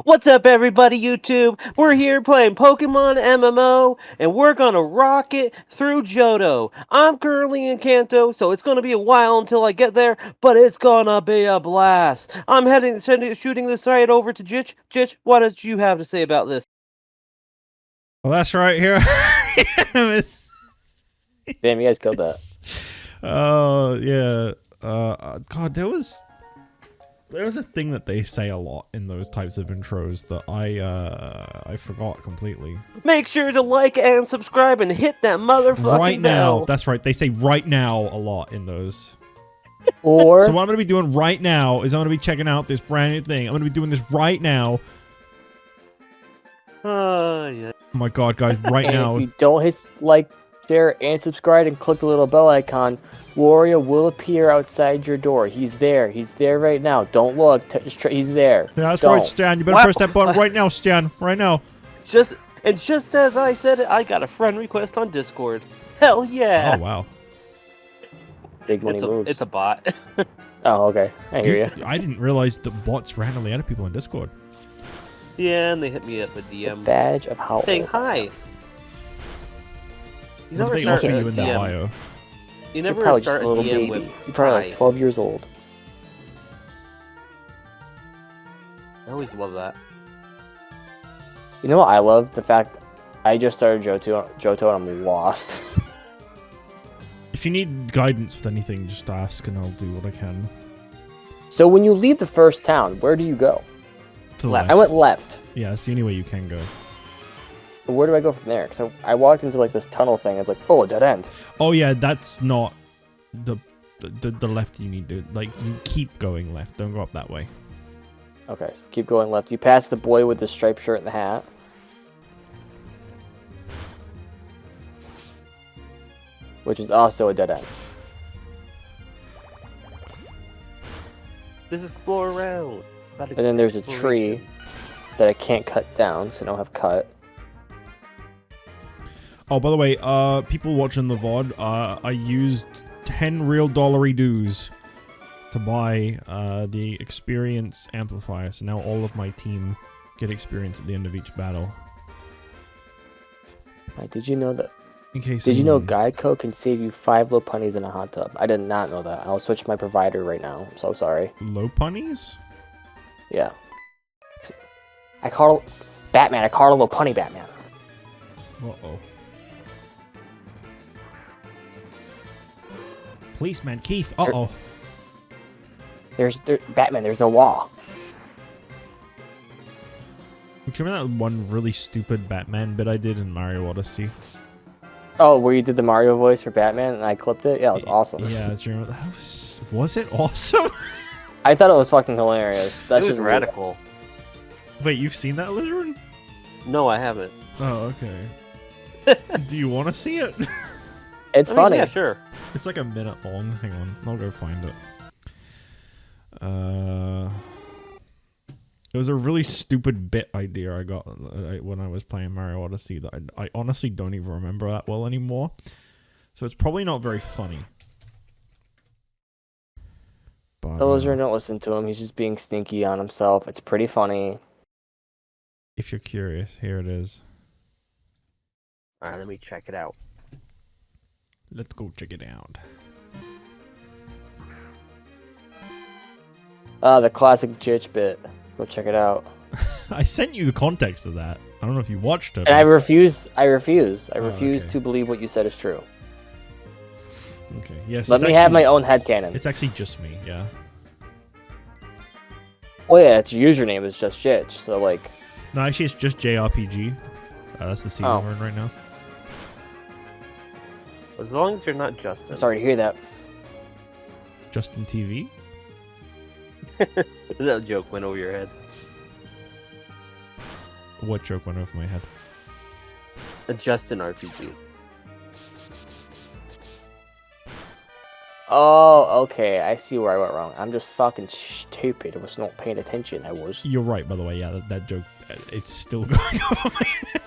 What's up, everybody, YouTube? We're here playing Pokemon MMO, and we're gonna rock it through Johto. I'm currently in Kanto, so it's gonna be a while until I get there, but it's gonna be a blast. I'm shooting this right over to Jich. Jich, what did you have to say about this? Well, that's right here. Damn, you guys killed that. Oh, yeah. God, there was a thing that they say a lot in those types of intros that I forgot completely. Make sure to like and subscribe and hit that motherfucking right now. bell. That's right. They say right now a lot in those. Or So what I'm going to be doing right now is I'm going to be checking out this brand new thing. I'm going to be doing this right now. Yeah. Oh my god, guys, right and now. if you don't hit like, share, and subscribe and click the little bell icon, Wario will appear outside your door. He's there. He's there right now. Don't look. He's there. Yeah, that's Don't. right, Stan. You better press that button right now, Stan. Right now. Just as I said it, I got a friend request on Discord. Hell yeah! Oh, wow. Big money moves. It's a bot. Oh, okay. I hear you. Dude, I didn't realize that bots randomly added people on Discord. Yeah, and they hit me up a DM Badge of how saying old. hi. You What never did they start offer a you in the DM. bio? You You're never probably start just a little DM baby. with You're probably hi. like 12 years old. I always love that. You know what I love? The fact I just started Johto and I'm lost. If you need guidance with anything, just ask and I'll do what I can. So when you leave the first town, where do you go? To the Left. left. I went left. Yeah, it's the only way you can go. But where do I go from there? Because I walked into like this tunnel thing. It's like, oh, a dead end. Oh yeah, that's not the left you need to, like, you keep going left. Don't go up that way. Okay, so keep going left. You pass the boy with the striped shirt and the hat. Which is also a dead end. Let's explore around. And then there's a tree that I can't cut down, so I don't have cut. Oh, by the way, people watching the VOD, I used 10 real dollary dues to buy the experience amplifier, so now all of my team get experience at the end of each battle. Did you know that? In case Did you know anyone- Geico can save you 5 low punnies in a hot tub? I did not know that. I'll switch my provider right now. I'm so sorry. Low punnies? Yeah. I called Batman. I called a little punny Batman. Uh-oh. Policeman Keith, uh-oh. Batman, there's no wall. Do you remember that one really stupid Batman bit I did in Mario Odyssey? Oh, where you did the Mario voice for Batman and I clipped it? Yeah, it was awesome. Yeah, do you remember that? Was it awesome? I thought it was fucking hilarious. That's It was just radical. Wait, you've seen that, Alizarin? No, I haven't. Oh, okay. Do you want to see it? It's I mean, funny. yeah, sure. It's like a minute long. Hang on, I'll go find it. It was a really stupid bit idea I got when I was playing Mario Odyssey that I honestly don't even remember that well anymore. So it's probably not very funny. But, Alizarin, don't listen to him. He's just being stinky on himself. It's pretty funny. if you're curious, here it is. Alright, let me check it out. Let's go check it out. The classic Jich bit. Go check it out. I sent you the context of that. I don't know if you watched it. And I but- refuse Oh, refuse okay. to believe what you said is true. Okay. Yes. Let it's me have actually- my own headcanon. It's actually just me. Yeah. Well, yeah, its username is JustJich, so like... No, actually, it's just JRPG. That's the season Oh. we're in right now. As long as you're not Justin. I'm sorry to hear that. Justin TV. That joke went over your head. What joke went over my head? A Justin RPG. Oh, okay, I see where I went wrong. I'm just fucking stupid. I was not paying attention, I was. You're right, by the way. Yeah, that joke, it's still going over my head.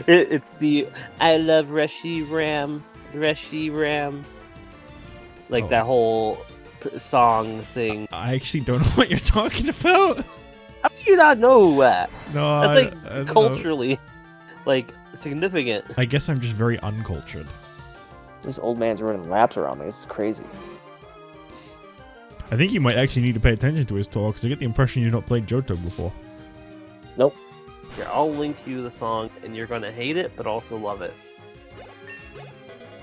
It's the I love Reshi Ram. Like Oh. that whole song thing. I actually don't know what you're talking about. do you not know that? No, That's I like don't know. culturally, like significant. I guess I'm just very uncultured. This old man's running laps around me. This is crazy. I think you might actually need to pay attention to his talk, because I get the impression you've not played Johto before. Nope. Here, I'll link you the song, and you're gonna hate it, but also love it.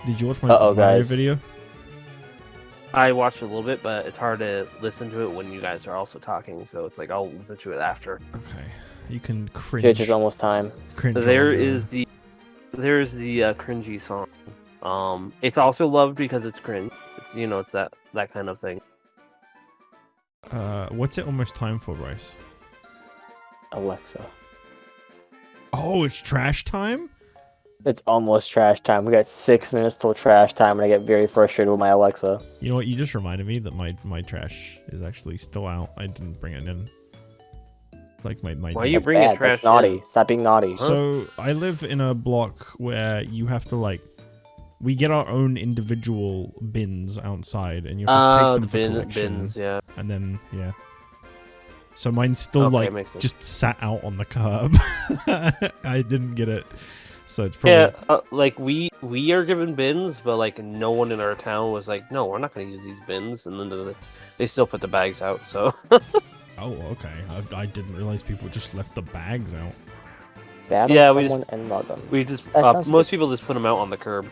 Did you watch my Uh-oh, Mario guys. video? I watched a little bit, but it's hard to listen to it when you guys are also talking. So it's like I'll listen to it after. Okay. You can cringe. Jich, it's almost time. Cringe There on, is the cringy song. It's also loved because it's cringe. It's it's that kind of thing. What's it almost time for, Bryce? Alexa. Oh, it's trash time? It's almost trash time. We got 6 minutes till trash time, and I get very frustrated with my Alexa. You know what? You just reminded me that my trash is actually still out. I didn't bring it in. Like my Why you That's bring bad. trash That's naughty. in? Stop being naughty. So I live in a block where you have to we get our own individual bins outside, and you have to take them for collection. Bins, yeah. And then so mine's still Okay, makes sense. just sat out on the curb. I didn't get it, so it's probably like we are given bins, but like no one in our town was like, no, we're not going to use these bins, and then they still put the bags out. So Oh, okay. I didn't realize people just left the bags out. Battle Yeah, we someone and mug them. we just That sounds most people just put them out on the curb.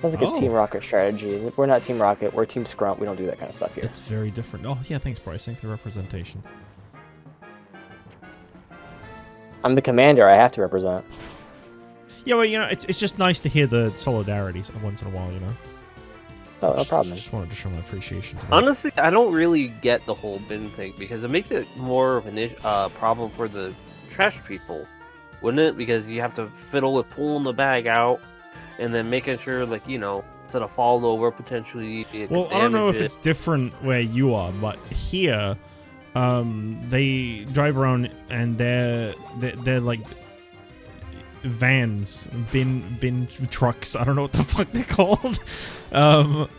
Sounds like a Team Rocket strategy. We're not Team Rocket. We're Team Scrump. We don't do that kind of stuff here. It's very different. Oh yeah, thanks, Bryce. Thanks for the representation. I'm the commander. I have to represent. Yeah, well, it's just nice to hear the solidarity once in a while, Oh, no problem. Just wanted to show my appreciation to that. Honestly, I don't really get the whole bin thing because it makes it more of an problem for the trash people, wouldn't it? Because you have to fiddle with pulling the bag out and then making sure, instead of fall over potentially. Well, I don't know if it's different where you are, but here, they drive around and they're like vans, bin trucks. I don't know what the fuck they're called.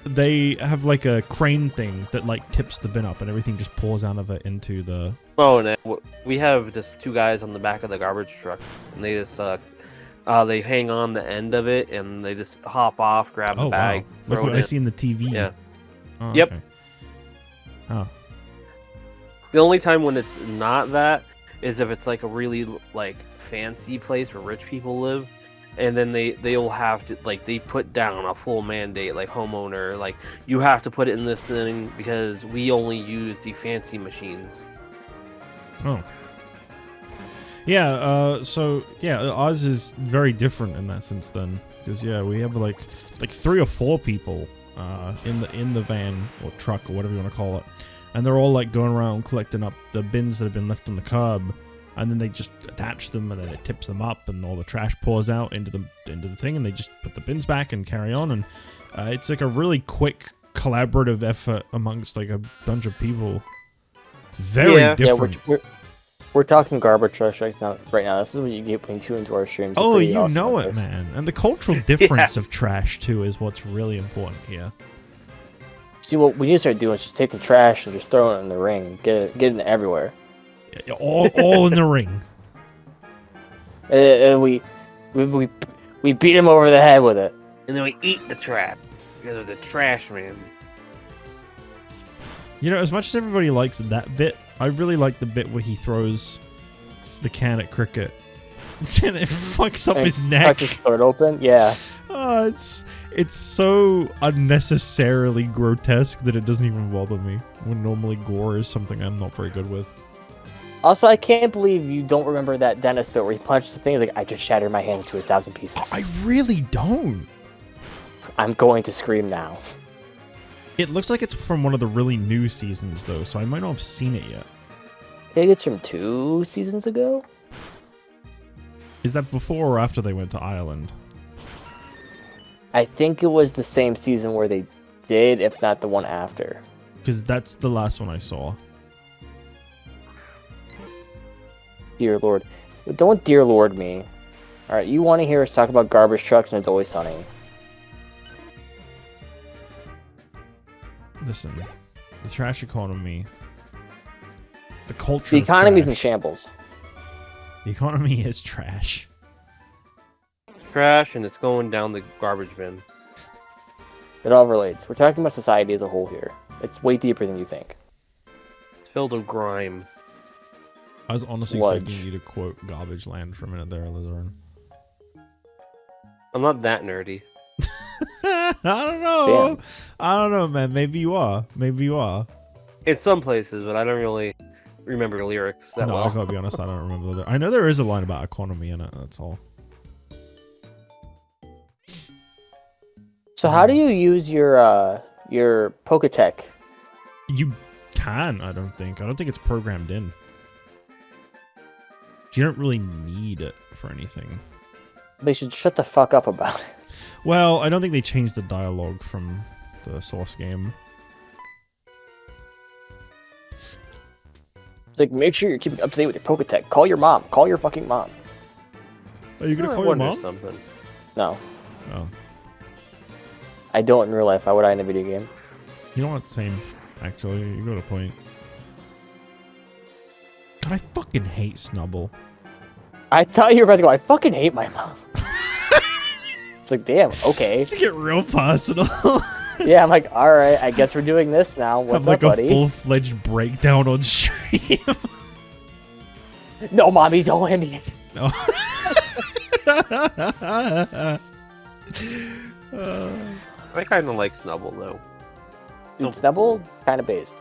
They have like a crane thing that tips the bin up, and everything just pours out of it into the. Oh, and we have just two guys on the back of the garbage truck, and they just they hang on the end of it, and they just hop off, grab the bag, Wow. throw Look what it I in. see in the TV. Yeah. Oh, Yep. Okay. Oh. The only time when it's not that is if it's like a really fancy place where rich people live, and then they'll have to they put down a full mandate, homeowner, you have to put it in this thing because we only use the fancy machines. Oh. Yeah, so Oz is very different in that sense then, because we have like 3 or 4 people in the van or truck or whatever you want to call it, and they're all going around collecting up the bins that have been left on the curb, and then they just attach them, and then it tips them up, and all the trash pours out into the thing, and they just put the bins back and carry on, and it's like a really quick collaborative effort amongst a bunch of people. Very different. Yeah, we're talking garbage trash right now. This is what you get when you tune into our streams. It's Oh, pretty you awesome know like it, this. man. And the cultural difference of trash, too, is what's really important here. See, what we need to start doing is just taking trash and just throwing it in the ring. Get it everywhere. All in the ring. And we beat him over the head with it. And then we eat the trash because of the trash man. As much as everybody likes that bit, I really like the bit where he throws the can at Cricket. And it fucks up And his neck. Cuts his throat open. Yeah. Oh, it's so unnecessarily grotesque that it doesn't even bother me. When normally gore is something I'm not very good with. Also, I can't believe you don't remember that dentist bit where he punched the thing. I just shattered my hand into 1,000 pieces. I really don't. I'm going to scream now. It looks like it's from one of the really new seasons, though, so I might not have seen it yet. I think it's from 2 seasons ago. Is that before or after they went to Ireland? I think it was the same season where they did, if not the one after. Because that's the last one I saw. Dear Lord. Don't Dear Lord me. Alright, you want to hear us talk about garbage trucks and It's Always Sunny. Listen, the trash economy The culture. The economy's in trash. shambles. The economy is trash. Trash, and it's going down the garbage bin. It all relates. We're talking about society as a whole here. It's way deeper than you think. It's filled with grime. I was honestly Sludge. expecting you to quote Garbage Land for a minute there, Alizarin. I'm not that nerdy. I don't know. Damn. I don't know, man. Maybe you are. Maybe you are. In some places, but I don't really remember the lyrics that No, I well. gotta be honest. I don't remember that. I know there is a line about economy in it. That's all. So how do you use your Poketech? You can. I don't think it's programmed in. You don't really need it for anything. They should shut the fuck up about it. Well, I don't think they changed the dialogue from the source game. It's like, make sure you're keeping up to date with your Poketech. Call your mom. Call your fucking mom. Are you gonna I call your wonder mom? something. No, Oh, I don't in real life. Why would I in a video game? you know what? Same. Actually, you got a point. God, I fucking hate Snubble. I thought you were about to go, I fucking hate my mom. It's like, damn, okay. Let's get real personal. Yeah, I'm like, alright, I guess we're doing this now. What's Have like up, a buddy? full-fledged breakdown on stream. No, mommy, don't hit me. No. I kind of like Snubble though, Dude, Snubble, kind of based.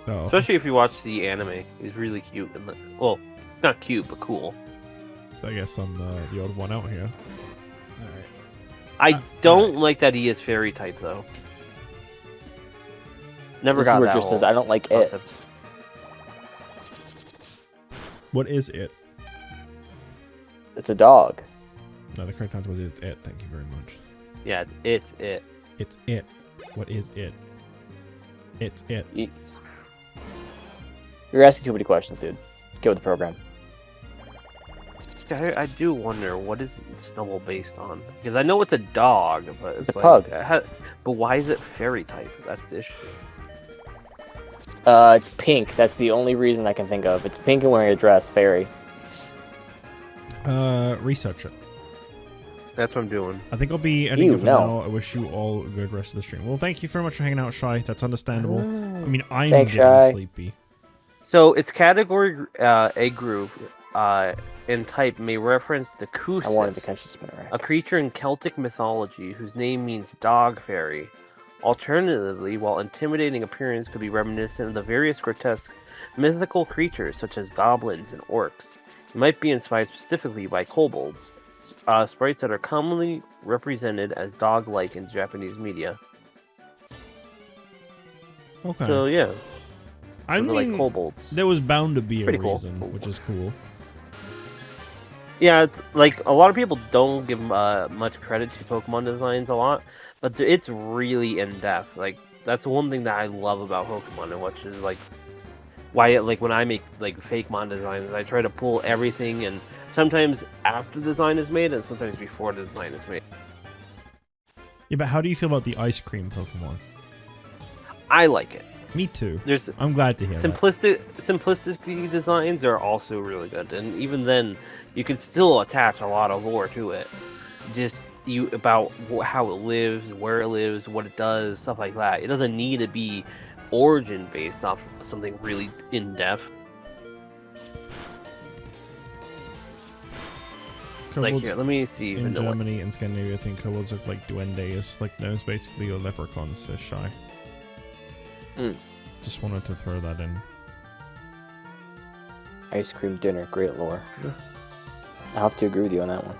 Oh. especially if you watch the anime. He's really cute and well, not cute but cool. I guess I'm the odd one out here. Alright. I don't like that he is fairy type though. Never This is got where that Jich says, whole I don't like it. concept. What is it? It's a dog. No, the correct answer was it's it. Thank you very much. Yeah, it's it. It's it. What is it? It's it. You're asking too many questions, dude. Get with the program. I do wonder what is Snubble based on, because I know it's a dog, but it's a like, pug. but why is it fairy type? That's the issue. It's pink. That's the only reason I can think of. It's pink and wearing a dress, fairy. Research it. That's what I'm doing. I think I'll be ending Ew, it for no. now. I wish you all a good rest of the stream. Well, thank you very much for hanging out, Shy. That's understandable. I mean, I'm Thanks, getting Shy. sleepy. So its category A group in type may reference the I wanted to Kusis, catch the spinner. a creature in Celtic mythology whose name means dog fairy. Alternatively, while intimidating appearance could be reminiscent of the various grotesque mythical creatures such as goblins and orcs, it might be inspired specifically by kobolds, sprites that are commonly represented as dog-like in Japanese media. Okay. So yeah, I they're mean, like kobolds. there was bound to be a Pretty cool. reason, which is cool. Yeah, it's like a lot of people don't give much credit to Pokemon designs a lot, but it's really in depth. Like that's one thing that I love about Pokemon, and which is like why like when I make like fake mon designs, I try to pull everything, and sometimes after the design is made, and sometimes before the design is made. Yeah, but how do you feel about the ice cream Pokemon? I like it. Me too. There's I'm glad to hear that. simplistic designs are also really good, and even then, you can still attach a lot of lore to it. Just about how it lives, where it lives, what it does, stuff like that. It doesn't need to be origin based off something really in depth. Like Kobolds here, let me see. in Germany and Scandinavia, I think kobolds look like duendes. Like those basically are leprechauns, says Shy. Just wanted to throw that in. Ice cream dinner, great lore. I have to agree with you on that one.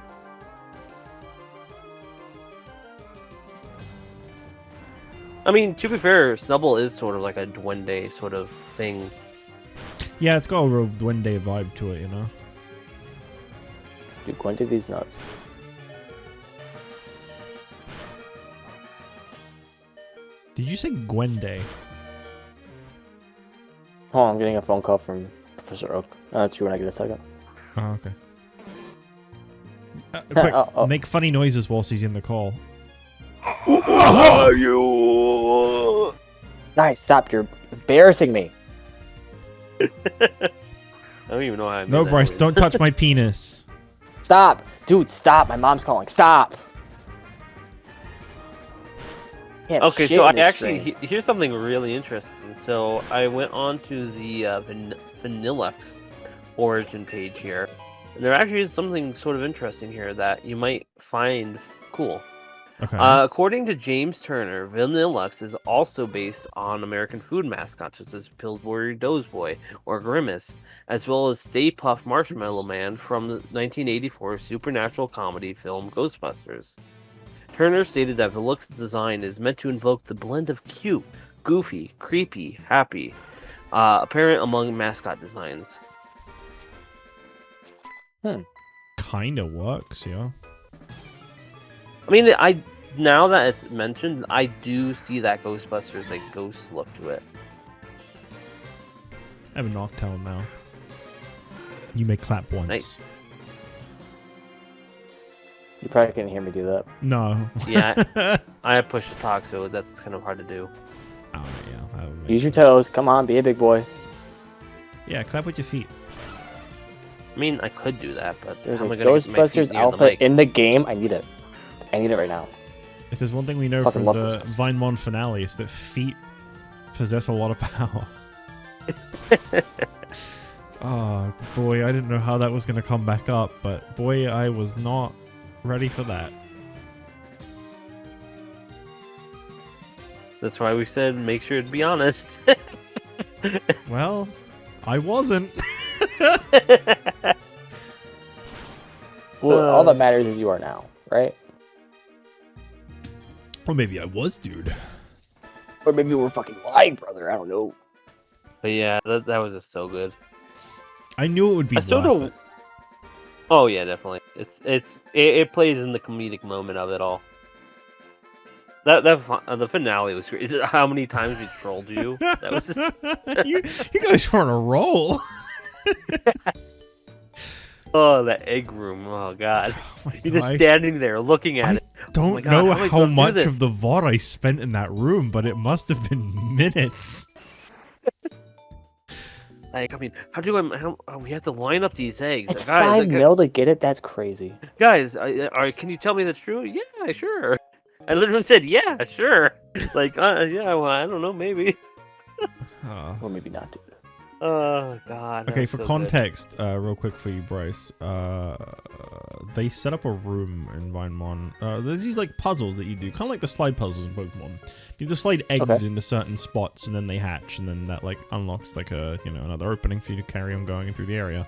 I mean, to be fair, Snubble is sort of like a duende sort of thing. Yeah, it's got a real duende vibe to it, you know? Dude, go into these nuts. Did you say Gwende? Oh, I'm getting a phone call from Professor Oak. That's you when I get a second. Oh, okay. Quick, Oh. make funny noises whilst he's in the call. Nice, stop, you're embarrassing me. I don't even know how I made No, that Bryce, noise. don't touch my penis. Stop, dude. Stop. My mom's calling. Stop. Can't Okay, shit so I in this actually stream. here's something really interesting. So I went on to the Vanillux origin page here, and there actually is something sort of interesting here that you might find cool. Okay. According to James Turner, Vanillux is also based on American food mascots such as Pillsbury Doughboy or Grimace, as well as Stay Puft Marshmallow Man from the 1984 supernatural comedy film Ghostbusters. Turner stated that Vanillux's design is meant to invoke the blend of cute, goofy, creepy, happy, apparent among mascot designs. Kinda works, yeah. I mean, now that it's mentioned, I do see that Ghostbusters like ghost look to it. I have a Noctowl now. You may clap once. Nice. You probably couldn't hear me do that. No. Yeah. I push to talk, so that's kind of hard to do. Oh, yeah. That would make Use your sense. toes. Come on, be a big boy. Yeah, clap with your feet. I mean, I could do that, but There's how a am I gonna get my feet Ghostbusters near the outfit mic? in the game. I need it. I need it right now. If there's one thing we know Fucking from love the Ghostbusters. Vinemon finale, it's that feet possess a lot of power. Oh, boy, I didn't know how that was going to come back up, but boy, I was not ready for that. That's why we said make sure to be honest. Well, I wasn't. Well, all that matters is you are now, right? Or maybe I was, dude. Or maybe we're fucking lying, brother. I don't know. But yeah, that was just so good. I knew it would be I still worth don't. it. Oh yeah, definitely. It plays in the comedic moment of it all. The finale was great. How many times we trolled you? That was just you guys were on a roll. oh, that egg room. Oh god, Oh my you're God, just standing there looking at I it. don't my God, know how do I how go through much this? of the VOD I spent in that room, but it must have been minutes. Like, I mean, we have to line up these eggs. It's guys, 5 mil to get it. That's crazy. guys, can you tell me that's true? Yeah, sure. I literally said, yeah, sure. Like, yeah, well, I don't know, maybe. Or maybe not, dude. Oh god. that Okay, was for so good. context, real quick for you, Bryce. They set up a room in Vinemon. There's these like puzzles that you do, kind of like the slide puzzles in Pokemon. You have to slide eggs Okay. into certain spots, and then they hatch, and then that like unlocks like a another opening for you to carry on going through the area.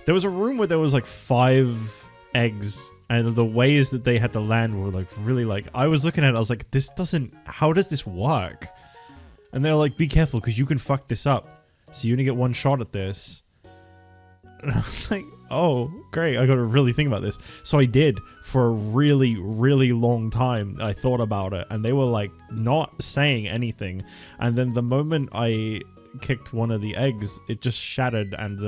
There was a room where there was like 5 eggs, and the ways that they had to land were like really like I was looking at it, I was like, this doesn't. How does this work? And they're like, be careful because you can fuck this up. So you only get one shot at this. And I was like, oh, great. I got to really think about this. So I did for a really, really long time. I thought about it and they were like not saying anything. And then the moment I kicked one of the eggs, it just shattered and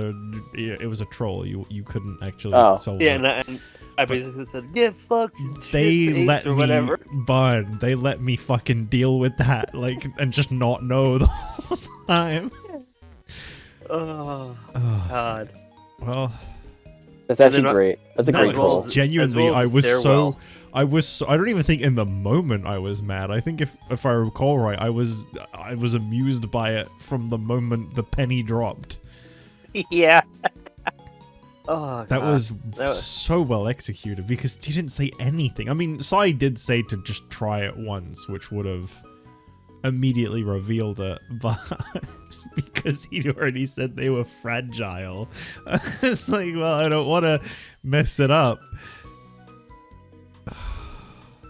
it was a troll. You couldn't actually solve Yeah, it. and I basically said, get fucked. They let or me whatever. burn. They let me fucking deal with that, like, and just not know the whole time. Oh Oh, god. well, That's actually And then, great. That's a no, great as well troll. as- genuinely, as well I as was stairwell. I don't even think in the moment I was mad. I think if I recall right, I was amused by it from the moment the penny dropped. Yeah. Oh, That God. was That was- so well executed because he didn't say anything. I mean, Sai did say to just try it once, which would have immediately revealed it, but because he'd already said they were fragile, it's like, well, I don't want to mess it up.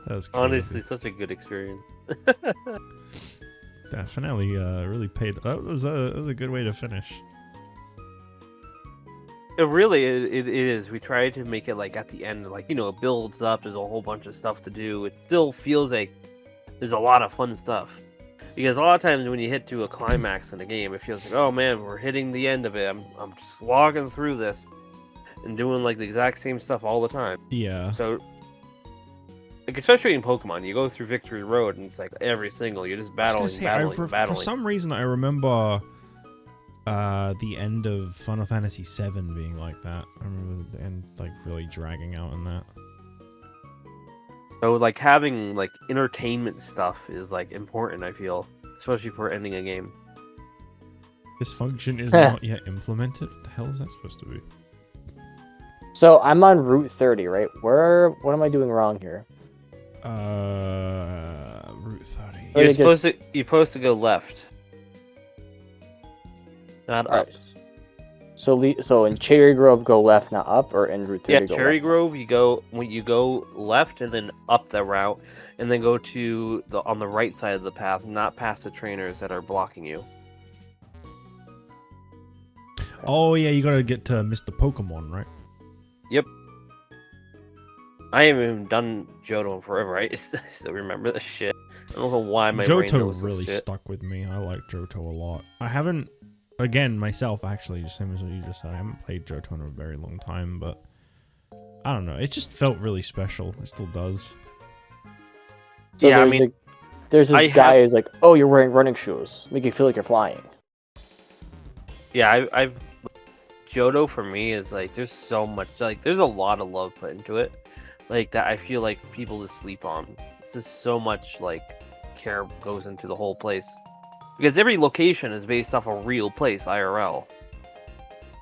That was crazy. honestly such a good experience. That finale really paid. That was a good way to finish. It really it is. We try to make it like at the end, like, it builds up. There's a whole bunch of stuff to do. It still feels like there's a lot of fun stuff. Because a lot of times when you hit to a climax in a game, it feels like, oh man, we're hitting the end of it. I'm slogging through this and doing like the exact same stuff all the time. Yeah. So, like, especially in Pokemon, you go through Victory Road and it's like every single, you're just battling, I was gonna say, battling. for some reason I remember the end of Final Fantasy VII being like that. I remember the end like really dragging out in that. So like having like entertainment stuff is like important, I feel, especially for ending a game. This function is not yet implemented. What the hell is that supposed to be? So I'm on Route 30, right? What am I doing wrong here? Route 30. You're supposed to go left. Not up. Right. So in Cherry Grove go left, not up, or in Route 30 Yeah, go Cherry left? Grove, you go left and then up the route, and then go to on the right side of the path, not past the trainers that are blocking you. Oh yeah, you gotta get to Mr. Pokemon, right? Yep. I haven't even done Johto in forever. I still remember this shit. I don't know why my brain knows Johto this really shit. stuck with me. I like Johto a lot. I haven't, again, myself actually, just same as what you just said. I haven't played Johto in a very long time, but I don't know. It just felt really special. It still does. So Yeah, there's this guy who's like, oh, you're wearing running shoes. Make you feel like you're flying. Yeah, I've Johto for me is like there's so much there's a lot of love put into it, like that I feel like people just sleep on. It's just so much like care goes into the whole place because every location is based off a real place IRL.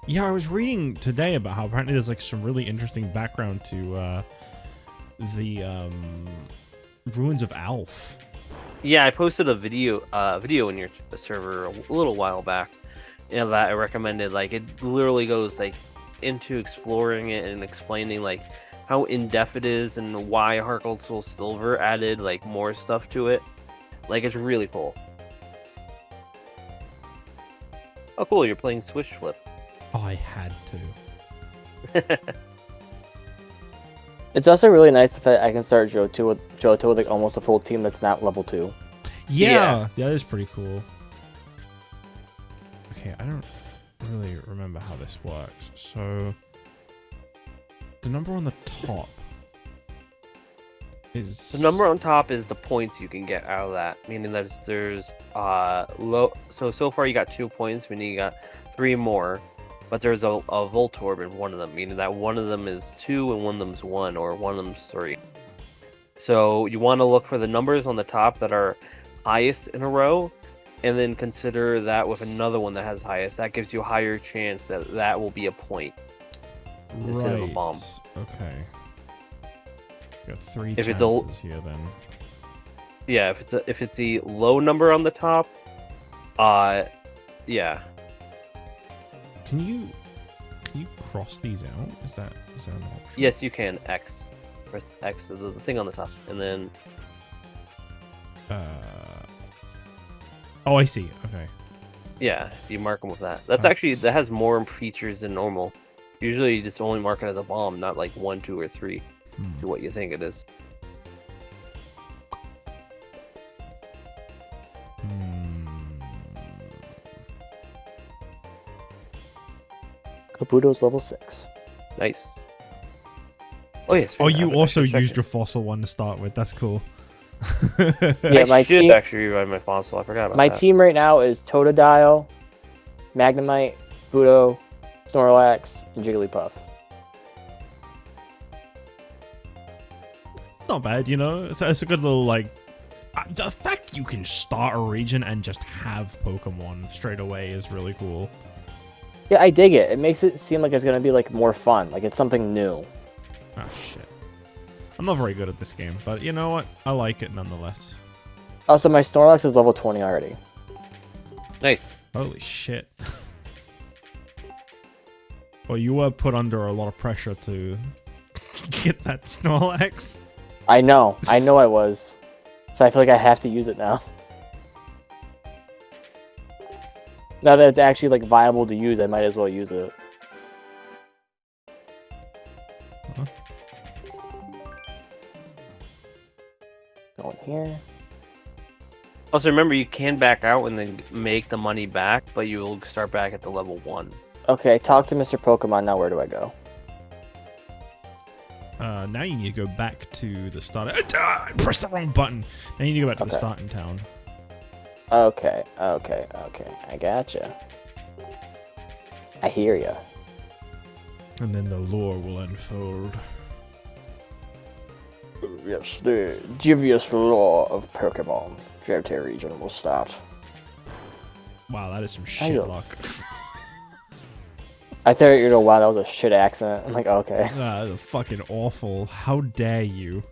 Yeah, I was reading today about how apparently there's like some really interesting background to the ruins of Alf. Yeah, I posted a video in your server a little while back. That I recommended. Like it literally goes like into exploring it and explaining like how in-depth it is and why Heart Gold Soul Silver added like more stuff to it. Like it's really cool. Oh cool, you're playing Swish Flip. Oh, I had to. It's also really nice if I can start Johto with like almost a full team that's not level 2. Yeah, that is pretty cool. Okay, I don't really remember how this works. So the number on the top is The number on top is the points you can get out of that. Meaning there's low. So far you got 2 points. Meaning you got 3 more. But there's a Voltorb in one of them. Meaning that one of them is 2 and one of them's 1, or one of them's 3. So you want to look for the numbers on the top that are highest in a row, and then consider that with another one that has highest. That gives you a higher chance that will be a point instead of a bomb. Okay. Got 3 If it's chances here then. Yeah, if it's a low number on the top, yeah. Can you cross these out? Is there an option? Yes, you can. X. Press X, the thing on the top, and then. Oh, I see. Okay. Yeah, you mark them with that. That has more features than normal. Usually, you just only mark it as a bomb, not like 1, 2, or 3 to what you think it is. Kabuto's level 6. Nice. Oh yes. Oh, you also used your fossil one to start with. That's cool. Yeah, I should actually revive my fossil. I forgot about my that. team right now is Totodile, Magnemite, Budo, Snorlax, and Jigglypuff. Not bad, you know. It's a good little like. The fact you can start a region and just have Pokemon straight away is really cool. Yeah, I dig it. It makes it seem like it's gonna be like more fun, like it's something new. Ah, shit. I'm not very good at this game, but you know what? I like it nonetheless. Also, my Snorlax is level 20 already. Nice. Holy shit. Well, you were put under a lot of pressure to get that Snorlax. I know I was. So I feel like I have to use it now. Now that it's actually like viable to use, I might as well use it. Huh? Going here. Also, remember you can back out and then make the money back, but you will start back at the level 1. Okay, talk to Mr. Pokemon. Now where do I go? Now you need to go back to the start. I pressed the wrong button. Now you need to go back to the starting town. Okay. I gotcha. I hear ya. And then the lore will unfold. Yes, the devious law of Pokemon. JT region will start. Wow, that is some I shit know. luck. I thought you know, wow, that was a shit accent. I'm like, okay. That is fucking awful. How dare you?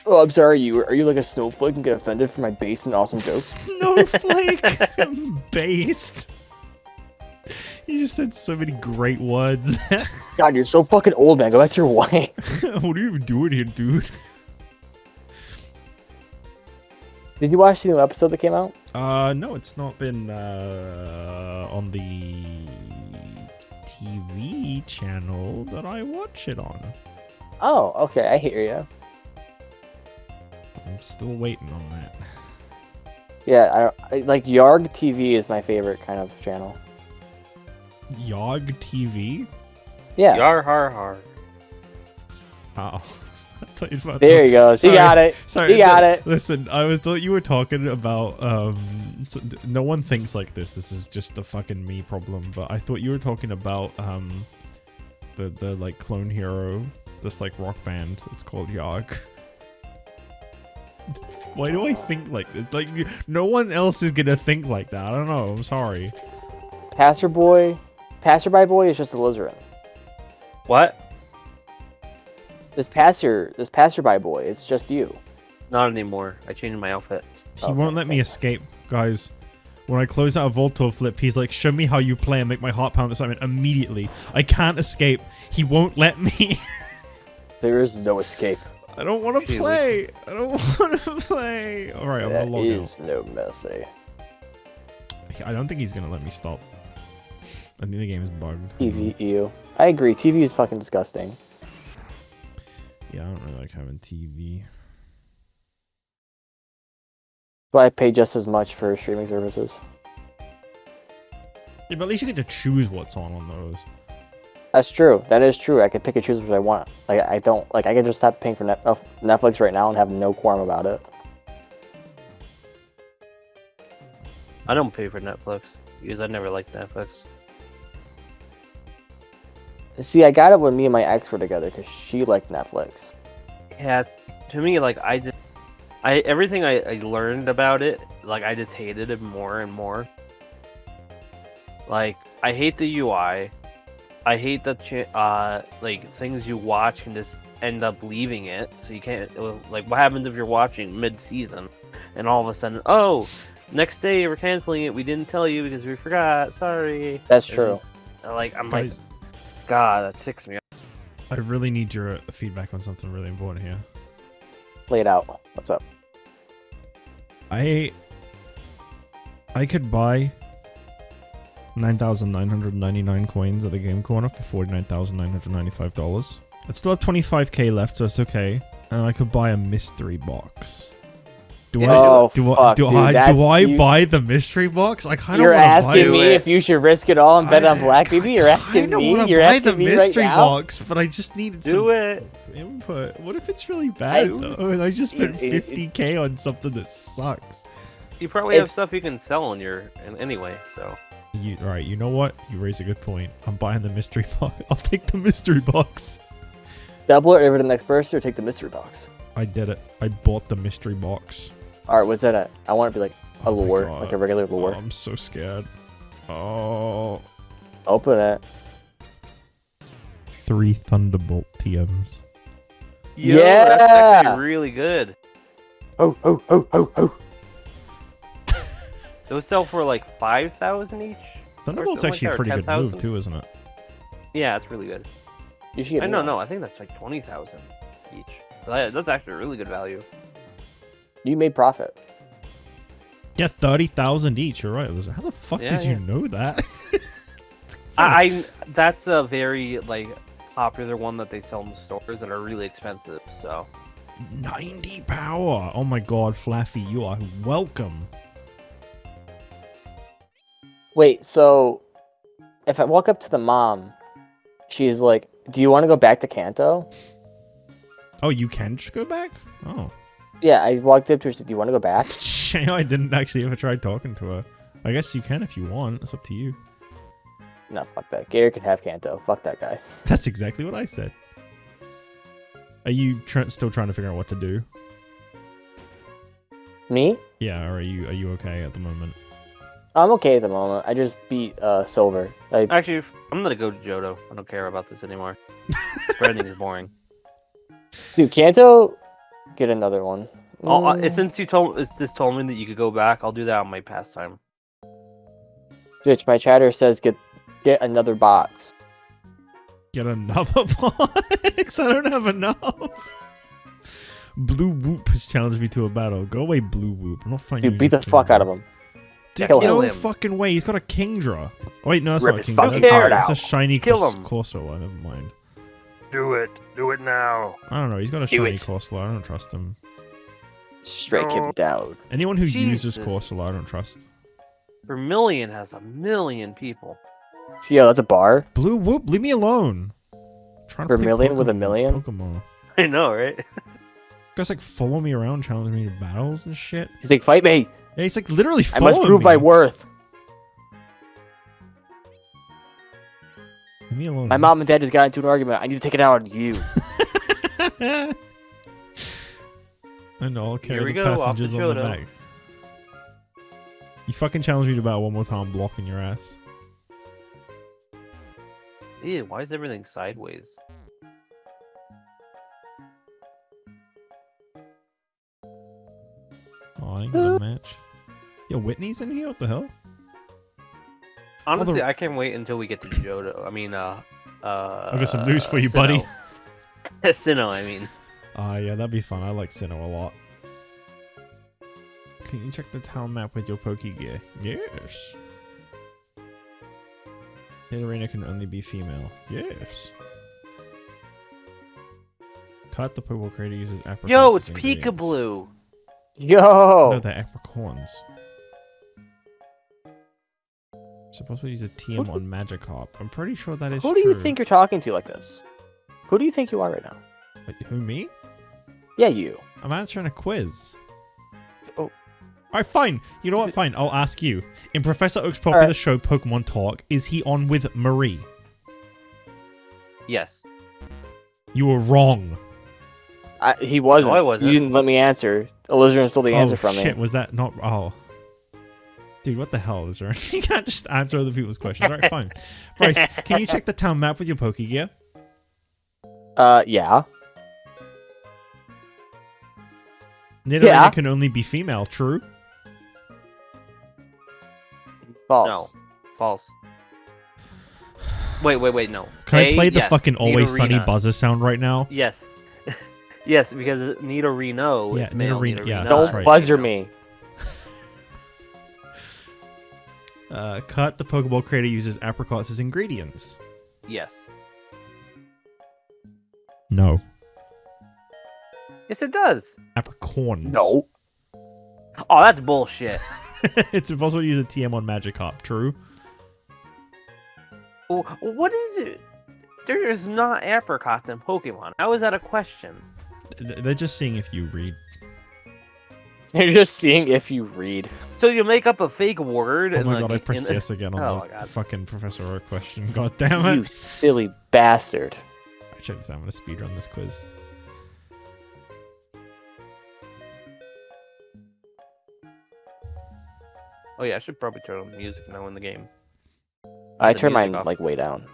Oh, I'm sorry. Are you like a snowflake and get offended for my base and awesome jokes? Snowflake based. You just said so many great words. God, you're so fucking old, man. Go back to your wife. What are you even doing here, dude? Did you watch the new episode that came out? No, it's not been on the TV channel that I watch it on. Oh, okay. I hear you. I'm still waiting on that. Yeah, I like Yarg TV is my favorite kind of channel. Yog TV? Yeah. Yar har har. Oh. I thought you were about There he goes. He Sorry. got it. Sorry, He got it. Listen, thought you were talking about no one thinks like this. This is just a fucking me problem. But I thought you were talking about the like clone hero, this like rock band. It's called Yog. Why do I think like this? Like no one else is gonna think like that. I don't know. I'm sorry. Passerby boy is just Alizarin. What? This passerby boy, it's just you. Not anymore. I changed my outfit. He won't let me escape, guys. When I close out a Voltor flip, he's like, show me how you play and make my heart pound assignment immediately. I can't escape. He won't let me. There is no escape. I don't want to play. I don't want to play. All right, I'm That gonna log out. is no mercy. I don't think he's gonna let me stop. I think the game is bugged. TV, ew. I agree. TV is fucking disgusting. Yeah, I don't really like having TV. But I pay just as much for streaming services. Yeah, but at least you get to choose what's on those. That's true. That is true. I can pick and choose what I want. Like I don't like. I can just stop paying for Netflix right now and have no qualm about it. I don't pay for Netflix because I never liked Netflix. See, I got it when me and my ex were together because she liked Netflix. Yeah, to me, like everything I learned about it, like I just hated it more and more. Like I hate the UI. I hate that like things you watch can just end up leaving it, so you can't. Like, what happens if you're watching mid-season, and all of a sudden, oh, next day we're canceling it. We didn't tell you because we forgot. Sorry. That's true. And, like I'm Guys, like, God, that ticks me off. I really need your feedback on something really important here. Lay it out. What's up? I could buy 9,999 coins at the game corner for $49,995. I still have 25k left, so it's okay. And I could buy a mystery box. Do I buy the mystery box? I kind of You're want to buy asking it. me if you should risk it all and bet on Black Baby. You're asking me. You're buy the asking me mystery right now. box, but I just needed some it. input. What if it's really bad though? And I just spent It- 50k on something that sucks. You probably have stuff you can sell on your anyway. So Alright, you know what? You raise a good point. I'm buying the mystery box. I'll take the mystery box. Double it over to the next person or take the mystery box. I did it. I bought the mystery box. All right, what's that at? I want it to be like a Oh my lure, God. like a regular lure. Oh, I'm so scared. Oh, Open it. 3 Thunderbolt TMs. Yo, Yeah! that's actually really good. Oh. Those sell for like 5,000 each. Thunderbolt's something actually like a pretty that, or good move 10,000? too, isn't it? Yeah, it's really good. You should get me one. No, I think that's like 20,000 each. So that's actually a really good value. You made profit. Yeah, 30,000 each. You're right. How the fuck Yeah, did you know that? I that's a very like popular one that they sell in stores that are really expensive. So 90 power. Oh my god, Flaffy, you are welcome. Wait, so if I walk up to the mom, she's like, "Do you want to go back to Kanto?" Oh, you can just go back? Oh. Yeah, I walked up to her and said, "Do you want to go back?" I didn't actually ever try talking to her. I guess you can if you want. It's up to you. No, fuck that. Gary can have Kanto. Fuck that guy. That's exactly what I said. Are you still trying to figure out what to do? Me? Yeah, or are you okay at the moment? I'm okay at the moment. I just beat Silver. Actually, I'm gonna go to Johto. I don't care about this anymore. Branding is boring. Dude, Kanto, get another one. Since you told me that you could go back, I'll do that on my pastime. Jich, my chatter says get another box. Get another box? I don't have enough. Blue Whoop has challenged me to a battle. Go away, Blue Whoop. I'm not fighting you. Dude, beat the fuck out of him. Dude, Kill no him. fucking way. He's got a Kingdra. Oh, wait, no, that's Rip not a his Kingdra. fucking That's, heart that's out. a shiny Kill him. Corsola. Never mind. Do it. Do it now. I don't know. He's got a Do shiny it. Corsola. I don't trust him. Strike him down. Anyone who uses Jesus. Corsola, I don't trust. Vermilion has 1,000,000 people. So, yo, that's a bar. Blue Whoop, leave me alone. I'm trying to play Vermilion with Pokemon- 1,000,000? Pokemon. I know, right? Guys like follow me around, challenge me to battles and shit. He's like, fight me. Yeah, he's like literally I following must prove me. my worth. Leave me alone. My mom and dad just got into an argument. I need to take it out on you. And I'll carry we the go, off passengers the on the Johto. back. You fucking challenge me to battle one more time, I'm blocking your ass. Ew, why is everything sideways? Oh, I didn't get a match. Yo, Whitney's in here? What the hell? Honestly, I can't wait until we get to Johto. I mean, I've got some news for you, buddy. Sinnoh, I mean. Yeah, that'd be fun. I like Sinnoh a lot. Can you check the town map with your Pokegear? Yes. Hit arena can only be female. Yes. Cut the Pokeball creator uses apricots. Yo, it's as ingredients. Peekaboo. Yo. No, they're apricorns. Supposed to use a TM on Magikarp. I'm pretty sure that is Who true. do you think you're talking to like this? Who do you think you are right now? Wait, who, me? Yeah, you. I'm answering a quiz. Oh. Alright, fine. You know what? Fine. I'll ask you. In Professor Oak's popular Alright. show, Pokemon Talk, is he on with Marie? Yes. You were wrong. He wasn't. No, I wasn't. You didn't let me answer. Alizarin stole the answer from shit, me. was that not... Oh. Dude, what the hell is there? You can't just answer other people's questions. Alright, fine. Bryce, can you check the town map with your Pokegear? Yeah. Nidorina Yeah. can only be female, true? False. No. False. Wait, no. Can I play the yes, fucking Always Sunny Nidorina. buzzer sound right now? Yes. Yes, because Nidorino Yeah, is male. Nidorino- yeah, Nidorino that's Don't right. buzzer me. Cut the Pokeball creator uses apricots as ingredients. Yes. No. Yes, it does. Apricorns. No. Oh, that's bullshit. It's impossible to use a TM on Magikarp, true? What is it? There is not apricots in Pokemon. How is that a question? They're just seeing if you read. You're just seeing if you read. So you make up a fake word Oh and my like, god, I pressed and- yes again on Oh the my God. fucking Professor Oak question. God damn it. You silly bastard. Alright, check this out. I'm gonna speedrun this quiz. Oh yeah, I should probably turn on the music now in the game. I The turned music mine off. like way down.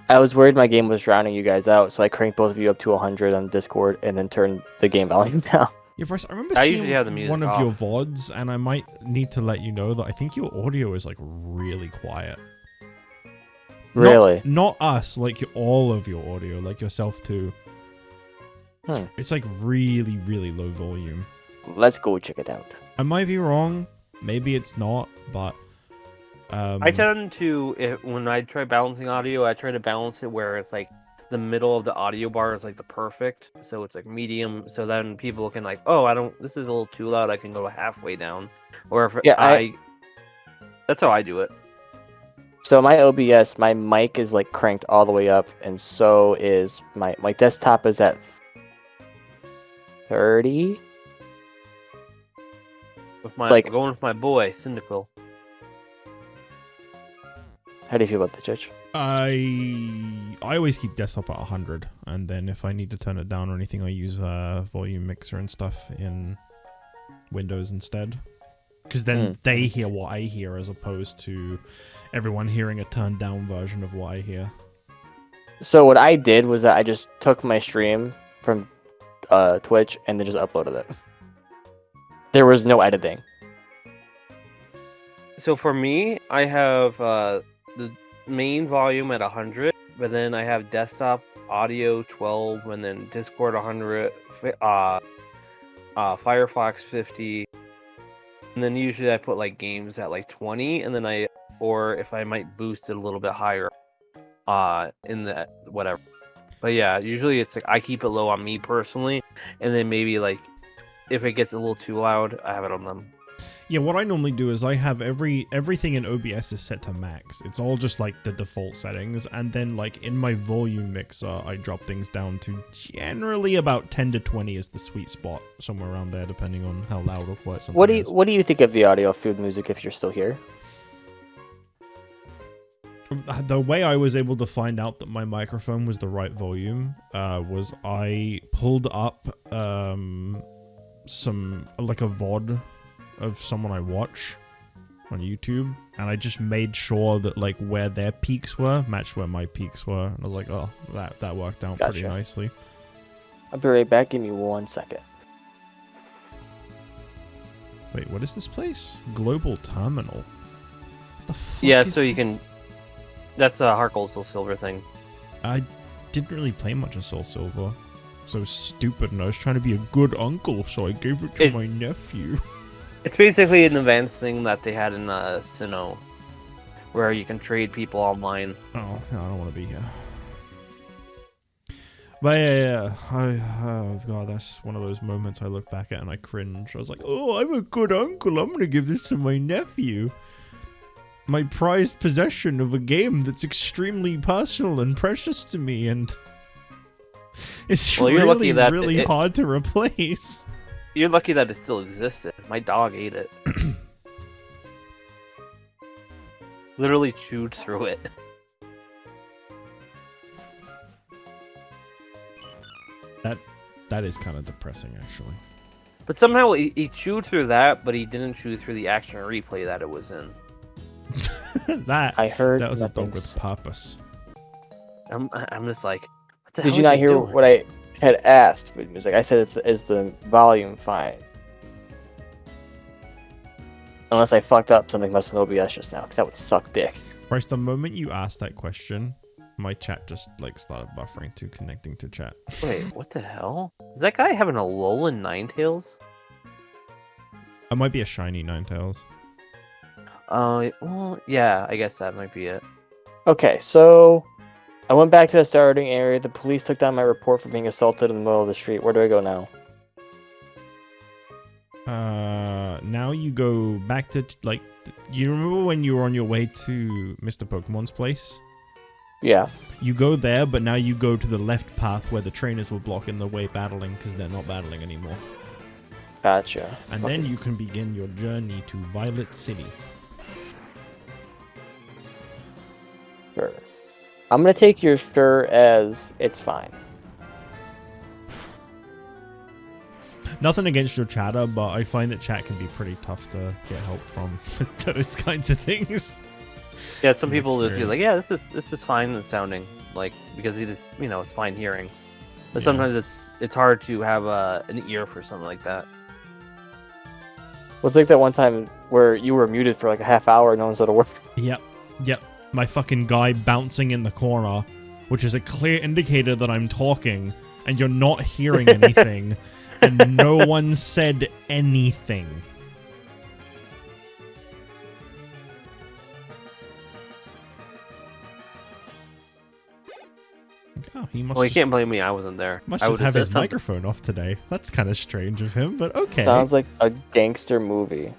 I was worried my game was drowning you guys out, so I cranked both of you up to 100 on Discord and then turned the game volume down. Yeah, Bryce, I remember I seeing usually have the music one of your off. VODs, and I might need to let you know that I think your audio is like really quiet. Really? Not us, like all of your audio, like yourself too. It's like really, really low volume. Let's go check it out. I might be wrong. Maybe it's not, but I tend to, when I try balancing audio, I try to balance it where it's like the middle of the audio bar is like the perfect, so it's like medium. So then people can like, oh, this is a little too loud. I can go halfway down, or if Yeah, that's how I do it. So my OBS, my mic is like cranked all the way up, and so is my desktop is at 30. Like- going with my boy, Syndical. How do you feel about the Jich? I always keep desktop at 100, and then if I need to turn it down or anything, I use volume mixer and stuff in Windows instead. Because then they hear what I hear as opposed to everyone hearing a turned down version of what I hear. So what I did was that I just took my stream from Twitch and then just uploaded it. There was no editing. So for me, I have the main volume at 100, but then I have desktop audio 12, and then Discord 100, Firefox 50, and then usually I put like games at like 20, and then or if I might boost it a little bit higher, in the whatever. But yeah, usually it's like I keep it low on me personally, and then maybe like if it gets a little too loud, I have it on them. Yeah, what I normally do is I have everything in OBS is set to max. It's all just like the default settings, and then like in my volume mixer, I drop things down to generally about 10 to 20 is the sweet spot, somewhere around there, depending on how loud or quiet something is. What do you think of the audio of Food Music if you're still here? The way I was able to find out that my microphone was the right volume was I pulled up some like a VOD of someone I watch on YouTube, and I just made sure that like where their peaks were matched where my peaks were, and I was like, oh, that worked out pretty nicely. I'll be right back. Give me 1 second. Wait, what is this place? Global Terminal. The fuck Yeah, is so you this? can. That's a Heart Gold Soul Silver thing. I didn't really play much of Soul Silver. So stupid, and I was trying to be a good uncle, so I gave it to my nephew. It's basically an advanced thing that they had in Sinnoh, where you can trade people online. Oh, no, I don't want to be here. But yeah. Oh god, that's one of those moments I look back at and I cringe. I was like, oh, I'm a good uncle. I'm gonna give this to my nephew. My prized possession of a game that's extremely personal and precious to me, and it's really hard to replace. You're lucky that it still existed. My dog ate it. Literally chewed through it. That is kind of depressing, actually. But somehow he chewed through that, but he didn't chew through the action replay that it was in. I heard that was a dog with purpose. I'm just like, what the hell? Did you not hear doing? what I had asked with music? I said, is the volume fine? Unless I fucked up something must with OBS just now, because that would suck dick. Bryce, the moment you asked that question, my chat just like started buffering to connecting to chat. Wait, what the hell? Is that guy having a lull in Ninetales? It might be a shiny Ninetales. Well, yeah, I guess that might be it. Okay, so I went back to the starting area. The police took down my report for being assaulted in the middle of the street. Where do I go now? Now you go back to, like, you remember when you were on your way to Mr. Pokemon's place? Yeah. You go there, but now you go to the left path where the trainers were blocking the way battling, because they're not battling anymore. Gotcha. And then you can begin your journey to Violet City. Sure. I'm gonna take your sure as it's fine. Nothing against your chatter, but I find that chat can be pretty tough to get help from those kinds of things. Yeah, some people just be like, yeah, this is fine sounding, like, because it is, it's fine hearing. But sometimes it's hard to have an ear for something like that. Well, it's like that one time where you were muted for like a half hour and no one's at work. Yep. My fucking guy bouncing in the corner, which is a clear indicator that I'm talking, and you're not hearing anything, and no one said anything. Oh, he must. Well, you can't blame me. I wasn't there. Must I just have his something. microphone off today. That's kind of strange of him, but okay. Sounds like a gangster movie.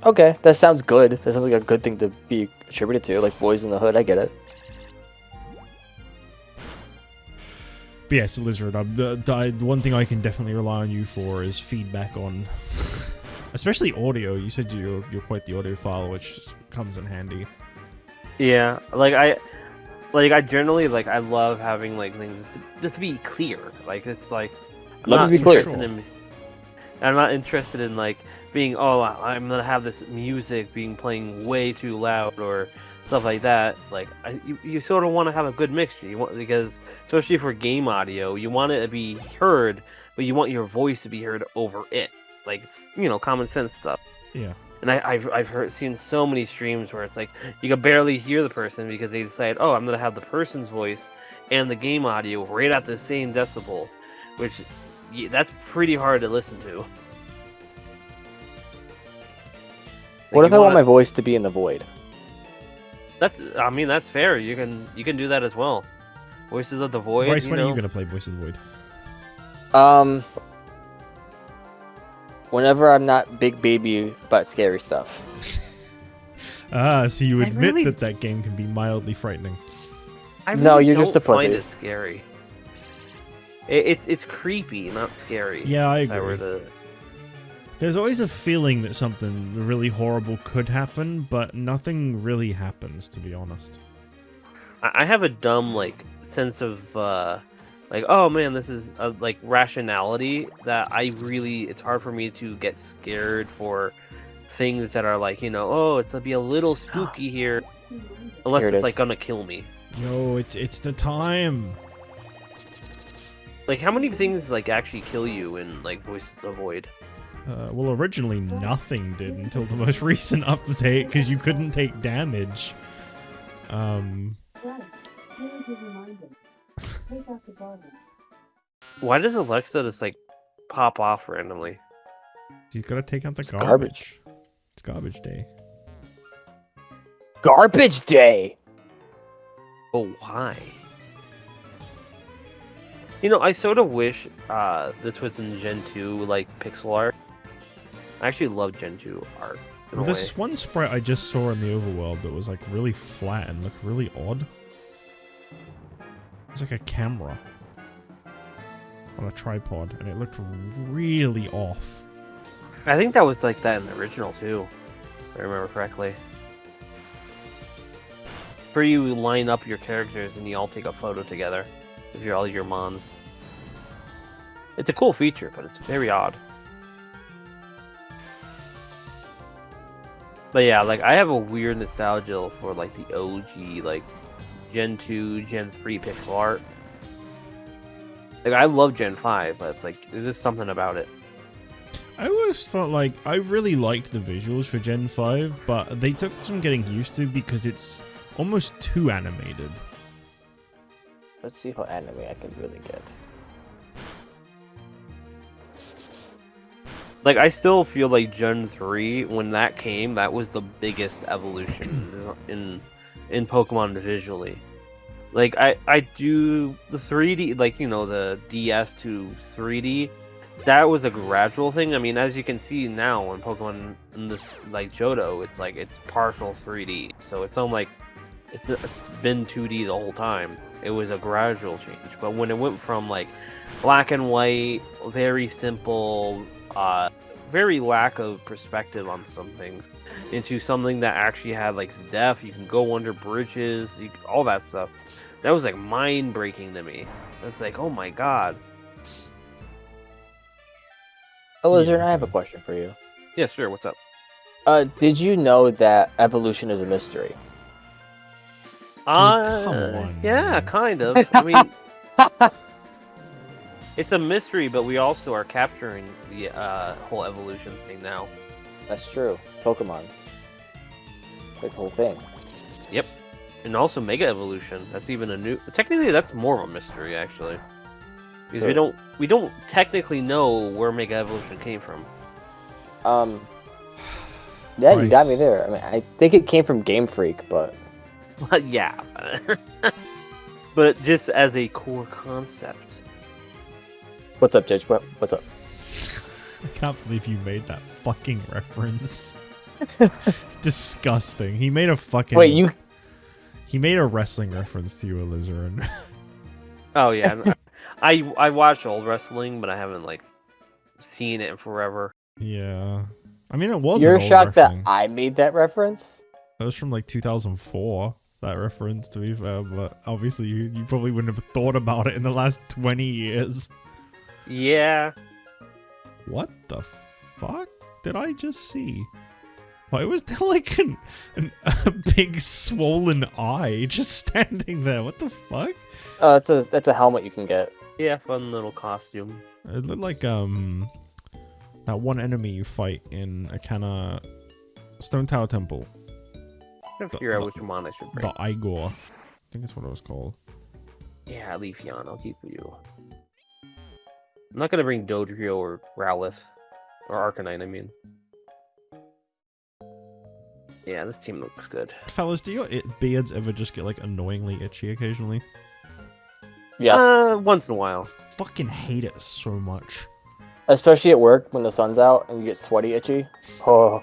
Okay, that sounds good. That sounds like a good thing to be attributed to, like Boys in the Hood. I get it. But yes, Alizarin, one thing I can definitely rely on you for is feedback on Especially audio. You said you're quite the audiophile, which comes in handy. Yeah, I generally I love having things just to be clear. It's I'm Let not me be clear. interested in I'm not interested in being I'm gonna have this music being playing way too loud or stuff like that. You sort of want to have a good mixture. Because especially for game audio, you want it to be heard, but you want your voice to be heard over it. It's common sense stuff. Yeah. And I've seen so many streams where it's you can barely hear the person because they decide, oh, I'm gonna have the person's voice and the game audio right at the same decibel, which that's pretty hard to listen to. What if I want my voice to be in the void? That's fair. You can do that as well. Voices of the Void. Bryce, when are you gonna play Voice of the Void? Whenever I'm not big baby about scary stuff. So you admit that game can be mildly frightening. No, you're just a pussy. Find it scary. It's creepy, not scary. Yeah, I if I agree. were to... There's always a feeling that something really horrible could happen, but nothing really happens, to be honest. I have a dumb sense of oh man, this is rationality that it's hard for me to get scared for things that are oh, it's gonna be a little spooky here, unless Here it's gonna kill me. Yo, it's the time. How many things actually kill you in Voices of Void? Well, originally nothing did until the most recent update, because you couldn't take damage. Bryce, here is a reminder. Take out the garbage. Why does Alexa just pop off randomly? He's gotta take out the garbage. garbage. It's garbage day. Garbage day! But why? I sort of wish this was in Gen 2, pixel art. I actually love Gen 2 art. Well, there's this one sprite I just saw in the overworld that was really flat and looked really odd. It was like a camera on a tripod, and it looked really off. I think that was that in the original too, if I remember correctly. Where you line up your characters and you all take a photo together with all your mons. It's a cool feature, but it's very odd. But yeah, I have a weird nostalgia for the OG Gen 2, Gen 3 pixel art. I love Gen 5, but it's there's just something about it. I always felt I really liked the visuals for Gen 5, but they took some getting used to because it's almost too animated. Let's see how anime I can really get. I still feel Gen 3, when that came, that was the biggest evolution in Pokemon visually. I do the 3D, the DS to 3D, that was a gradual thing. I mean, as you can see now in Pokemon, in this, Johto, it's partial 3D. So it's not it's been 2D the whole time. It was a gradual change. But when it went from, black and white, very simple, very lack of perspective on some things, into something that actually had depth. You can go under bridges, all that stuff. That was mind breaking to me. It's oh my god. Alizarin, I have a question for you. Yeah, sure. What's up? Did you know that evolution is a mystery? come on, yeah, man. kind of. I mean, it's a mystery, but we also are capturing the whole evolution thing now. That's true. Pokemon. The whole thing. Yep. And also Mega Evolution. That's even a new... Technically, that's more of a mystery, actually. Because Sure. we don't technically know where Mega Evolution came from. Yeah, you got me Bryce. there. I mean, I think it came from Game Freak, but Yeah. But just as a core concept. what's up, Jich? What's up? I can't believe you made that fucking reference. It's disgusting. He made a fucking... Wait, you? He made a wrestling reference to you, Alizarin. Oh, yeah. I watch old wrestling, but I haven't, seen it in forever. Yeah. I mean, it was You're an older shocked that thing. I made that reference? That was from like 2004. That reference, to be fair, but obviously you probably wouldn't have thought about it in the last 20 years. Yeah. What the fuck did I just see? Why was there like a big swollen eye just standing there? What the fuck? Oh, that's a helmet you can get. Yeah, fun little costume. It looked like that one enemy you fight in a kind of Stone Tower Temple. I'm trying to figure out which one I should bring. The Igor. I think that's what it was called. Yeah, leave Yon. I'll keep you. I'm not gonna bring Dodrio or Rowlith. Or Arcanine, I mean. Yeah, this team looks good. Fellas, do your beards ever just get like annoyingly itchy occasionally? Yes. Once in a while. Fucking hate it so much. Especially at work when the sun's out and you get sweaty, itchy. Oh,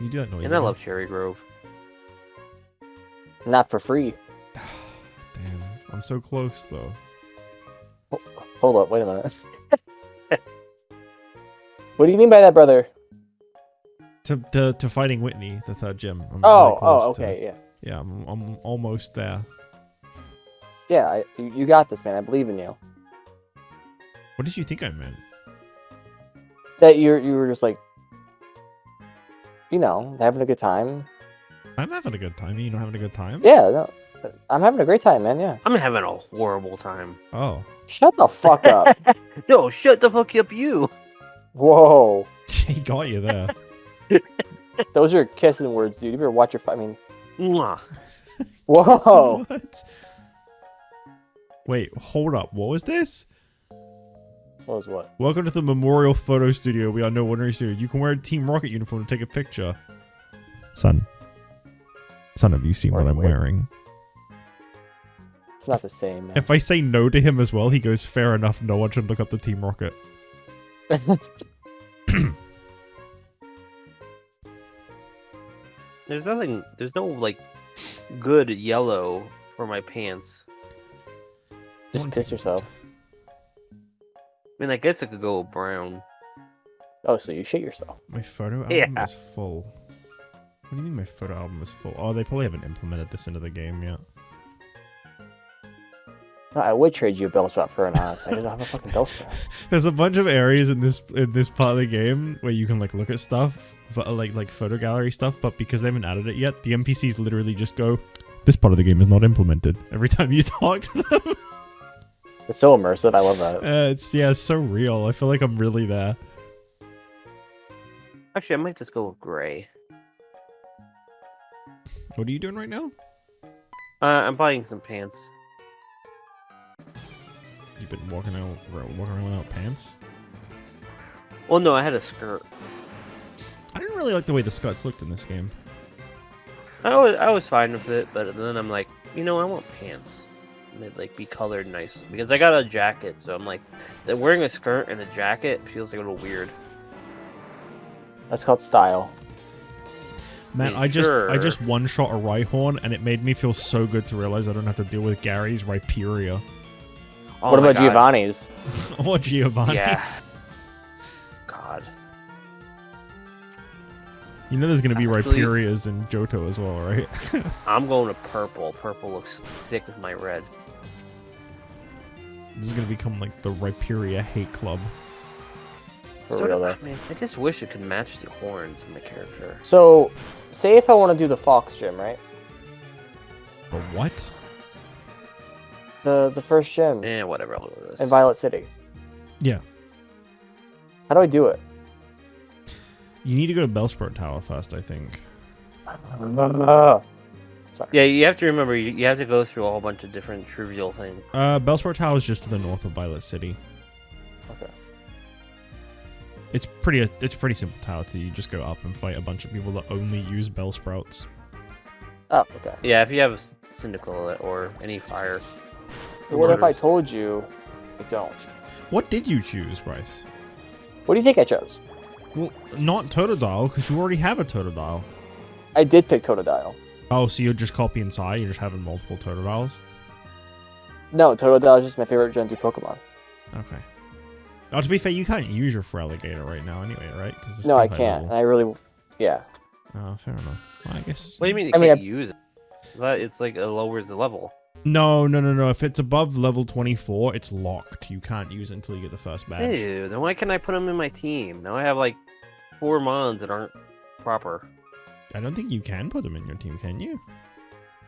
You do that noise. And I love Cherry Grove. not for free. Damn, I'm so close though. Hold up, wait a minute. What do you mean by that, brother? To fighting Whitney, the third gym. I'm Oh, really close to- okay, yeah. Yeah, I'm almost there. Yeah, you got this, man. I believe in you. What did you think I meant? That you were just like, you know, having a good time. I'm having a good time. You not having a good time? Yeah, no, I'm having a great time, man. Yeah. I'm having a horrible time. Oh. Shut the fuck up. No, shut the fuck up, you. Whoa, He got you there. those are kissing words, dude. You better watch your. I mean, Mwah. whoa. What? Wait, hold up. What was this? What was what? Welcome to the Memorial Photo Studio. We are no ordinary studio. You can wear a Team Rocket uniform to take a picture. Son, have you seen what I'm wearing? It's not the same, man. If I say no to him as well, he goes, fair enough, no one should look up the Team Rocket. There's no, like, good yellow for my pants. Just piss yourself. I mean, I guess I could go brown. Oh, so you shit yourself. My photo Yeah. album is full. What do you mean my photo album is full? Oh, they probably haven't implemented this into the game yet. No, I would trade you a Bellsprout for an honest. I don't have a fucking Bellsprout. There's a bunch of areas in this part of the game where you can like look at stuff, but like photo gallery stuff, but because they haven't added it yet, the NPCs literally just go, this part of the game is not implemented every time you talk to them. It's so immersive. I love that. It's so real. I feel like I'm really there. Actually, I might just go with gray. What are you doing right now? I'm buying some pants. You've been walking around without pants? Well, no, I had a skirt. I didn't really like the way the skirts looked in this game. I was fine with it, but then I'm like, you know, I want pants. And they'd like be colored nice because I got a jacket, so I'm like, wearing a skirt and a jacket feels like a little weird. That's called style. Man, Yeah, I sure. just one-shot a Rhyhorn, and it made me feel so good to realize I don't have to deal with Gary's Rhyperior. Oh What my about God. Giovanni's? Or Giovanni's. Yeah. God. You know there's gonna be Actually- Rhyperiors in Johto as well, right? I'm going to purple. Purple looks sick with my red. This is gonna become like the Rhyperia hate club. For real, though. Man, I just wish it could match the horns of my character. So, say if I want to do the Fox gym, right? The what? The first gym Eh, whatever. I'll do this. in Violet City. Yeah. How do I do it? You need to go to Bellsprout Tower first, I think. Yeah, you have to remember, you have to go through a whole bunch of different trivial things. Bellsprout Tower is just to the north of Violet City. Okay. It's pretty simple tower to you just go up and fight a bunch of people that only use Bellsprouts. Oh, okay. Yeah, if you have Cyndaquil or any fire. What if I told you I don't? What did you choose, Bryce? What do you think I chose? Well, not Totodile, because you already have a Totodile. I did pick Totodile. Oh, so you're just copying Psy? You're just having multiple Totodiles? No, Totodile is just my favorite Gen 2 Pokemon. Okay. Oh, to be fair, you can't use your Feraligatr right now anyway, right? It's No, too I high can't. level. I really, yeah. Oh, fair enough. Well, I guess. What do you mean you I mean, can't use it? That it's like it lowers the level. No. If it's above level 24, it's locked. You can't use it until you get the first badge. Ew, then why can't I put them in my team? Now I have like 4 mons that aren't proper. I don't think you can put them in your team, can you?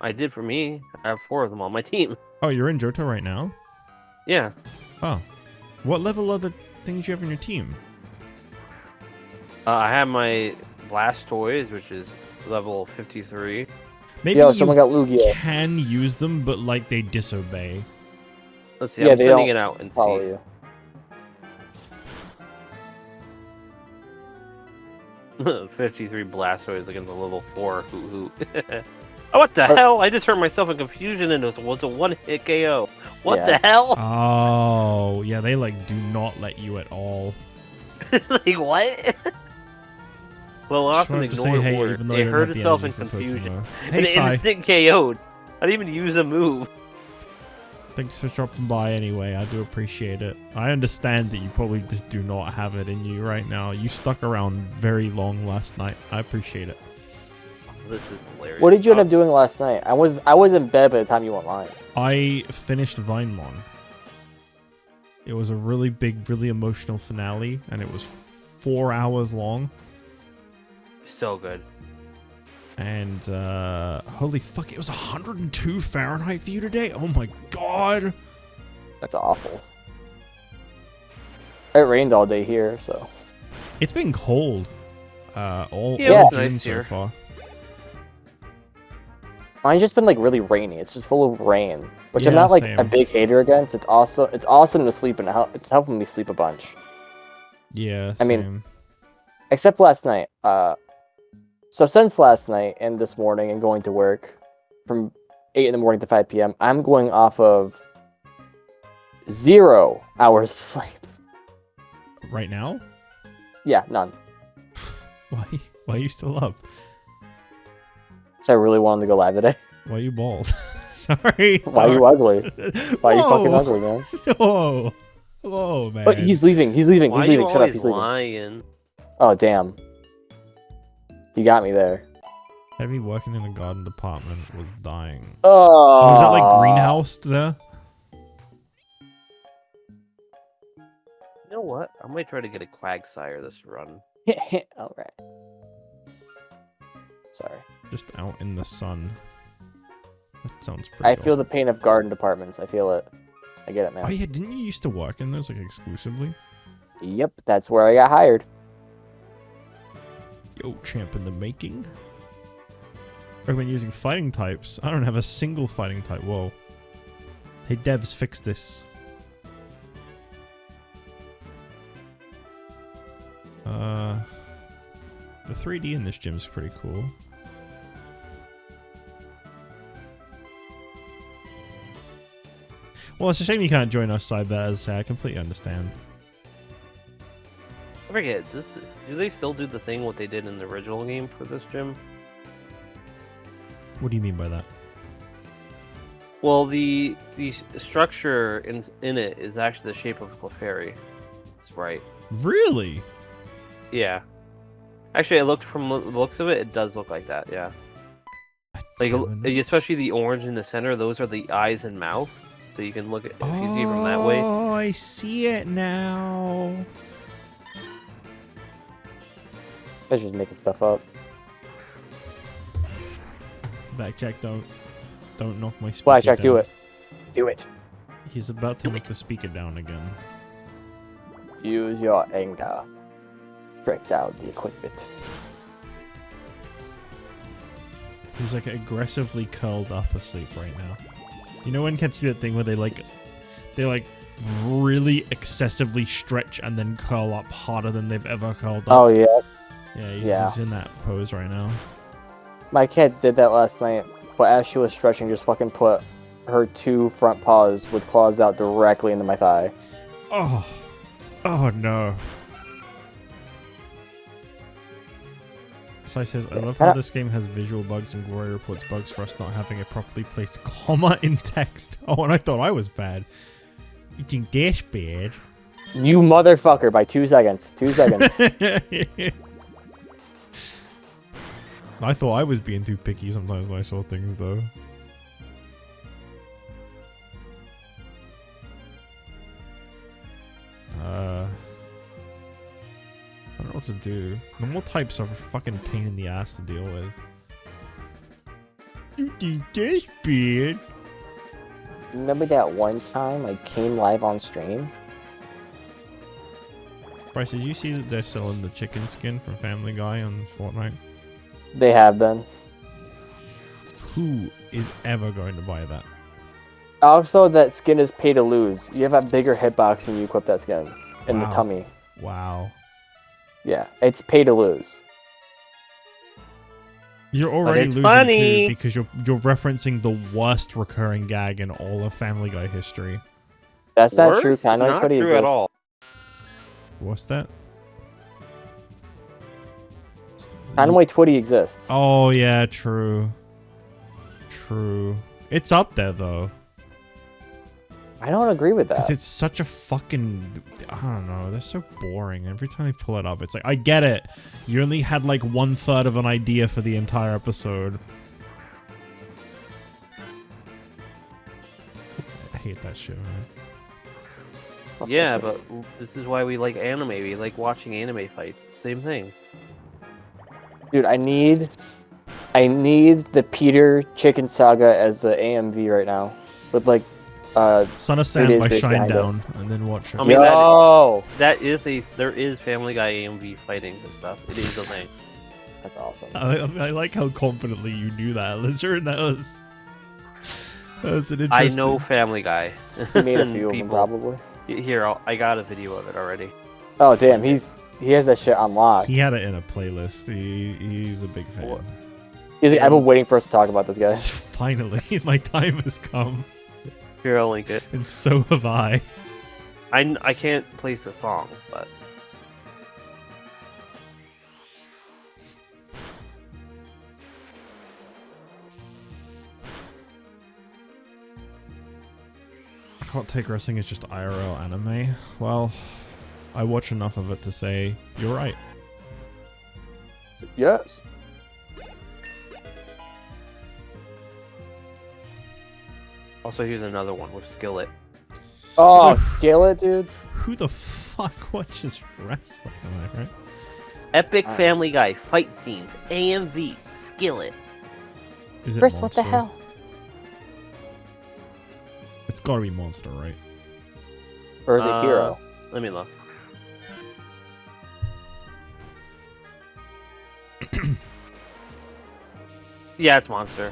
I did for me. I have 4 of them on my team. Oh, you're in Johto right now? Yeah. Oh. What level are the things you have in your team? I have my Blastoise, which is level 53. Maybe Yo, you someone got Lugia. can use them, but like they disobey. Let's see. Yeah, I'm they sending don't it out and Follow see. you. You. 53 Blastoise against a level 4 Hoot. Oh, what the hell? I just hurt myself in confusion and it was a 1-hit KO. What Yeah. the hell? Oh, yeah, they like do not let you at all. Like, what? Well, Just awesome wanted to say ignored hey, words. even though I It don't hurt have the itself in energy for confusion. PokeMMO. And Hey, it Sai. instant KO'd. I didn't even use a move. Thanks for dropping by anyway. I do appreciate it. I understand that you probably just do not have it in you right now. You stuck around very long last night. I appreciate it. This is hilarious. What did you end up doing last night? I was in bed by the time you went live. I finished Vinemon. It was a really big, really emotional finale, and it was 4 hours long. So good. And holy fuck, it was 102 Fahrenheit for you today. Oh my god. That's awful. It rained all day here, so. It's been cold. All Yeah, it's June nice so here. far. Mine's just been like really rainy. It's just full of rain, which I'm Yeah, not like same. a big hater against. It's awesome to sleep and it's helping me sleep a bunch. Yeah, I mean, same. Except last night. So since last night and this morning and going to work from 8 in the morning to 5 p.m., I'm going off of 0 hours of sleep. Right now? Yeah, none. Why are you still up? So I really wanted to go live today. Why are you bald? Sorry. Why are you ugly? Why are you fucking Whoa. ugly, man? Whoa, man. But he's leaving. He's leaving. Why He's are you leaving. Shut up. always He's leaving. lying? Oh, damn. You got me there. Heavy working in the garden department was dying. Oh. Was that like greenhouse there? You know what? I might try to get a Quagsire this run. All right. Sorry. Just out in the sun. That sounds pretty I feel the pain of garden departments. I feel it. I get it, man. Oh yeah, didn't you used to work in those like exclusively? Yep, that's where I got hired. Yo, champ in the making. Recommend using fighting types. I don't have a single fighting type. Whoa. Hey devs, fix this. The 3D in this gym is pretty cool. Well, it's a shame you can't join us, Cybers. I completely understand. I forget. Do they still do the thing what they did in the original game for this gym? What do you mean by that? Well, the structure in it is actually the shape of a Clefairy sprite. Really? Yeah. Actually, I looked from the looks of it. It does look like that. Yeah. Like never noticed. especially the orange in the center. Those are the eyes and mouth. So you can look at if you see it from that way. Oh, I see it now. That's just making stuff up. Backcheck, don't knock my speaker Blackjack, down. do it. Do it. He's about to knock the speaker down again. Use your anger. Break down the equipment. He's like aggressively curled up asleep right now. You know when kids do that thing where they like really excessively stretch and then curl up harder than they've ever curled up? Oh, yeah. Yeah, he's in that pose right now. My cat did that last night, but as she was stretching, just fucking put her 2 front paws with claws out directly into my thigh. Oh no. Sai says, I love how this game has visual bugs and Glory reports bugs for us not having a properly placed comma in text. Oh, and I thought I was bad. You think that's bad? You motherfucker! By 2 seconds. 2 seconds. I thought I was being too picky sometimes when I saw things, though. I don't know what to do. Normal types are a fucking pain in the ass to deal with. You think that's bad? Remember that one time I came live on stream? Bryce, did you see that they're selling the chicken skin from Family Guy on Fortnite? They have been. Who is ever going to buy that? Also, that skin is pay to lose. You have a bigger hitbox when you equip that skin in the Wow. tummy. Wow. Yeah, it's pay to lose. You're already it's losing funny. too because you're referencing the worst recurring gag in all of Family Guy history. That's not true. Worse? Kind of Not Twitty true exists. at all. What's that? Conway Twitty exists. Oh yeah, true. True. It's up there though. I don't agree with Because that. it's such a fucking... I don't know. They're so boring. Every time they pull it up, it's like, I get it. You only had like 1/3 of an idea for the entire episode. I hate that shit, man. Yeah, but this is why we like anime. We like watching anime fights. Same thing. Dude, I need the Peter Chicken Saga as a AMV right now. With like, Son of 3 Sam days by based behind it. Shinedown, and then watch it. I mean, yo! there is Family Guy AMV fighting and stuff. It is a thing. That's awesome. I like how confidently you knew that, Alizarin. That was an interesting... I know Family Guy. He made a and few of them, people. probably. Here, I got a video of it already. Oh, damn, he has that shit unlocked. He had it in a playlist. He's a big fan. What? He's like, I've been waiting for us to talk about this guy. Finally, my time has come, Here, I'll link it. and so have I. I can't place the song, but I can't take wrestling as just IRL anime. Well, I watch enough of it to say you're right. Yes. also here's another one with Skillet. Oh, Skillet, dude. Who the fuck watches wrestling? Am I right? Epic Family Guy fight scenes. AMV Skillet. Is it Chris, what the Monster? hell? It's gotta be Monster, right? Or is it Hero? Let me look. Yeah, it's Monster.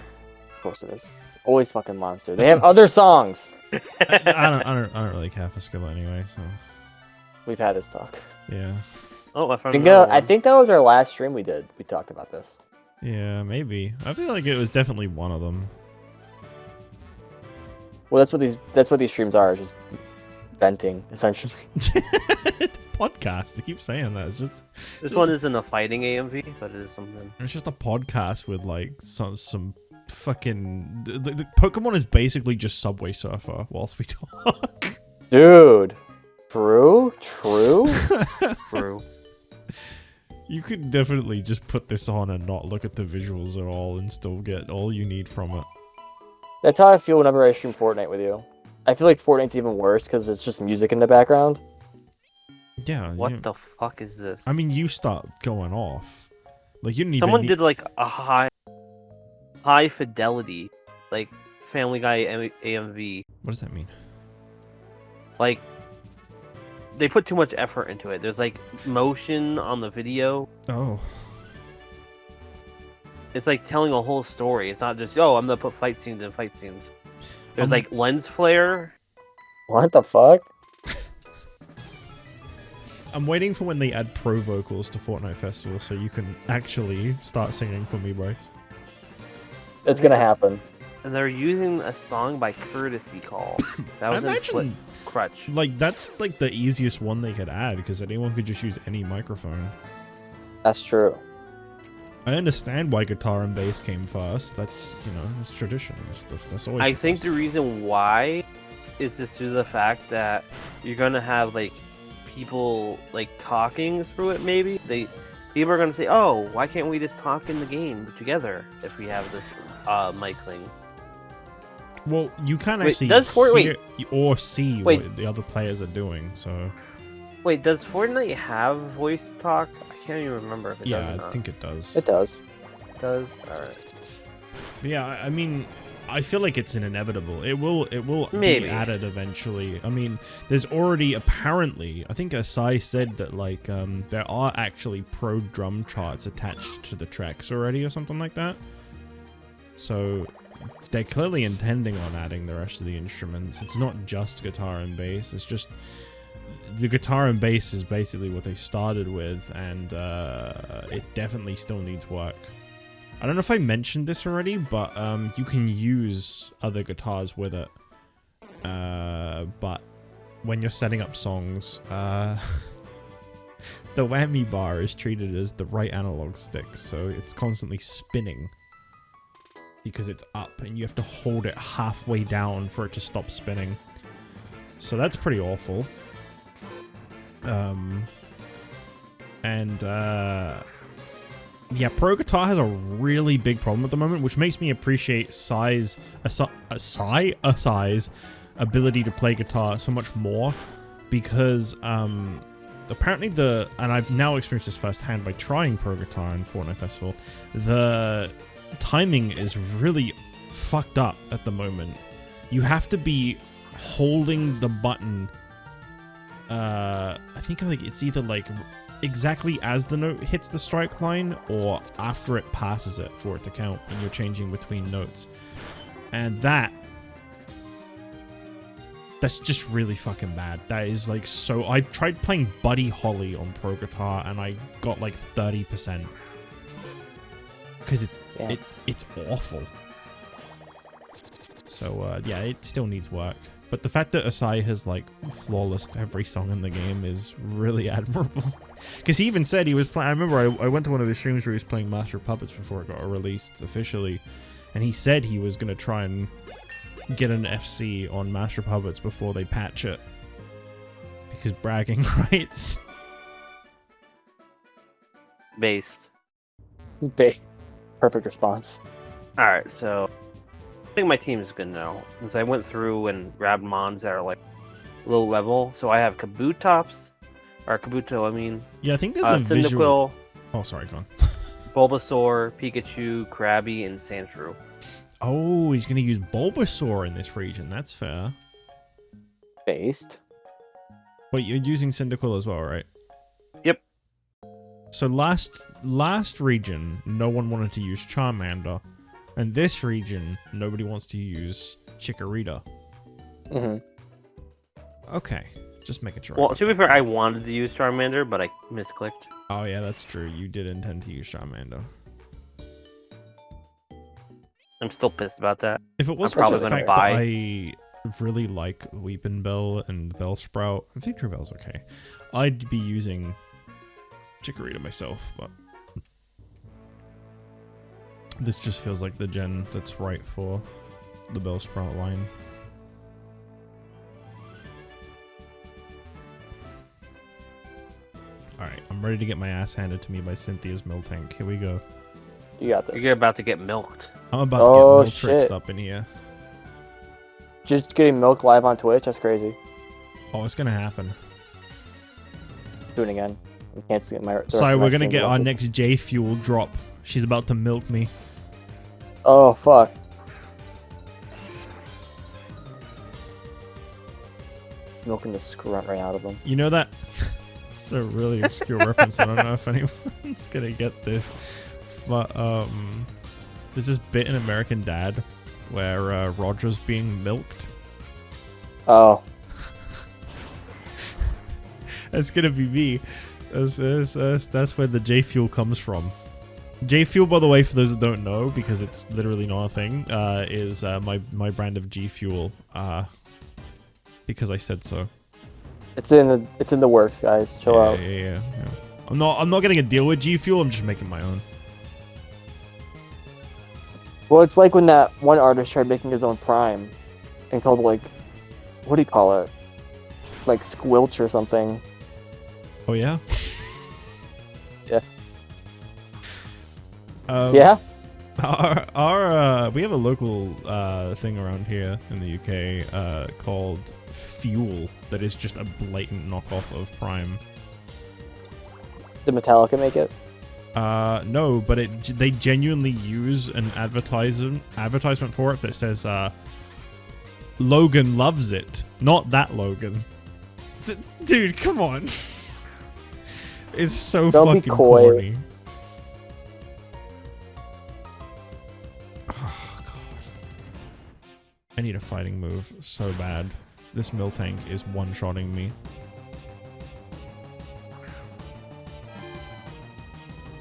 Of course it is. It's always fucking Monster. They have other songs. I don't really care for Skillet anyway, so We've had this talk. yeah. Oh, I found I think, another I one. think that was our last stream we did. We talked about this. Yeah, maybe. I feel like it was definitely one of them. Well, that's what these streams are. Just venting, essentially. It's a podcast. I keep saying that. This one isn't a fighting AMV, but it is something. It's just a podcast with like some fucking. The Pokemon is basically just Subway Surfer whilst we talk. Dude. True. True. You could definitely just put this on and not look at the visuals at all and still get all you need from it. That's how I feel whenever I stream Fortnite with you. I feel like Fortnite's even worse because it's just music in the background. Yeah. What the fuck is this? I mean, you start going off. Like you didn't even. Someone did like a high fidelity, like Family Guy AMV. What does that mean? Like they put too much effort into it. There's like motion on the video. Oh. It's like telling a whole story. It's not just, oh, I'm gonna put fight scenes in fight scenes. There's like lens flare. What the fuck? I'm waiting for when they add pro vocals to Fortnite Festival so you can actually start singing for me, Bryce. It's gonna happen. And they're using a song by Courtesy Call. That was in Flip Imagine, Crutch. like, that's like the easiest one they could add because anyone could just use any microphone. That's true. I understand why guitar and bass came first. That's, you know, it's tradition. That's always. I the think first. the reason why is just due to the fact that you're gonna have like people like talking through it. Maybe people are gonna say, "Oh, why can't we just talk in the game together if we have this mic thing?" Well, you can't Wait, actually does hear or see Wait. what the other players are doing, so... Wait, does Fortnite have voice talk? I can't even remember if it does Yeah, or I not. think it does. It does. It does. All right. Yeah, I mean, I feel like it's an inevitable. It will Maybe. be added eventually. I mean, there's already apparently, I think Asai said that like there are actually pro drum charts attached to the tracks already or something like that. So they're clearly intending on adding the rest of the instruments. It's not just guitar and bass. It's just the guitar and bass is basically what they started with, and it definitely still needs work. I don't know if I mentioned this already, but you can use other guitars with it. But when you're setting up songs, the whammy bar is treated as the right analog stick, so it's constantly spinning because it's up, and you have to hold it halfway down for it to stop spinning. So that's pretty awful. Yeah, Pro Guitar has a really big problem at the moment, which makes me appreciate Asai's ability to play guitar so much more, because apparently and I've now experienced this firsthand by trying Pro Guitar in Fortnite Festival, the timing is really fucked up at the moment. You have to be holding the button, I think like it's either like exactly as the note hits the strike line or after it passes it for it to count, and you're changing between notes. And that's just really fucking bad. That is like so... I tried playing Buddy Holly on Pro Guitar and I got like 30%. Because it's awful. So yeah, it still needs work. But the fact that Asai has like flawless every song in the game is really admirable. Because he even said he was playing... I remember I went to one of his streams where he was playing Master of Puppets before it got released officially. And he said he was going to try and get an FC on Master of Puppets before they patch it. Because bragging rights. Based. Perfect response. All right, so I think my team is good now, since I went through and grabbed mons that are like low level. So I have Kabuto, I mean. Yeah, I think there's a Cyndaquil, visual... Oh, sorry, go on. Bulbasaur, Pikachu, Krabby, and Sandshrew. Oh, he's going to use Bulbasaur in this region. That's fair. Based. Wait, you're using Cyndaquil as well, right? Yep. So last region, no one wanted to use Charmander. And this region, nobody wants to use Chikorita. Mm-hmm. Okay, just making sure. Well, to be fair, I wanted to use Charmander, but I misclicked. Oh yeah, that's true. You did intend to use Charmander. I'm still pissed about that. If it was I'm probably for the gonna fact buy- that I really like Weepin' Bell and Bellsprout, Victory Bell's okay, I'd be using Chikorita myself, but this just feels like the gen that's right for the Bellsprout line. Alright, I'm ready to get my ass handed to me by Cynthia's Miltank. Here we go. You got this. You're about to get milked. I'm about to get Oh, Miltrixed shit. up in here. Just getting milk live on Twitch? That's crazy. Oh, it's gonna happen. Do it again. I can't see my... Sorry, we're gonna get our next J Fuel drop. She's about to milk me. Oh, fuck. Milking the scrunt right out of them. You know that? It's a really obscure reference. I don't know if anyone's gonna get this. But, there's this bit in American Dad where Roger's being milked. Oh. That's gonna be me. That's where the J Fuel comes from. J Fuel, by the way, for those that don't know, because it's literally not a thing, is my brand of G Fuel. Because I said so. It's in the works, guys. Chill out. Yeah. I'm not getting a deal with G Fuel. I'm just making my own. Well, it's like when that one artist tried making his own Prime and called, like, what do you call it? Like Squilch or something. Oh yeah. Yeah. Yeah. We have a local thing around here in the UK called Fuel that is just a blatant knockoff of Prime. Did Metallica make it? No, but they genuinely use an advertisement for it that says Logan loves it, not that Logan. Dude, come on. It's so Don't be fucking coy. corny. Oh god. I need a fighting move so bad. This Miltank is one-shotting me.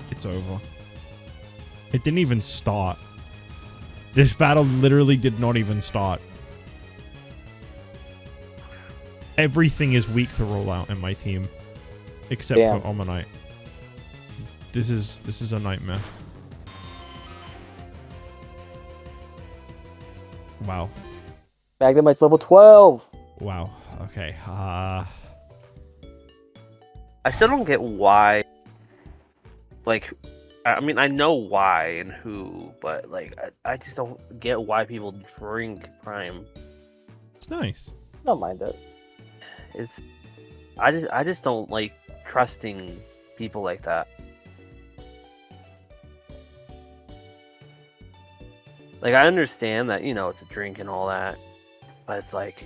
It's over. It didn't even start. This battle literally did not even start. Everything is weak to roll out in my team. Except for Omanite. This is a nightmare. Wow. Magnemite's level 12. Wow. Okay. I still don't get why. Like, I mean, I know why and who, but like, I just don't get why people drink Prime. It's nice. I don't mind it. I just don't like trusting people like that. Like, I understand that, you know, it's a drink and all that, but it's like,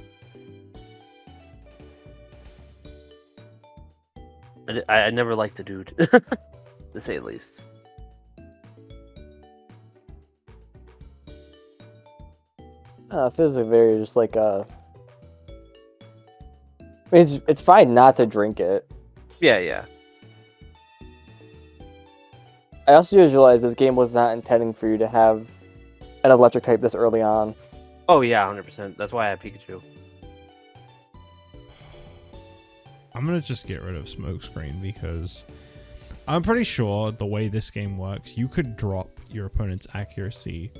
I never liked the dude, to say the least. It feels like very just like it's fine not to drink it. Yeah. I also just realized this game was not intending for you to have an electric type this early on. Oh yeah, 100%. That's why I have Pikachu. I'm gonna just get rid of Smokescreen because I'm pretty sure the way this game works, you could drop your opponent's accuracy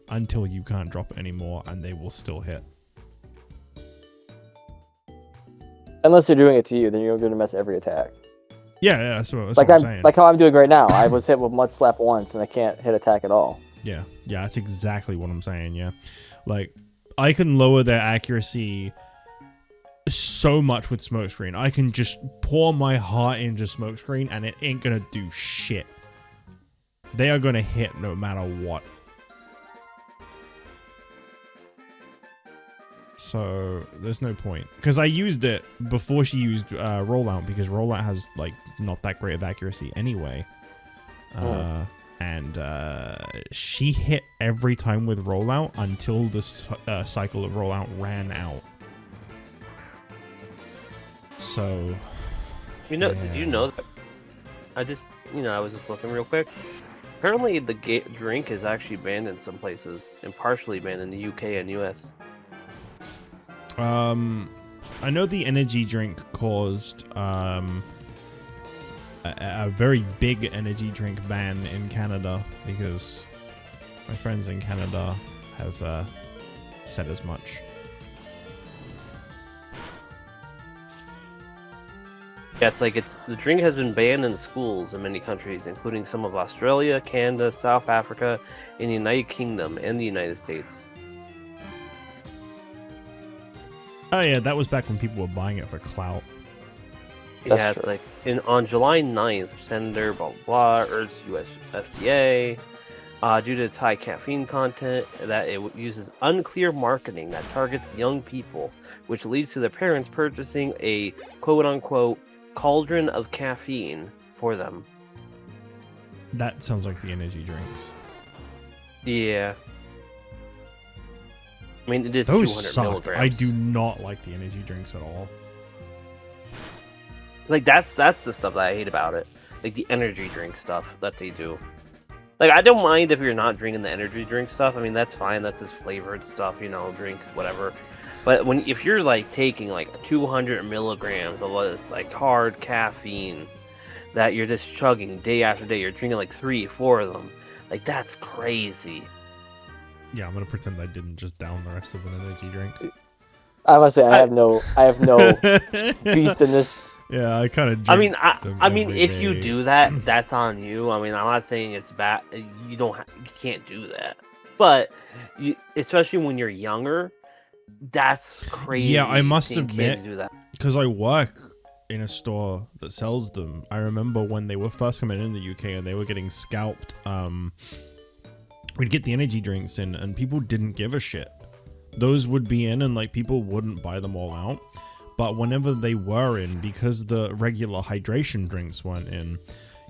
until you can't drop anymore and they will still hit. Unless they're doing it to you, then you're going to mess every attack. Yeah, that's what Like I'm saying. Like how I'm doing right now. I was hit with Mud Slap once and I can't hit attack at all. Yeah, that's exactly what I'm saying, yeah. Like, I can lower their accuracy so much with Smokescreen. I can just pour my heart into Smokescreen and it ain't gonna do shit. They are gonna hit no matter what. So, there's no point. Because I used it before she used Rollout, because Rollout has, like, not that great of accuracy anyway. And she hit every time with Rollout until the cycle of Rollout ran out. So... You know, yeah. Did you know that? I was just looking real quick. Apparently, the drink is actually banned in some places, and partially banned in the UK and US. I know the energy drink caused a very big energy drink ban in Canada because my friends in Canada have said as much. Yeah, the drink has been banned in schools in many countries, including some of Australia, Canada, South Africa, and the United Kingdom, and the United States. Oh yeah, that was back when people were buying it for clout. Yeah, it's like on July 9th, Senator blah blah blah urged US FDA due to its high caffeine content that it uses unclear marketing that targets young people, which leads to their parents purchasing a quote unquote cauldron of caffeine for them. That sounds like the energy drinks. Yeah. I mean, it is Those 200 suck. milligrams. I do not like the energy drinks at all. Like, that's the stuff that I hate about it. Like, the energy drink stuff that they do. Like, I don't mind if you're not drinking the energy drink stuff. I mean, that's fine. That's just flavored stuff, you know, drink, whatever. But if you're, like, taking, like, 200 milligrams of this, like, hard caffeine that you're just chugging day after day, you're drinking, like, 3-4 of them. Like, that's crazy. Yeah, I'm gonna pretend I didn't just down the rest of an energy drink. I must say I have no beast in this Yeah, I kind of. I mean, if you do that, that's on you. I mean, I'm not saying it's bad. You can't do that. But especially when you're younger, that's crazy. Yeah, I must seeing admit, kids do that. because I work in a store that sells them. I remember when they were first coming in the UK and they were getting scalped. We'd get the energy drinks in, and people didn't give a shit. Those would be in, and like people wouldn't buy them all out. But whenever they were in, because the regular hydration drinks weren't in,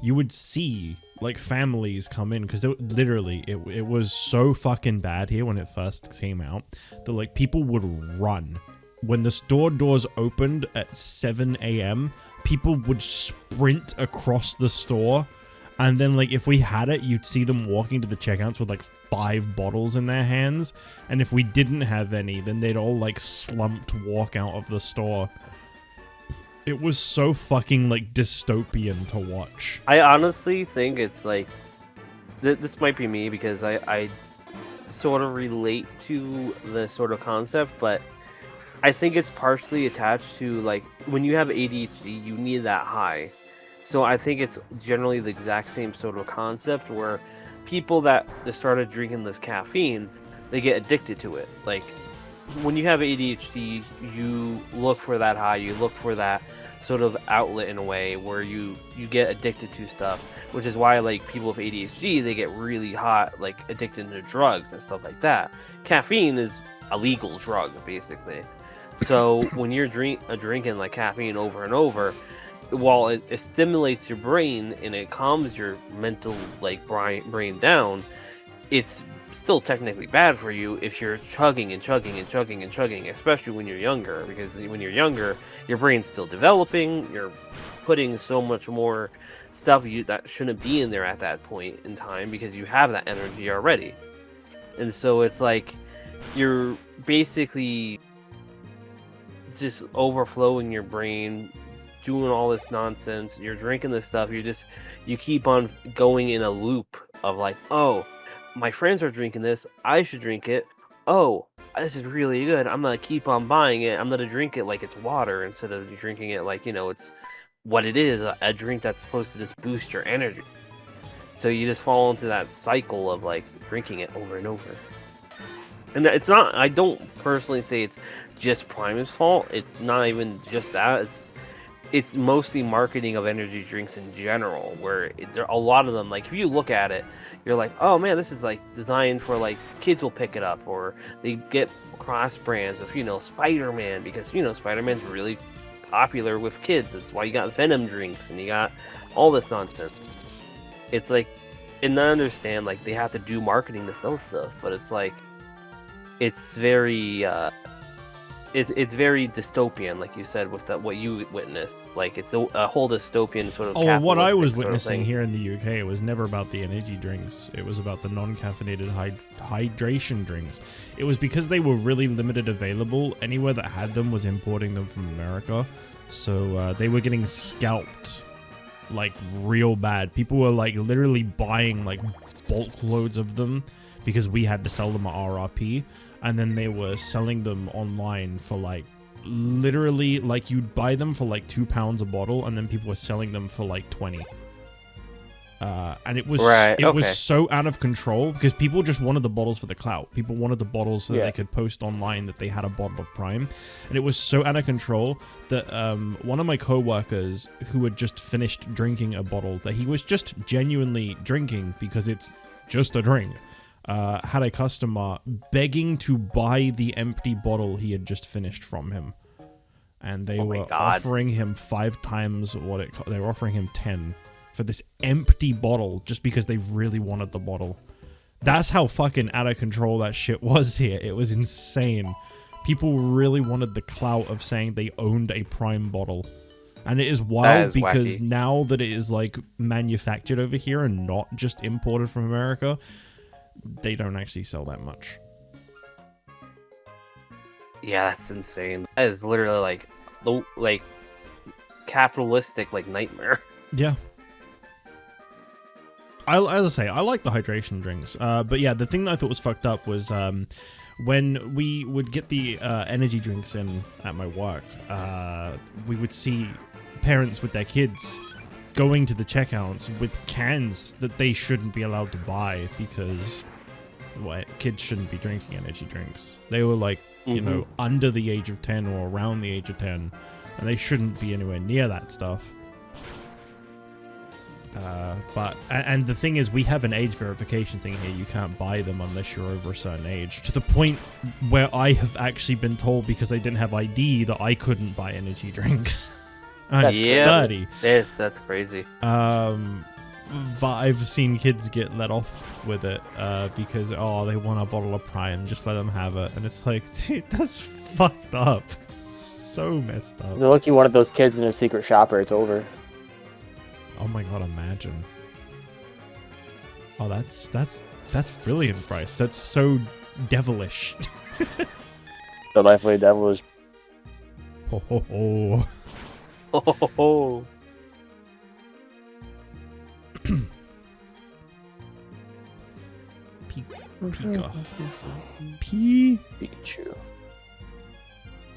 you would see like families come in, because literally it was so fucking bad here when it first came out that like people would run. When the store doors opened at 7 a.m., people would sprint across the store. And then, like, if we had it, you'd see them walking to the checkouts with, like, 5 bottles in their hands. And if we didn't have any, then they'd all, like, slumped walk out of the store. It was so fucking, like, dystopian to watch. I honestly think it's, like... this might be me, because I sort of relate to the sort of concept, but I think it's partially attached to, like, when you have ADHD, you need that high. So I think it's generally the exact same sort of concept where people that started drinking this caffeine, they get addicted to it. Like, when you have ADHD, you look for that high, you look for that sort of outlet in a way where you get addicted to stuff, which is why, like, people with ADHD, they get really hot, like, addicted to drugs and stuff like that. Caffeine is a legal drug, basically. So when you're drinking, like, caffeine over and over, while it stimulates your brain and it calms your mental like brain down, it's still technically bad for you if you're chugging and chugging and chugging and chugging, especially when you're younger, because when you're younger, your brain's still developing, you're putting so much more stuff that shouldn't be in there at that point in time because you have that energy already. And so it's like you're basically just overflowing your brain, doing all this nonsense, you're drinking this stuff, you keep on going in a loop of like, oh, my friends are drinking this, I should drink it, oh, this is really good, I'm gonna keep on buying it, I'm gonna drink it like it's water instead of drinking it like, you know, it's what it is, a drink that's supposed to just boost your energy. So you just fall into that cycle of like drinking it over and over. And it's not, I don't personally say it's just Prime's fault, it's not even just that, it's mostly marketing of energy drinks in general, where there a lot of them, like if you look at it, you're like, oh man, this is like designed for like kids will pick it up, or they get cross brands of, you know, Spider-Man, because, you know, Spider-Man's really popular with kids. That's why you got Venom drinks and you got all this nonsense. It's like, and I understand like they have to do marketing to sell stuff, but it's like it's very it's very dystopian, like you said, with that what you witnessed. Like it's a whole dystopian sort of. Oh, what I was capitalistic sort of witnessing thing. here in the UK, it was never about the energy drinks. It was about the non-caffeinated hydration drinks. It was because they were really limited available. Anywhere that had them was importing them from America, so they were getting scalped like real bad. People were like literally buying like bulk loads of them because we had to sell them at RRP. And then they were selling them online for like, literally, like you'd buy them for like £2 a bottle, and then people were selling them for like 20. And it was was so out of control because people just wanted the bottles for the clout. People wanted the bottles so that they could post online that they had a bottle of Prime, and it was so out of control that one of my co-workers who had just finished drinking a bottle that he was just genuinely drinking because it's just a drink. Had a customer begging to buy the empty bottle he had just finished from him, and they were offering him 5 times what it. They were offering him 10 for this empty bottle just because they really wanted the bottle. That's how fucking out of control that shit was here. It was insane. People really wanted the clout of saying they owned a Prime bottle. And it is wild because now that it is like manufactured over here and not just imported from America, they don't actually sell that much. Yeah, that's insane. That is literally like the capitalistic like nightmare. Yeah. As I say, I like the hydration drinks. But yeah, the thing that I thought was fucked up was when we would get the energy drinks in at my work, we would see parents with their kids going to the checkouts with cans that they shouldn't be allowed to buy because kids shouldn't be drinking energy drinks. They were like, you know, under the age of 10 or around the age of 10, and they shouldn't be anywhere near that stuff. And the thing is, we have an age verification thing here. You can't buy them unless you're over a certain age. To the point where I have actually been told, because I didn't have ID, that I couldn't buy energy drinks. I'm 30. That's crazy. But I've seen kids get let off with it because, they want a bottle of Prime, just let them have it. And it's like, dude, that's fucked up. It's so messed up. They're lucky one of those kids in a secret shopper, it's over. Oh my god, imagine. Oh, that's brilliant, Bryce. That's so devilish. The definitely devilish. Ho ho ho. Ho ho ho. Pika. Pikachu.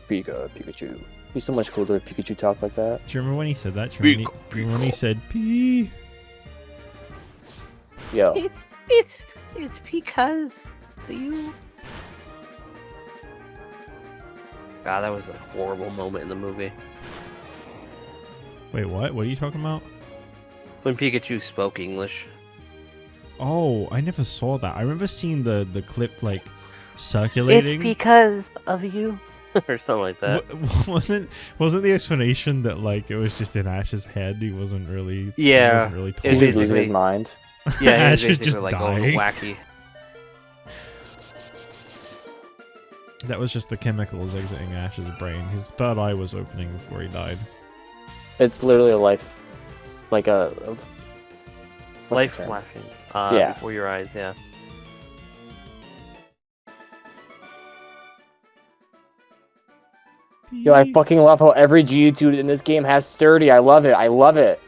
Pikachu. He's so much cooler if Pikachu talked like that. Do you remember when he said that? Do you remember when he said P? Yo. It's because you. God, that was a horrible moment in the movie. Wait, what? What are you talking about? When Pikachu spoke English. Oh, I never saw that. I remember seeing the clip like circulating. It's because of you, or something like that. Wasn't the explanation that like it was just in Ash's head? He wasn't really. Yeah. He wasn't really He was told. losing his mind. Yeah, Ash he was was just basically like going dying. wacky. That was just the chemicals exiting Ash's brain. His third eye was opening before he died. It's literally a life, like a what's Light the term? flashing Yeah. before your eyes, yeah. Yo, I fucking love how every Geodude in this game has sturdy. I love it. I love it.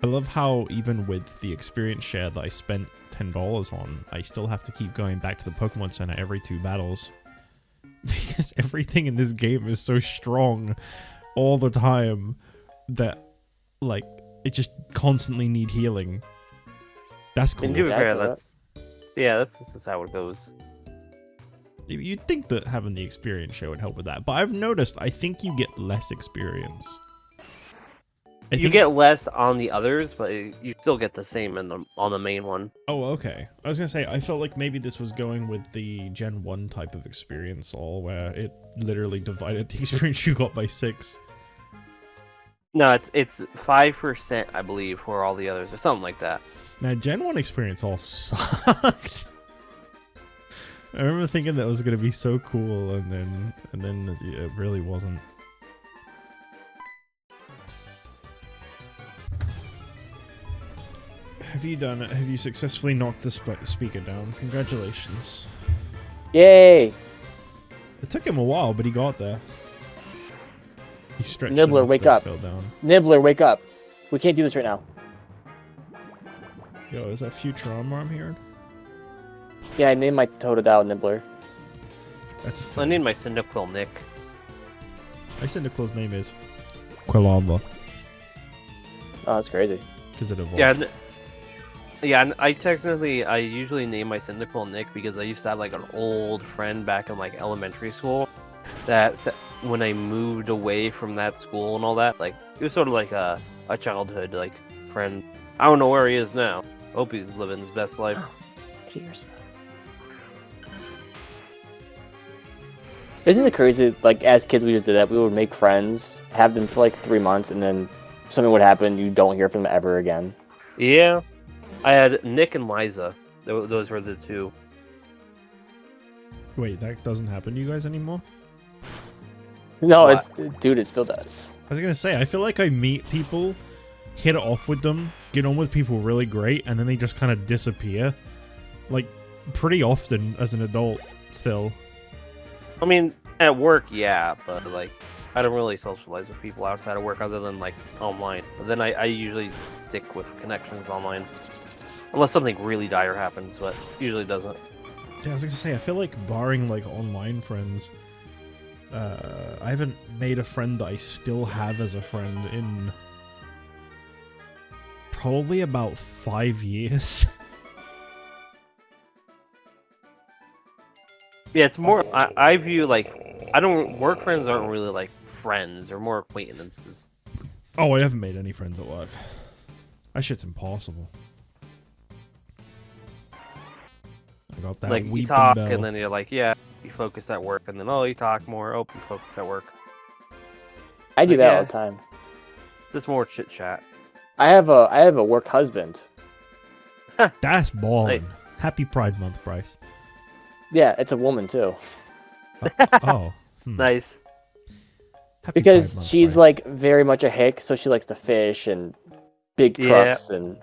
I love how even with the experience share that I spent $10 on, I still have to keep going back to the Pokemon Center every 2 battles. Because everything in this game is so strong all the time that, like, it just constantly need healing. That's cool. And to be Yeah, I fair, feel that's just how it goes. You'd think that having the experience share would help with that, but I've noticed I think you get less experience. You get less on the others, but you still get the same on the main one. Oh, okay. I was gonna say, I felt like maybe this was going with the Gen 1 type of experience all, where it literally divided the experience you got by 6. No, it's 5%, I believe, for all the others, or something like that. Now, Gen 1 experience all sucked. I remember thinking that was gonna be so cool, and then it really wasn't. Have you done it? Have you successfully knocked the speaker down? Congratulations. Yay! It took him a while, but he got there. He stretched Nibbler, enough wake that it up. fell down. Nibbler, wake up. We can't do this right now. Yo, is that future armor I'm hearing? Yeah, I named my Totodile Nibbler. That's a I fun. need my Cyndaquil Nick. My Cyndaquil's name is Quilamba, Oh, that's crazy. because it evolved. Yeah, and I usually name my Cyndaquil Nick because I used to have like an old friend back in like elementary school that when I moved away from that school and all that, like it was sort of like a childhood like friend. I don't know where he is now. Hope he's living his best life. Cheers. Isn't it crazy? Like as kids, we just did that. We would make friends, have them for like 3 months, and then something would happen. You don't hear from them ever again. Yeah, I had Nick and Liza. Those were the two. Wait, that doesn't happen to you guys anymore? No, What? dude, it still does. I was gonna say, I feel like I meet people, hit it off with them, get on with people really great, and then they just kind of disappear. Like, pretty often as an adult, still. I mean, at work, yeah, but like, I don't really socialize with people outside of work other than like online. But then I usually stick with connections online, unless something really dire happens, but usually doesn't. Yeah, I was gonna say, I feel like barring like online friends, I haven't made a friend that I still have as a friend in probably about 5 years. Yeah, it's more. I view like I don't work friends aren't really like friends or more acquaintances. Oh, I haven't made any friends at work. That shit's impossible. I got that Like weeping you talk bell. and then you're like, yeah, you focus at work, and then oh, you talk more. Oh, you focus at work. I do Like, that yeah. all the time. Just more chit chat. I have a work husband. That's balling. Nice. Happy Pride Month, Bryce. Yeah, it's a woman too. Oh. Nice. Happy Because Pride Month, she's Bryce. like very much a hick, so she likes to fish and big Yeah. trucks and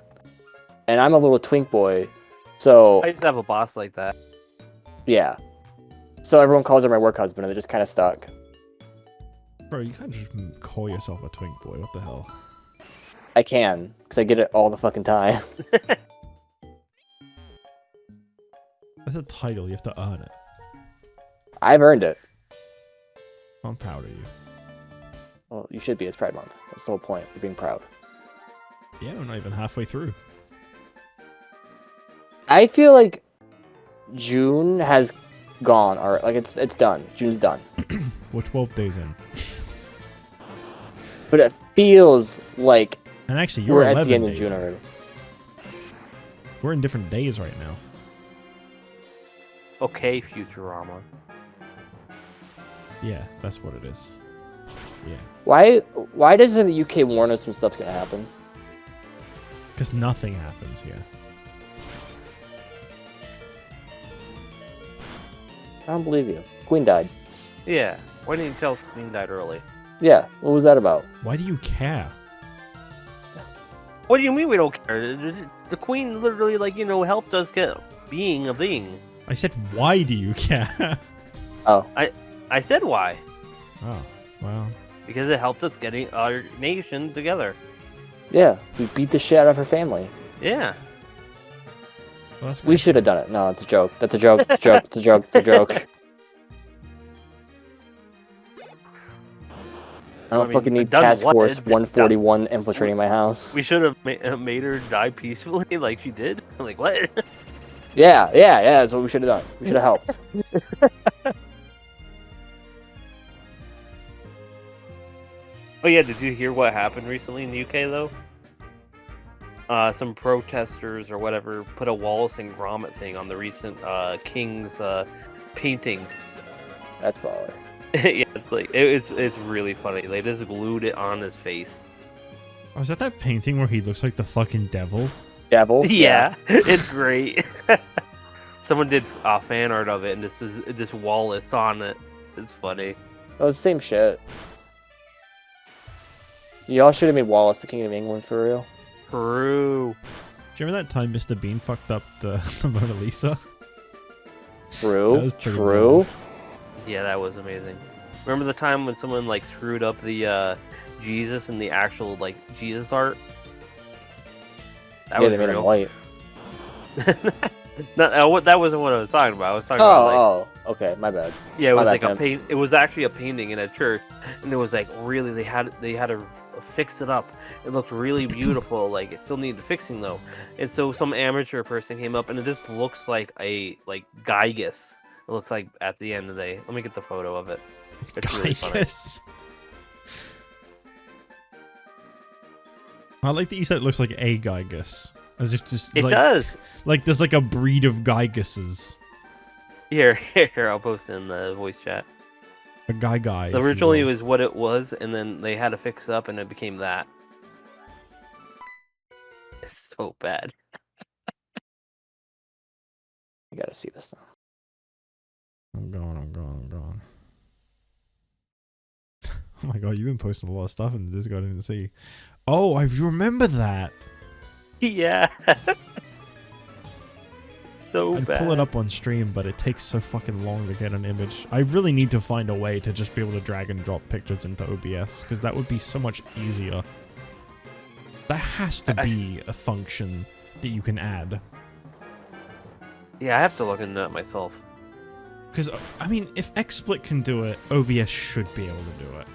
I'm a little twink boy, so I used to have a boss like that. yeah. So everyone calls her my work husband, and they're just kind of stuck. Bro, you can't just call yourself a twink boy. What the hell? I can, because I get it all the fucking time. That's a title. You have to earn it. I've earned it. I'm proud of you. Well, you should be. It's Pride Month. That's the whole point. You're being proud. Yeah, we're not even halfway through. I feel like June has gone, or like it's done. June's done. We're 12 days in. But it feels like And actually, you're we're 11 at the end of days June in. already. We're in different days right now. Okay, Futurama. Yeah, that's what it is. Yeah. Why doesn't the UK warn us when stuff's gonna happen? Because nothing happens here. I don't believe you. Queen died. Yeah. Why didn't you tell us Queen died early? Yeah, what was that about? Why do you care? What do you mean we don't care? The Queen literally, like, you know, helped us get being a being. I said, why do you care? Oh, I said why. Oh, well. Because it helped us getting our nation together. yeah, we beat the shit out of her family. Yeah. Well, that's We great. should have done it. No, it's a joke. That's a joke. It's a joke. It's a joke. It's a joke. I don't I mean, fucking need it done Task what? Force It did- 141 infiltrating my house. We should have made her die peacefully like she did. Like, what? Yeah, that's what we should have done. We should have helped. Oh yeah, did you hear what happened recently in the UK though? Some protesters or whatever put a Wallace and Gromit thing on the recent King's painting. That's baller. Yeah, it's like it's really funny. They just glued it on his face. Oh, is that painting where he looks like the fucking devil? Devil? Yeah, it's great. Someone did fan art of it, and this Wallace on it. It's funny. That was the same shit. Y'all should have made Wallace the King of England for real. True. Do you remember that time Mr. Bean fucked up the Mona Lisa? That True. was pretty True. wild. Yeah, that was amazing. Remember the time when someone like screwed up the Jesus and the actual like Jesus art? That Yeah, was they made him real. white. That wasn't what I was talking about. I was talking about like Oh, okay, my bad. yeah, it my was bad, like a man. paint. It was actually a painting in a church, and it was like really they had to fix it up. It looked really beautiful. Like it still needed fixing though, and so some amateur person came up, and it just looks like a Gygus. It looked like at the end of the day. Let me get the photo of it. It's really funny. Gygus. I like that you said it looks like a Gygus. As if just It like, does. like there's like a breed of Gyguses. Here, I'll post it in the voice chat. A guy. if you Originally, it will. was what it was, and then they had to fix it up, and it became that. It's so bad. You gotta see this now. I'm going. Oh my god, you've been posting a lot of stuff in the Discord I didn't see. Oh, I remember that. Yeah. So I'd bad. pull it up on stream, but it takes so fucking long to get an image. I really need to find a way to just be able to drag and drop pictures into OBS, because that would be so much easier. That has to be a function that you can add. Yeah, I have to look into that myself. Because, I mean, if XSplit can do it, OBS should be able to do it.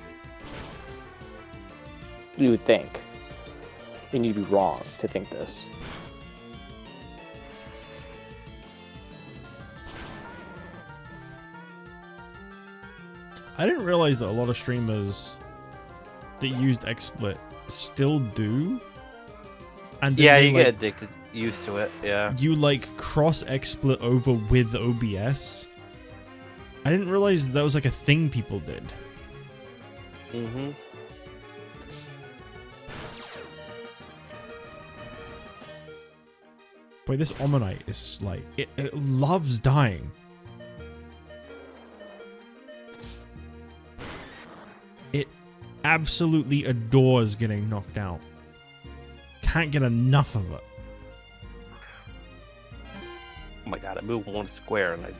You would think. You need to be wrong to think this. I didn't realize that a lot of streamers that used XSplit still do. And then Yeah, they, you like, get addicted, used to it. Yeah. you like cross XSplit over with OBS. I didn't realize that was like a thing people did. Mm-hmm. Boy, this Omanyte is like, it loves dying. It absolutely adores getting knocked out. Can't get enough of it. Oh my god, I moved one square and I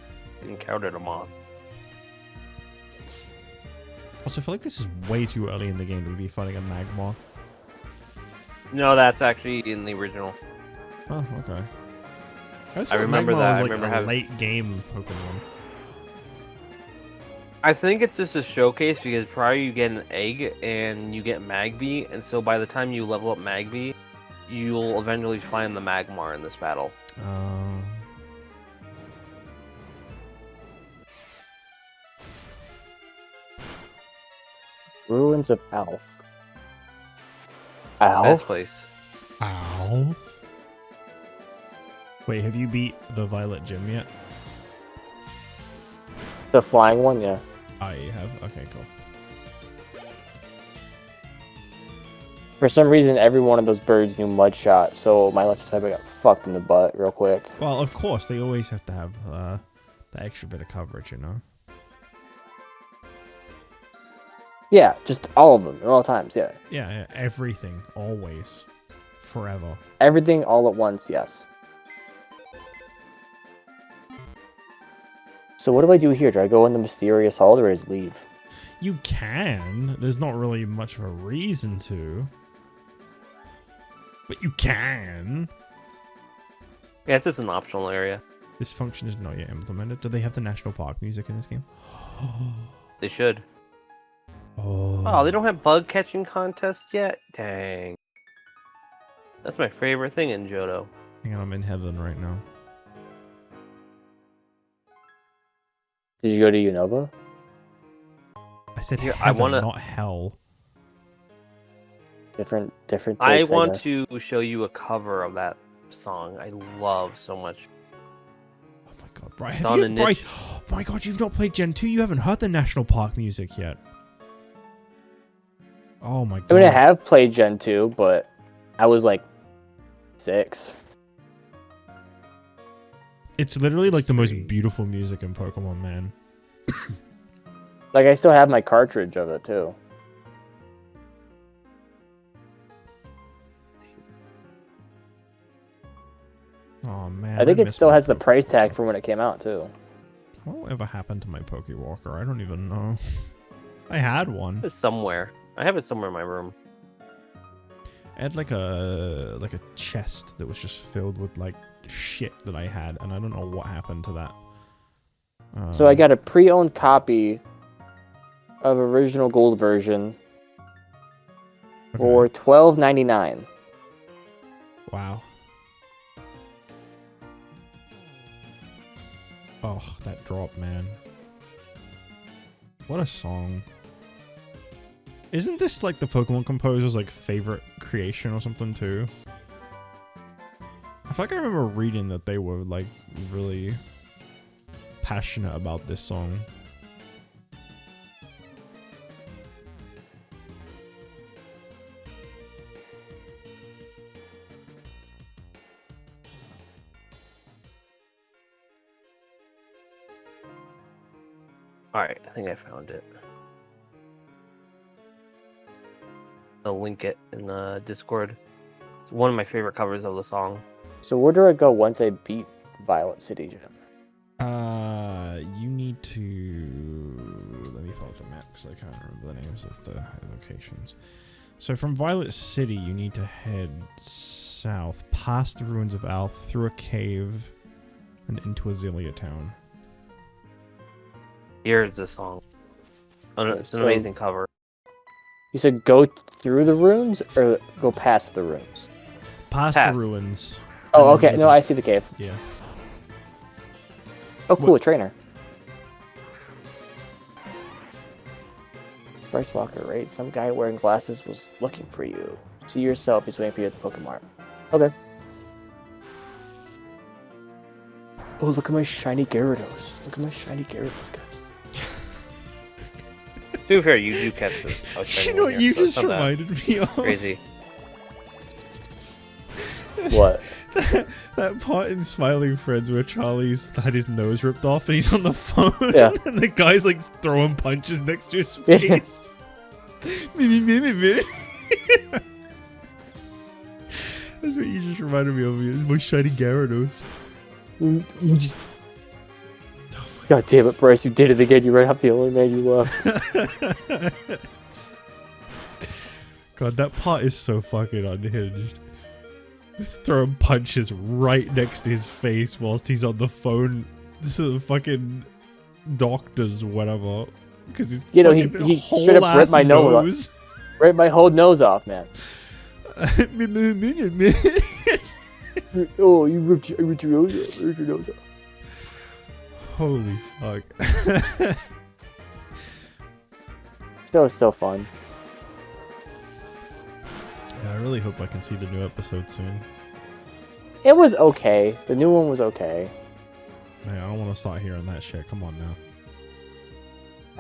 encountered them all. Also, I feel like this is way too early in the game to be fighting a Magmar. No, that's actually in the original. Oh, okay. I remember Magmar that. was I like remember a having... late game Pokemon. I think it's just a showcase because prior you get an egg and you get Magby, and so by the time you level up Magby, you'll eventually find the Magmar in this battle. Ruins of Alf. Alf? Best place. Ow. Wait, have you beat the Violet Gym yet? The flying one, yeah. Oh, you have? Okay, cool. For some reason, every one of those birds knew Mudshot, so my electric type got fucked in the butt real quick. Well, of course, they always have to have the extra bit of coverage, you know? Yeah, just all of them at all times, yeah. Yeah, everything, always, forever. Everything all at once, yes. So what do I do here? Do I go in the mysterious hall or is leave? You can. There's not really much of a reason to. But you can. Yeah, it's just an optional area. This function is not yet implemented. Do they have the national park music in this game? They should. Oh. Oh, they don't have bug catching contests yet? Dang. That's my favorite thing in Johto. Hang on, I'm in heaven right now. Did you go to Unova? I said Here, heaven, I wanna- not hell. Different I takes, want guess. to show you a cover of that song. I love so much. Oh my god, Bryce. It's on the Bryce, niche. oh my god, you've not played Gen 2? You haven't heard the national park music yet. Oh my god. I mean, I have played Gen 2, but I was like 6. It's literally like the most Sweet. beautiful music in Pokemon, man. Like, I still have my cartridge of it, too. Oh man. I think it miss still my has the Poke- price tag for when it came out, too. What ever happened to my Pokewalker? I don't even know. I had one. It's somewhere. I have it somewhere in my room. I had like a chest that was just filled with like shit that I had, and I don't know what happened to that. So I got a pre-owned copy of original gold version okay. for $12.99. Wow. Oh, that drop, man. What a song. Isn't this like the Pokemon composer's like favorite creation or something too? I feel like I remember reading that they were like really passionate about this song. Alright, I think I found it. I'll link it in Discord. It's one of my favorite covers of the song. So where do I go once I beat Violet City Gym? You need to... Let me follow the map because I can't remember the names of the locations. So from Violet City, you need to head south, past the ruins of Alf, through a cave, and into Azalea Town. Here's the song. It's an So- amazing cover. You said go through the ruins or go past the ruins? Past Pass. the ruins. Oh, And then okay. there's No, a- I see the cave. Yeah. Oh, cool, a trainer. Bryce Walker, right? Some guy wearing glasses was looking for you. See yourself, he's waiting for you at the Pokemon. Okay. Oh, look at my shiny Gyarados. Look at my shiny Gyarados, guys. To be fair, you do catch this. You know what you just reminded me of? Crazy. What? That part in Smiling Friends where Charlie's had his nose ripped off and he's on the phone Yeah. and the guy's like throwing punches next to his Yeah. face. That's what you just reminded me of. My shiny Gyarados. God damn it, Bryce, you did it again. You ran off the only man you love. God, that part is so fucking unhinged. Just throwing punches right next to his face whilst he's on the phone to the fucking doctors, whatever. Because he's You know, fucking he straight up ripped whole-ass my nose. Right, my whole nose off, man. Oh, you ripped your nose off. Ripped your nose off. Holy fuck. That was so fun. Yeah, I really hope I can see the new episode soon. It was okay. The new one was okay. Hey, I don't want to start hearing that shit. Come on now.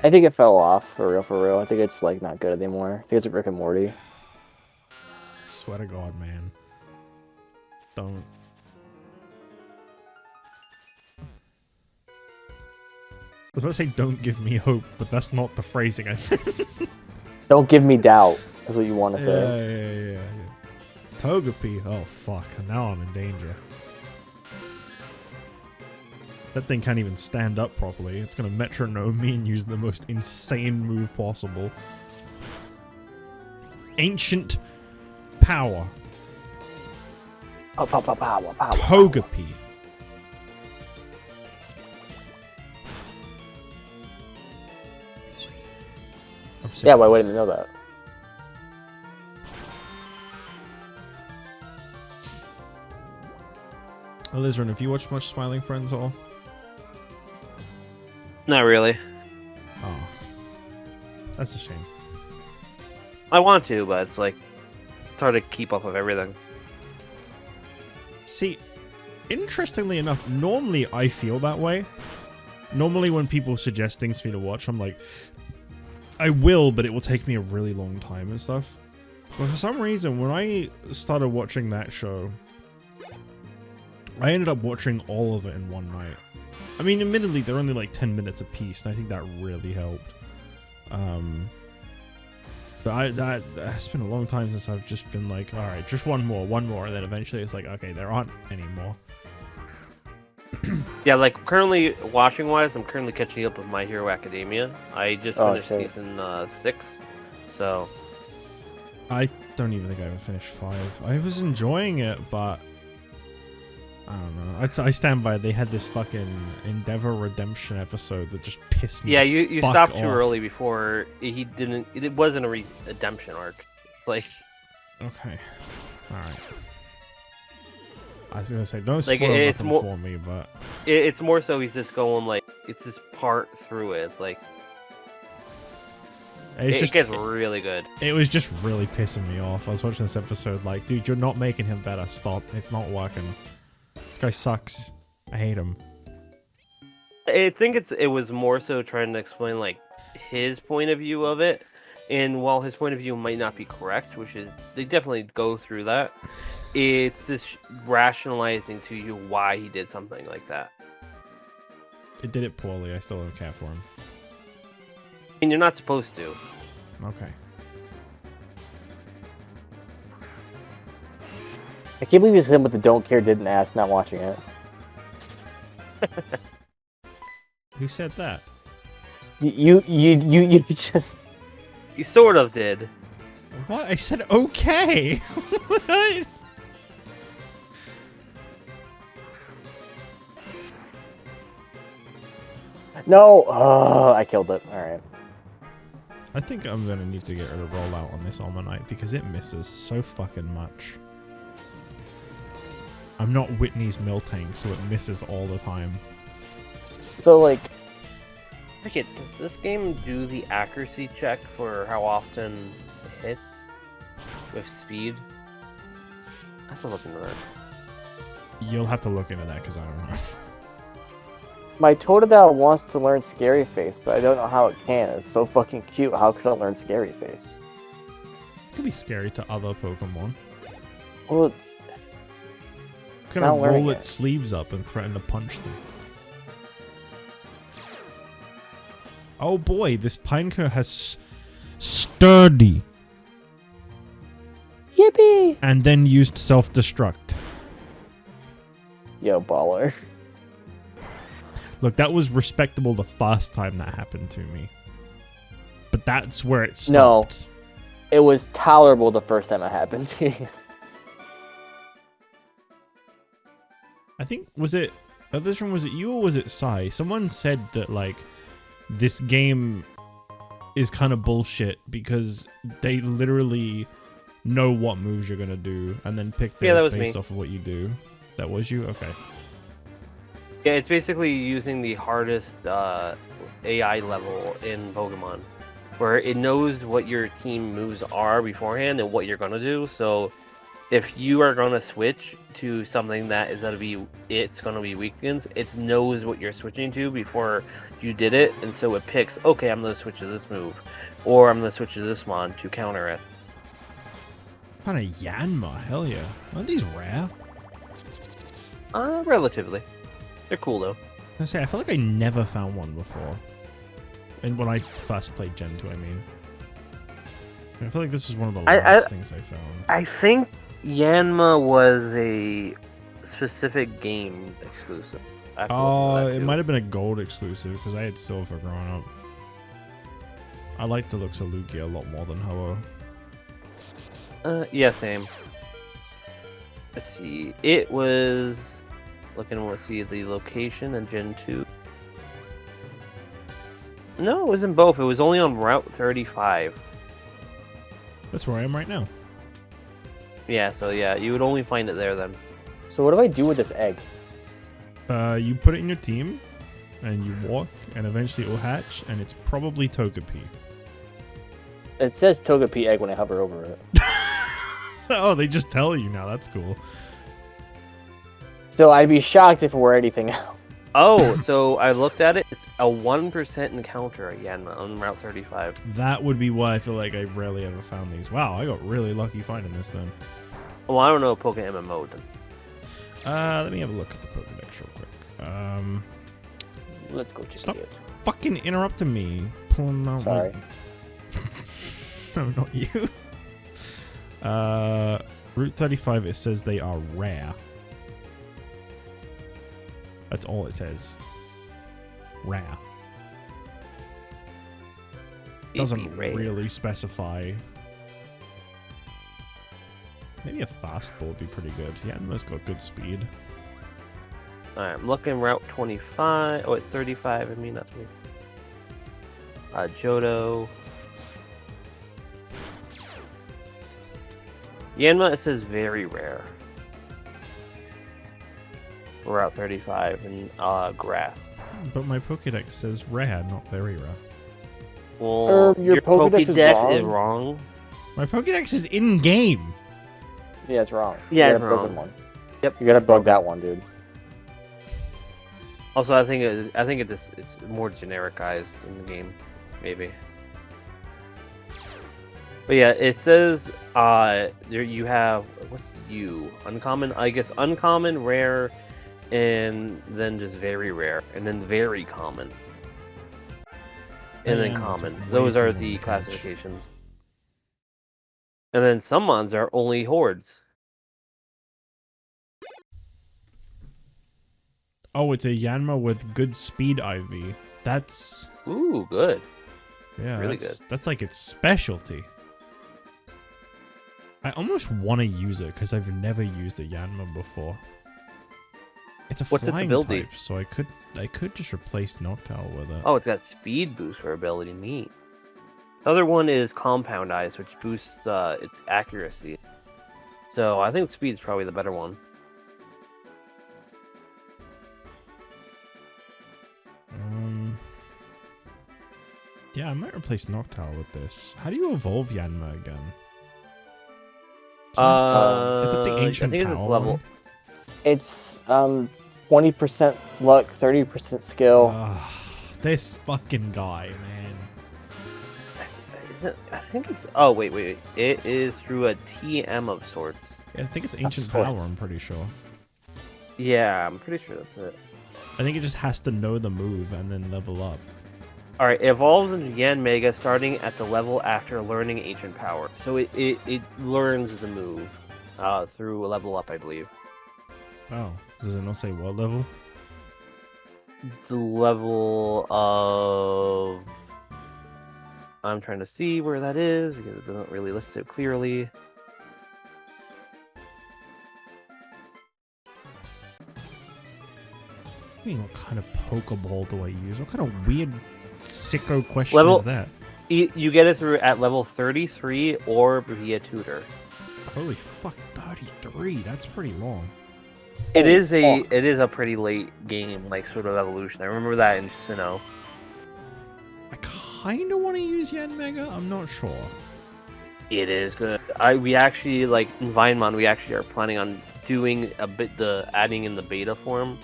I think it fell off, for real, for real. I think it's, like, not good anymore. I think it's Rick and Morty. Swear to God, man. Don't. I was about to say don't give me hope, but that's not the phrasing I think. Don't give me doubt, is what you want to say. Yeah. Togepi. Oh, fuck. Now I'm in danger. That thing can't even stand up properly. It's gonna metronome me and use the most insane move possible. Ancient Power. Oh, pow, pow, pow, pow, pow. Togepi. I'm sick Yeah, of why this. wouldn't you know that? Alizarin, have you watched much Smiling Friends at all? Not really. Oh. That's a shame. I want to, but it's like it's hard to keep up with everything. See, interestingly enough, normally I feel that way. Normally when people suggest things for me to watch, I'm like, I will, but it will take me a really long time and stuff. But for some reason, when I started watching that show, I ended up watching all of it in one night. I mean, admittedly, they're only like 10 minutes a piece, and I think that really helped. But it's been a long time since I've just been like, all right, just one more, and then eventually it's like, okay, there aren't any more. Yeah, like currently watching wise, I'm currently catching up with My Hero Academia. I just Oh, finished shit. season 6, so I don't even think I ever finished 5. I was enjoying it, but I don't know. I stand by. They had this fucking Endeavor Redemption episode that just pissed me. yeah, you fuck stopped too off. early before he didn't. It wasn't a redemption arc. It's like Okay, all right. I was gonna say don't Like, spoil it's nothing more- for me, but it's more so he's just going like it's this part through it. It's like it's it just gets really good. it was just really pissing me off. I was watching this episode like, dude, you're not making him better. Stop. It's not working. This guy sucks. I hate him. I think it was more so trying to explain like his point of view of it, and while his point of view might not be correct, which is they definitely go through that, it's just rationalizing to you why he did something like that. It did it poorly. I still don't care for him. And you're not supposed to. Okay. I can't believe you said with the don't care, didn't ask, not watching it. Who said that? You just... You sort of did. What? I said okay. What? No! Oh, I killed it. Alright. I think I'm gonna need to get rid of rollout on this Almanite because it misses so fucking much. I'm not Whitney's Miltank, so it misses all the time. So, like, Cricket, does this game do the accuracy check for how often it hits with speed? I have to look into that. You'll have to look into that because I don't know. my Totodile wants to learn Scary Face, but I don't know how it can. It's so fucking cute. How could it learn Scary Face? It could be scary to other Pokemon. Well, It's gonna not learning roll it. its sleeves up and threaten to punch them. Oh boy, this Pineco has sturdy yippee! and then used self-destruct. Yo, baller. Look, that was respectable the first time that happened to me. But that's where it No. stopped. It was tolerable the first time it happened to you. I think, was it you or was it Sai? Someone said that, like, this game is kind of bullshit because they literally know what moves you're gonna do and then pick Yeah, theirs that was based me. off of what you do. That was you? Okay. Yeah, it's basically using the hardest AI level in Pokemon, where it knows what your team moves are beforehand and what you're gonna do. So, if you are gonna switch to something that is gonna be weakens, it knows what you're switching to before you did it, and so it picks. Okay, I'm gonna switch to this move, or I'm gonna switch to this mon to counter it. Kind of Yanma, hell yeah. Aren't these rare? Relatively, they're cool though. I say, I feel like I never found one before. And when I first played Gen 2, I mean. I feel like this was one of the last things I found. I think Yanma was a specific game exclusive. I have to look into Oh, that it too. might have been a gold exclusive because I had silver growing up. I like the looks of Lugia a lot more than Ho-Oh. Yeah, same. Let's see. It was looking. Let's see the location in Gen 2. No, it was in both. It was only on Route 35. That's where I am right now. Yeah, so yeah, you would only find it there then. So what do I do with this egg? You put it in your team, and you walk, and eventually it will hatch, and it's probably Togepi. It says Togepi egg when I hover over it. Oh, they just tell you now. That's cool. So I'd be shocked if it were anything else. Oh, so I looked at it. It's a 1% encounter at Yanma on Route 35. That would be why I feel like I rarely ever found these. Wow, I got really lucky finding this then. Well, I don't know if PokeMMO does. Let me have a look at the Pokedex real quick. Let's go check Stop. it. Fucking interrupting me. Pulling out Sorry. No, not you. Route 35, it says they are rare. That's all it says. Rare. Doesn't Rare. really specify. Maybe a fastball would be pretty good. Yanma's got good speed. Alright, I'm looking Route 25. Oh, it's 35. I mean, that's me. Johto. Yanma, it says very rare. Route 35 and grass. But my Pokedex says rare, not very rare. Well, your Pokedex is wrong. My Pokedex is in game. Yeah, it's wrong. Yeah, you it's gotta bug wrong. one. Yep. You gotta bug that one, dude. Also, I think it's more genericized in the game, maybe. But yeah, it says there you have what's uncommon, I guess uncommon, rare, and then just very rare, and then very common, and then Man, common. that's way Those too are long the to catch. classifications. And then some mons are only hordes. Oh, it's a Yanma with good speed IV. That's Ooh, good. yeah, Really that's like its specialty. I almost want to use it because I've never used a Yanma before. It's a What's its flying ability? type, so I could just replace Noctowl with it. Oh, it's got speed boost for ability. Neat. The other one is Compound Eyes, which boosts its accuracy. So I think speed is probably the better one. Yeah, I might replace Noctowl with this. How do you evolve Yanma again? Is that the ancient I think it's power this level. one? It's 20% luck, 30% skill. This fucking guy, man. I think it's. Oh wait. It is through a TM of sorts. Yeah, I think it's ancient sorts. power. I'm pretty sure. Yeah, I'm pretty sure that's it. I think it just has to know the move and then level up. All right, it evolves into Yan Mega starting at the level after learning Ancient Power. So it learns the move through a level up, I believe. Oh, does it not say what level? The level of... I'm trying to see where that is because it doesn't really list it clearly. I mean, what kind of Pokeball do I use? What kind of weird sicko question Level- is that? You get it through at level 33 or via tutor. Holy fuck, 33. That's pretty long. It is a pretty late game, like sort of evolution. I remember that in Sinnoh. I kind of want to use Yanmega. I'm not sure. It is good. We actually like in Vinemon. We actually are planning on doing adding in the beta form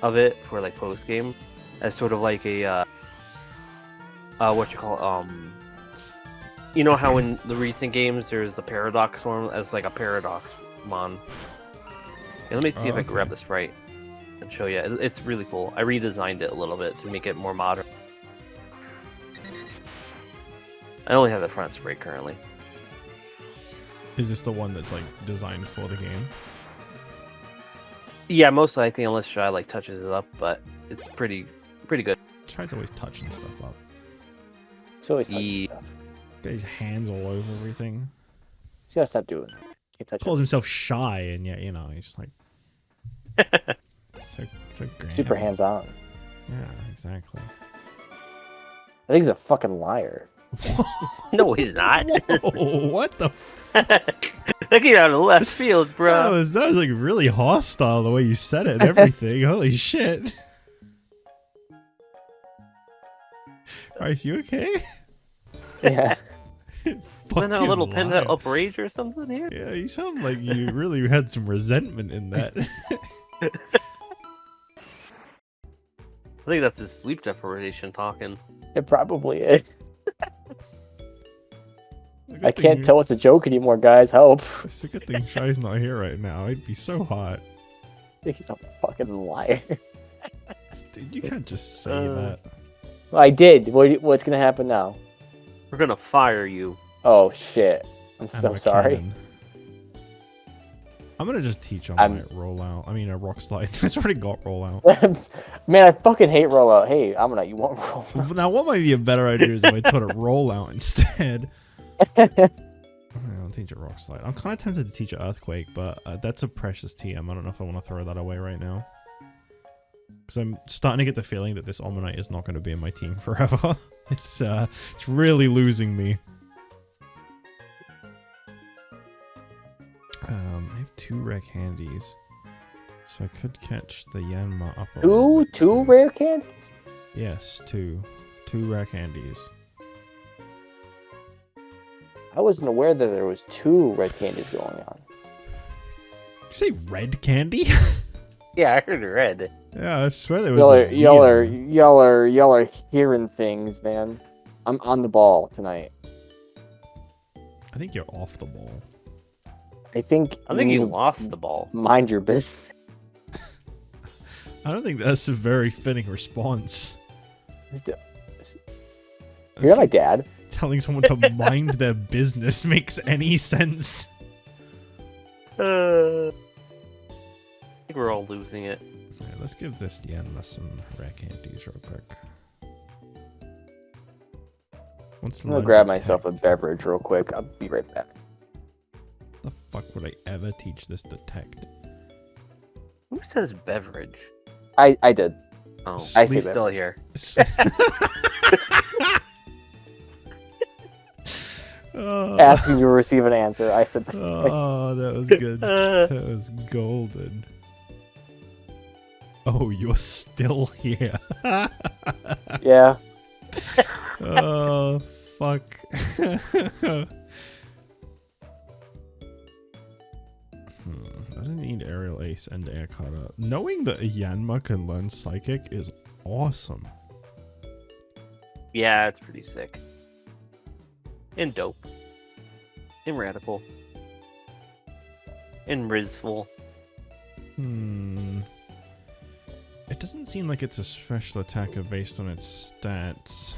of it for like post game as sort of like a what you call you know how in the recent games there's the paradox form as like a paradox mon. Yeah, let me see if I can grab the sprite and show you. It's really cool. I redesigned it a little bit to make it more modern. I only have the front sprite currently. Is this the one that's like designed for the game? Yeah, most likely, unless Shy like touches it up, but it's pretty good. Tries always touching stuff up. So always touching stuff. Got his hands all over everything. He's gotta stop doing it. Can't touch Calls it. himself shy, and yet, you know, he's like so great. Super hands on. Yeah, exactly. I think he's a fucking liar. No, he's not. Whoa, what the fuck? Looking out of left field, That bro. was like really hostile the way you said it and everything. Holy shit. Bryce, you okay? Yeah. Wasn't that a little pent liar. up rage or something here? Yeah, you sound like you really had some resentment in that. I think that's his sleep deprivation talking. It probably is. It's a I good can't thing- tell it's a joke anymore, guys. Help. It's a good thing Shy's not here right now. It'd be so hot. I think he's a fucking liar. Dude, you can't just say that. Well, I did. What's gonna happen now? We're gonna fire you. Oh shit. I'm And so we're sorry. cannon. I'm gonna just teach on I'm- my rollout. I mean, a rock slide. It's already got rollout. Man, I fucking hate rollout. Hey, Amina, you want rollout? Now, what might be a better idea is if I taught a rollout instead. I'll teach a rock slide. I'm kind of tempted to teach an earthquake, but that's a precious TM. I don't know if I want to throw that away right now. Because I'm starting to get the feeling that this Omanyte is not going to be in my team forever. It's really losing me. I have 2 rare candies. So I could catch the Yanma up a little bit Two too. rare candies? Yes, 2. 2 rare candies. I wasn't aware that there was 2 red candies going on. Did you say red candy? Yeah, I heard red. Yeah, I swear there was. Y'all are hearing things, man. I'm on the ball tonight. I think you're off the ball. I think I think you you need to lost the ball. mind your business. I don't think that's a very fitting response. You're my dad. Telling someone to mind their business makes any sense. I think we're all losing it. Yeah, let's give this Yanma some rare candies real quick. I'm gonna grab myself a beverage real quick. I'll be right back. The fuck would I ever teach this detect? Who says beverage? I did. Oh, I see he's beverage. still here. Asking you to receive an answer. I said. Oh, that was good. That was golden. Oh, you're still here. Yeah. Oh, fuck. I didn't need Aerial Ace and Air Cutter. Knowing that Yanma can learn Psychic is awesome. Yeah, it's pretty sick. And dope. And radical. And rizful. It doesn't seem like it's a special attacker based on its stats.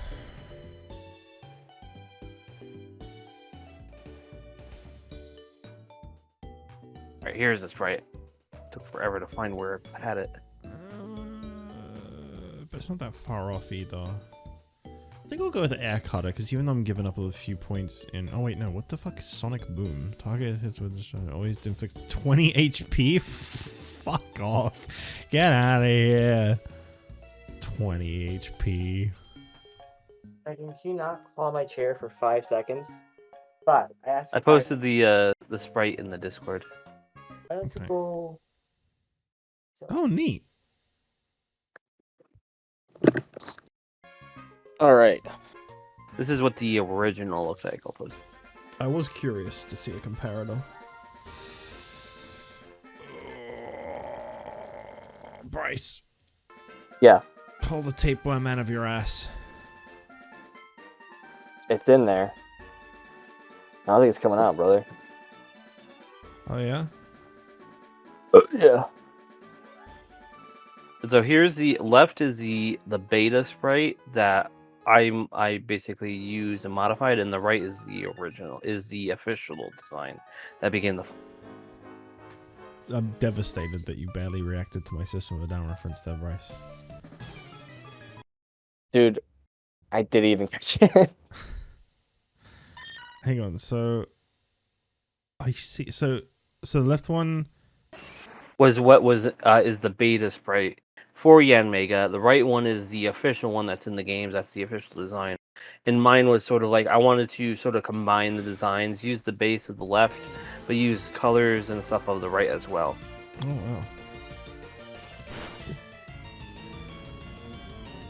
Alright, here's the sprite. Took forever to find where I had it. But it's not that far off either. I think I'll go with the Air Cutter, because even though I'm giving up a few points in... Oh wait, no, what the fuck is Sonic Boom? Target hits with always inflicts 20 HP? Fuck off. Get out of here. 20 HP. Can you not claw my chair for 5 seconds? 5. I asked. I posted the sprite in the Discord. Why don't you Okay. go? Oh, neat. All right. This is what the original effect I'll post. I was curious to see a comparator. Bryce. Yeah, Pull the tapeworm out of your ass. it's in there. I don't think it's coming out, brother. Oh, yeah? Yeah. So here's the left is the beta sprite that I basically used and modified, and the right is the original, is the official design that became the. I'm devastated that you barely reacted to my System of a Down reference there, Bryce. Dude, I didn't even catch it. Hang on, so... I see, so the left one... Is the beta sprite for Yanmega. The right one is the official one that's in the games. That's the official design. And mine was sort of like I wanted to sort of combine the designs, use the base of the left, but use colors and stuff of the right as well. Oh, wow.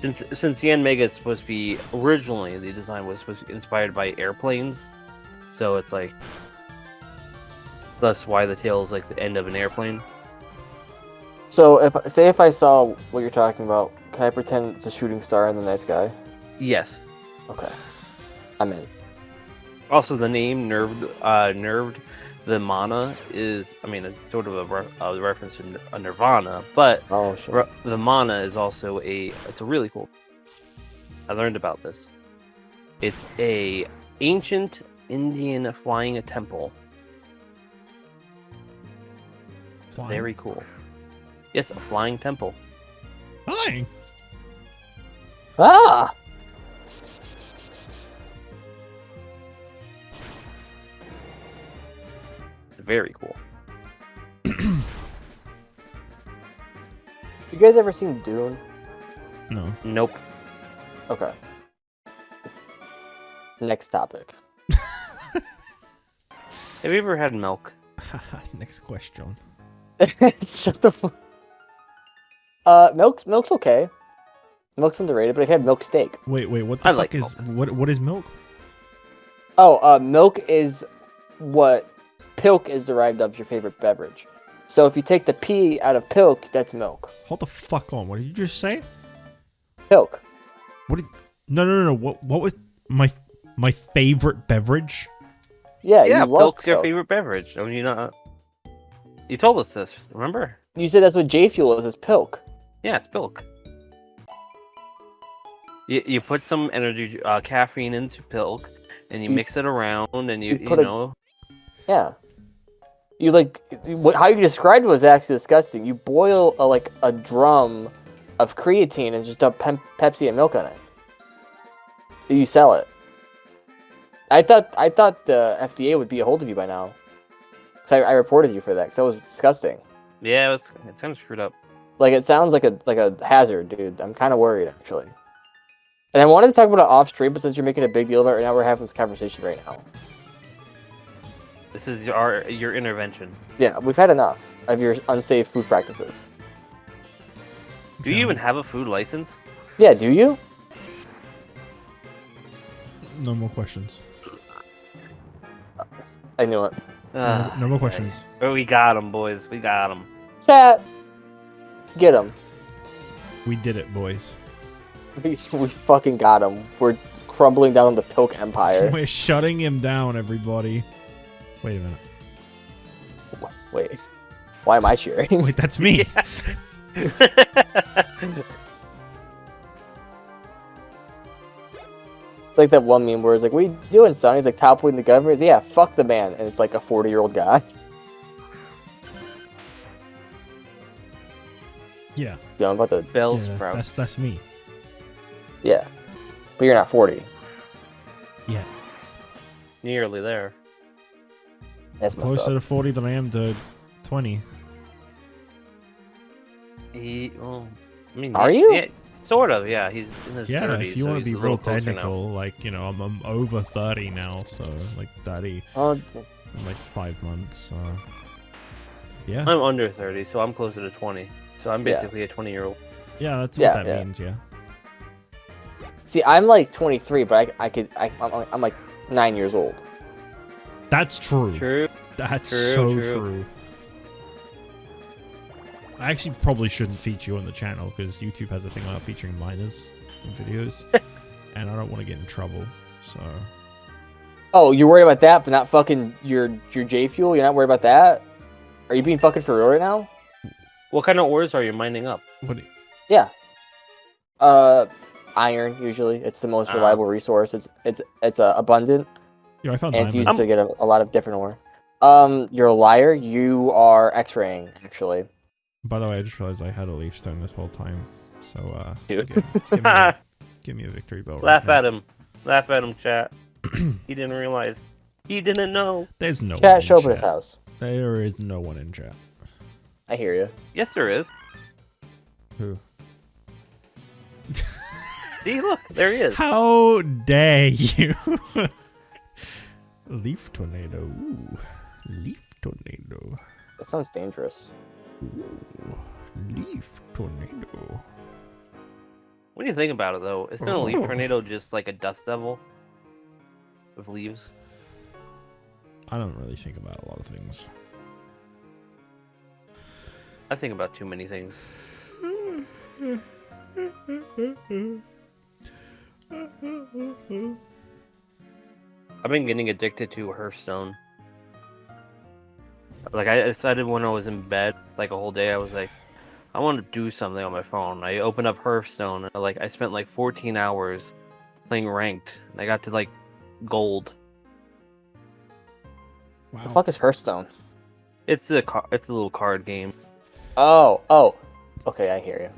Since Yanmega is supposed to be originally the design was supposed to be inspired by airplanes, so it's like thus why the tail is like the end of an airplane. So if I saw what you're talking about, can I pretend it's a shooting star in the night sky? Yes. Okay. I'm in. Also, the name Nerved Vimana is, I mean, it's sort of a reference to a Nirvana, but Oh shit. Vimana is also it's a really cool. I learned about this. It's a ancient Indian flying temple. Flying. Very cool. Yes, a flying temple. Flying? Ah! It's very cool. You guys ever seen Dune? No. Nope. Okay. Next topic. Have you ever had milk? Next question. Shut the fuck. Milk's okay. Milk's underrated, but I've had milk steak. Wait, what the I fuck like is... What is milk? Oh, milk is what pilk is derived of your favorite beverage. So if you take the P out of pilk, that's milk. Hold the fuck on. What did you just say? Pilk. What did... No. What was my favorite beverage? Yeah, Yeah, you love milk's your pilk. favorite beverage. I mean, you not. You told us this, remember? You said that's what J Fuel is pilk. Yeah, it's milk. You put some energy caffeine into pilk, and you mix it around, and you put a- know. Yeah. You how you described it was actually disgusting. You boil a drum of creatine and just dump Pepsi and milk on it. You sell it. I thought the FDA would be a hold of you by now. So I reported you for that because that was disgusting. Yeah, it's kind of screwed up. Like it sounds like a hazard, dude. I'm kind of worried actually. And I wanted to talk about it off stream, but since you're making a big deal about it right now, we're having this conversation right now. This is your intervention. Yeah, we've had enough of your unsafe food practices. Do you even have a food license? Yeah, do you? No more questions. I knew it. No more questions. Oh, we got him, boys. We got him. Chat. Get him. We did it, boys. We fucking got him. We're crumbling down the Poke Empire. We're shutting him down, everybody. Wait a minute. Wait. Why am I cheering? Wait, that's me. It's like that one meme where it's like, "What are you doing, son?" He's like, "Toppling the governor." He's, "Yeah, fuck the man," and it's like a 40-year-old guy. Yeah. Yeah, I'm about to. Bell Yeah, sprouts. that's me. Yeah, but you're not 40. Yeah. Nearly there. That's messed Closer up. to 40 than I am to 20. Well, I mean, Are you? Yeah, sort of. Yeah, he's in his Yeah, 30s. if you so want to he's be a real little closer now. technical, like, you know, I'm over 30 now, so, like, 30 Oh, in, like, 5 months, so... Yeah. I'm under 30, so I'm closer to 20. So I'm Yeah. basically a 20-year-old. Yeah, that's Yeah, what that yeah. means, yeah. see, I'm like 23, but I'm like 9 years old. That's true. True. That's True, so true. true. I actually probably shouldn't feature you on the channel because YouTube has a thing about featuring minors in videos, and I don't want to get in trouble. So Oh, you're worried about that, but not fucking your J Fuel? You're not worried about that? Are you being fucking for real right now? What kind of ores are you mining up? what? Yeah. Iron usually. It's the most reliable resource. It's abundant, Yeah, I found and it's diamonds. used to get a lot of different ore. You're a liar. You are X-raying actually. By the way, I just realized I had a leaf stone this whole time. So Dude. give me a victory bell. Laugh at him. Laugh at him, chat. He didn't realize. He didn't know. There's no one Chat, in show up at his chat. house. There is no one in chat. I hear you. Yes, there is. Who? See, look, there he is. How dare you? Leaf tornado. Ooh. Leaf tornado. That sounds dangerous. Ooh. Leaf tornado. What do you think about it, though? Isn't a leaf tornado just like a dust devil with leaves? I don't really think about a lot of things. I think about too many things. I've been getting addicted to Hearthstone. Like, I decided when I was in bed, like a whole day, I was like, I want to do something on my phone. I opened up Hearthstone, and I spent like 14 hours playing ranked, and I got to like gold. The fuck is Hearthstone? It's a little card game. Oh. Okay, I hear you.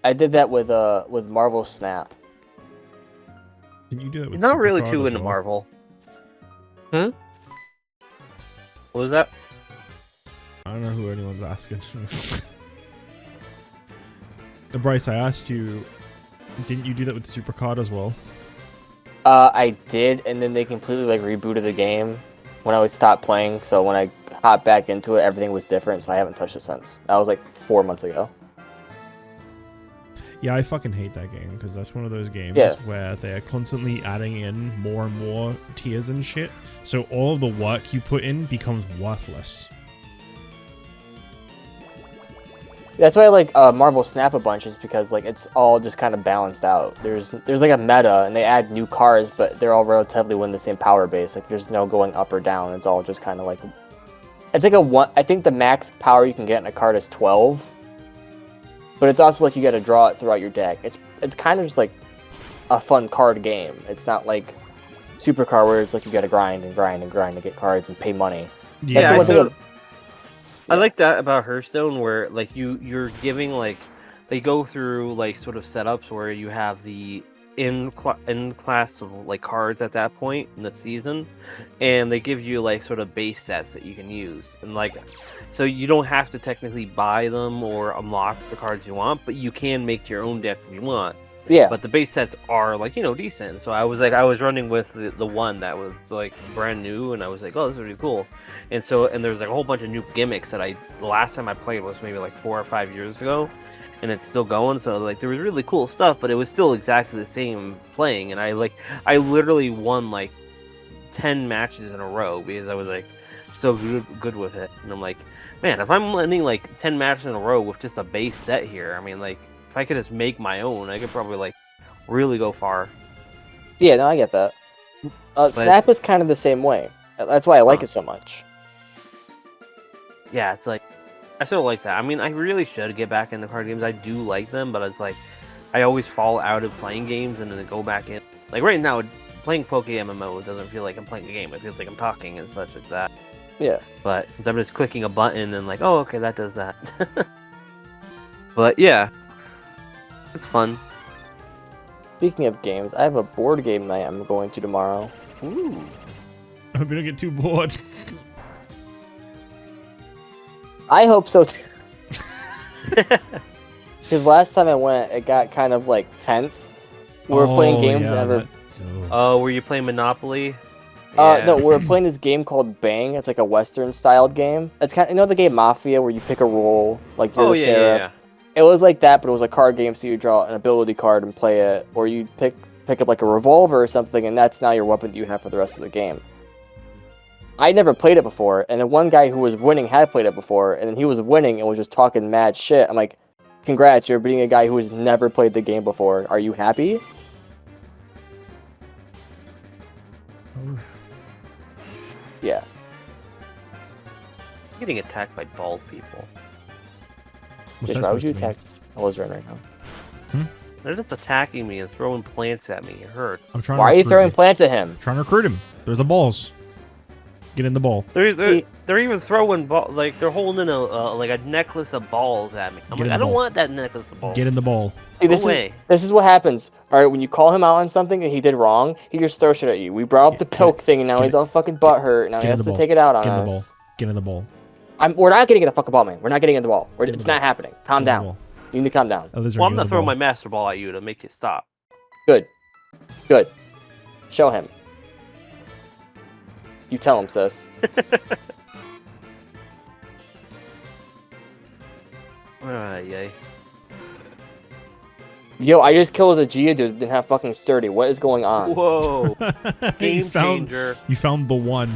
I did that with Marvel Snap. Can you do that with Not really Supercard too as into well? Marvel. Hmm? What was that? I don't know who anyone's asking. Bryce, I asked you, didn't you do that with Supercard as well? I did, and then they completely like rebooted the game when I stopped playing. So when I hopped back into it, everything was different. So I haven't touched it since. That was like 4 months ago. Yeah, I fucking hate that game because that's one of those games Yeah. where they're constantly adding in more and more tiers and shit. So all of the work you put in becomes worthless. That's why I like Marvel Snap a bunch, is because like it's all just kind of balanced out. There's like a meta, and they add new cards, but they're all relatively within the same power base. Like there's no going up or down. It's all just kind of like, it's like a one. I think the max power you can get in a card is 12, but it's also like you got to draw it throughout your deck. It's kind of just like a fun card game. It's not like Supercard where it's like you got to grind and grind and grind to get cards and pay money. Yeah, That's the one thing I like that about Hearthstone, where like you're giving like they go through like sort of setups where you have the in class of like cards at that point in the season, and they give you like sort of base sets that you can use, and like So you don't have to technically buy them or unlock the cards you want, but you can make your own deck if you want. Yeah. But the base sets are like, decent. So I was running with the one that was like brand new, and I was like, oh, this is really cool. And there's like a whole bunch of new gimmicks that the last time I played was maybe like 4 or 5 years ago, and it's still going. So like there was really cool stuff, but it was still exactly the same playing. And I literally won like 10 matches in a row because I was like so good with it. And I'm like, man, if I'm winning like 10 matches in a row with just a base set here, I mean, like, if I could just make my own, I could probably like really go far. Yeah, no, I get that. Snap is kind of the same way. That's why I like it so much. Yeah, it's like I still like that. I mean, I really should get back into card games. I do like them, but it's like I always fall out of playing games and then go back in. Like right now, playing PokeMMO doesn't feel like I'm playing a game. It feels like I'm talking and such like that. Yeah. But since I'm just clicking a button and like, oh, okay, that does that. But yeah, it's fun. Speaking of games, I have a board game night I'm going to tomorrow. Ooh. I hope you don't get too bored. I hope so too. Because last time I went, it got kind of like tense. We were playing games and Oh, were you playing Monopoly? no, we're playing this game called Bang. It's like a Western-styled game. It's kind of, the game Mafia, where you pick a role, like you're the sheriff. Yeah. It was like that, but it was a card game, so you draw an ability card and play it, or you pick up like a revolver or something, and that's now your weapon that you have for the rest of the game. I never played it before, and the one guy who was winning had played it before, and then he was winning and was just talking mad shit. I'm like, congrats, you're beating a guy who has never played the game before. Are you happy? Yeah. I'm getting attacked by bald people. What's Jich, that why would supposed you to mean? attack Alizarin right now? They're just attacking me and throwing plants at me. It hurts. I'm trying Why to are you recruit throwing him. plants at him? Trying to recruit him. There's the balls. Get in the ball. They're even throwing like they're holding a necklace of balls at me. I'm Get in like, I the don't ball. want that necklace of balls. Get in the ball. See, Go away. this is what happens. All right, when you call him out on something that he did wrong, he just throws shit at you. We brought up the poke thing, and now he's all fucking butthurt. Now he Get in has the to ball. take it out on Get in the ball. us. Get in the ball. We're not getting in the fucking ball, man. We're not getting in the ball. Get in It's the ball. not happening. Calm Get in the down. ball. You need to calm down. Alizarin, Well, get I'm in not the throwing ball. my master ball at you to make you stop. Good. Good. Show him. You tell him, sis. Yay. Yo, I just killed a Geodude that didn't have fucking sturdy. What is going on? Whoa. you Game found changer. you found the one.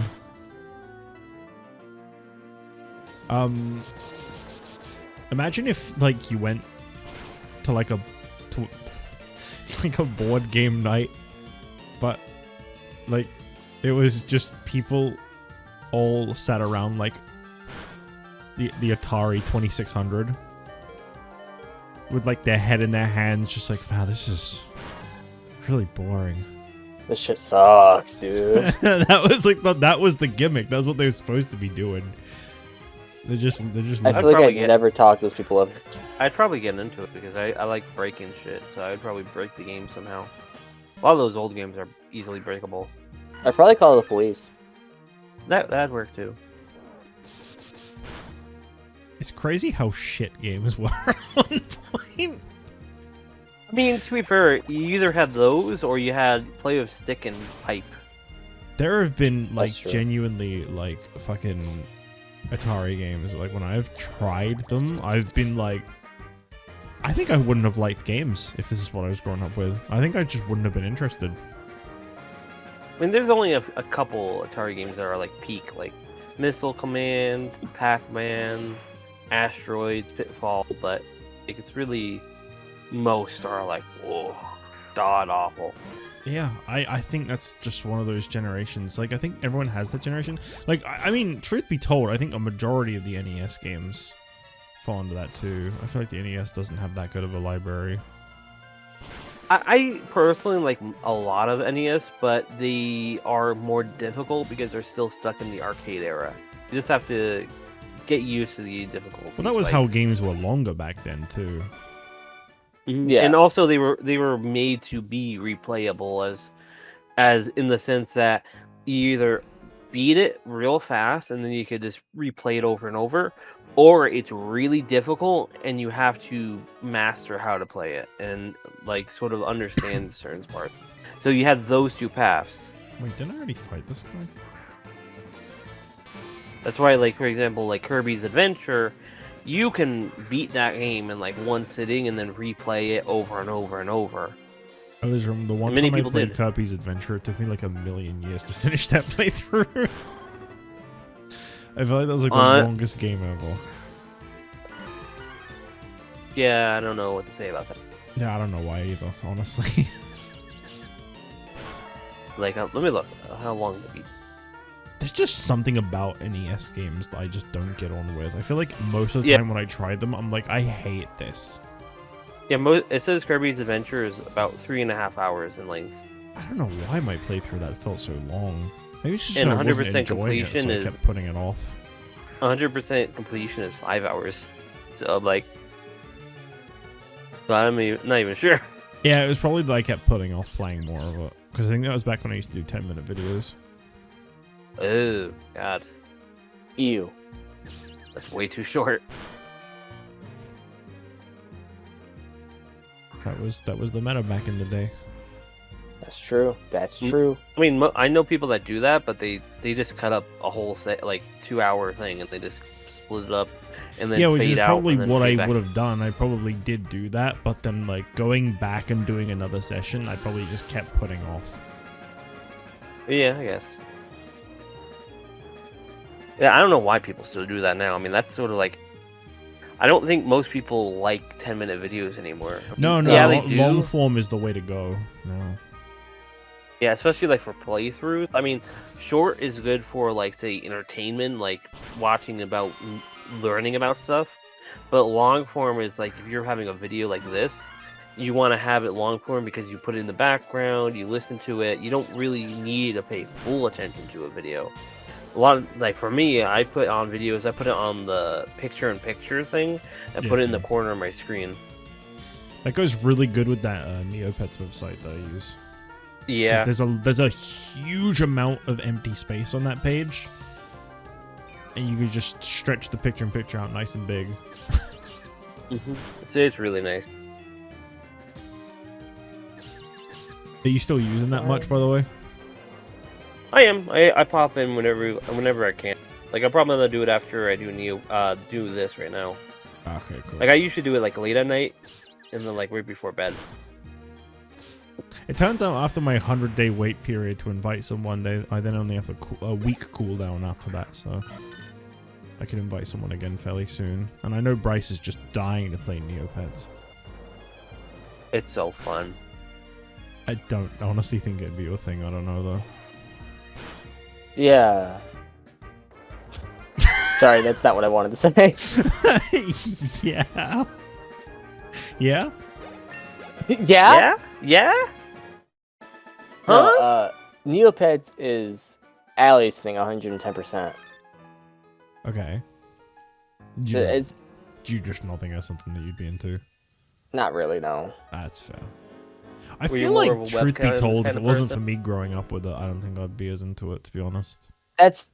Imagine if like you went to like a board game night, but like it was just people all sat around like the Atari 2600 with like their head in their hands, just like, wow, this is really boring. This shit sucks, dude. That was like that was the gimmick. That's what they were supposed to be doing. They're just. I like, feel like probably I'd get- never talk to those people ever. I'd probably get into it because I like breaking shit, so I'd probably break the game somehow. A lot of those old games are easily breakable. I'd probably call the police. That'd work too. it's crazy how shit games were at one point. I mean, to be fair, you either had those or you had play with stick and pipe. There have been like That's true. genuinely like fucking Atari games. Like when I've tried them, I've been like, I think I wouldn't have liked games if this is what I was growing up with. I think I just wouldn't have been interested. I mean, there's only a couple Atari games that are like peak, like Missile Command, Pac-Man, Asteroids, Pitfall, but like, it's really most are like, whoa, god awful. Yeah, I think that's just one of those generations. Like, I think everyone has that generation. Like, I mean, truth be told, I think a majority of the NES games fall into that too. I feel like the NES doesn't have that good of a library. I personally like a lot of NES, but they are more difficult because they're still stuck in the arcade era. You just have to get used to the difficulty. Well, that was how games were longer back then too. Yeah. And also they were made to be replayable as in the sense that you either beat it real fast and then you could just replay it over and over, or it's really difficult and you have to master how to play it and like sort of understand certain parts. So you have those two paths. Wait, didn't I already fight this guy? That's why, like, for example, like Kirby's Adventure, you can beat that game in like one sitting and then replay it over and over and over. I just remember the one Many time I people played did. Kirby's Adventure, it took me like a million years to finish that playthrough. I feel like that was like the longest game ever. Yeah, I don't know what to say about that. Yeah, I don't know why either, honestly. Like, let me look. How long did it be? There's just something about NES games that I just don't get on with. I feel like most of the Yeah. time when I try them, I'm like, I hate this. Yeah, it says Kirby's Adventure is about 3.5 hours in length. I don't know why my playthrough that felt so long. Maybe it's just And I wasn't 100% enjoying it, so completion I is- kept putting it off. 100% completion is 5 hours. So I'm like, so I'm not even sure. Yeah, it was probably that I kept putting off playing more of it. Because I think that was back when I used to do 10-minute videos. Oh God, Ew. that's way too short. That was the meta back in the day. That's true. That's Mm. true. I mean, I know people that do that, but they just cut up a whole set, like 2-hour thing, and they just split it up and then Yeah, which fade is out probably and then what I fade back. would have done. I probably did do that, but then like going back and doing another session, I probably just kept putting off. Yeah, I guess. Yeah, I don't know why people still do that now. I mean, that's sort of like, I don't think most people like 10-minute videos anymore. No, Yeah, lo- they do. long form is the way to go. No. Yeah, especially like for playthroughs. I mean, short is good for like say entertainment, like watching about learning about stuff. But long form is like if you're having a video like this, you want to have it long form because you put it in the background, you listen to it. You don't really need to pay full attention to a video. A lot of, like for me, I put on videos. I put it on the picture-in-picture thing. I Yeah, put it in the same. corner of my screen. That goes really good with that Neopets website that I use. Yeah, There's a huge amount of empty space on that page, and you can just stretch the picture-in-picture out nice and big. it's really nice. Are you still using that much, by the way? I am. I pop in whenever I can. Like I'm probably gonna do it after I do do this right now. Okay, cool. Like I usually do it like late at night, and then like right before bed. It turns out after my 100-day wait period to invite someone, I then only have a week cooldown after that, so I can invite someone again fairly soon. And I know Bryce is just dying to play Neopets. It's so fun. I don't honestly think it'd be your thing. I don't know though. Yeah. Sorry, that's not what I wanted to say. Yeah. Yeah. Yeah? Yeah. No, Huh? Neopets is Allie's thing 110%. Okay. It's Do you just not think that's something that you'd be into? not really, no. That's fair. I Were you feel more like, of a truth be webcam told, if kind it of wasn't for person? me growing up with it, I don't think I'd be as into it, to be honest. That's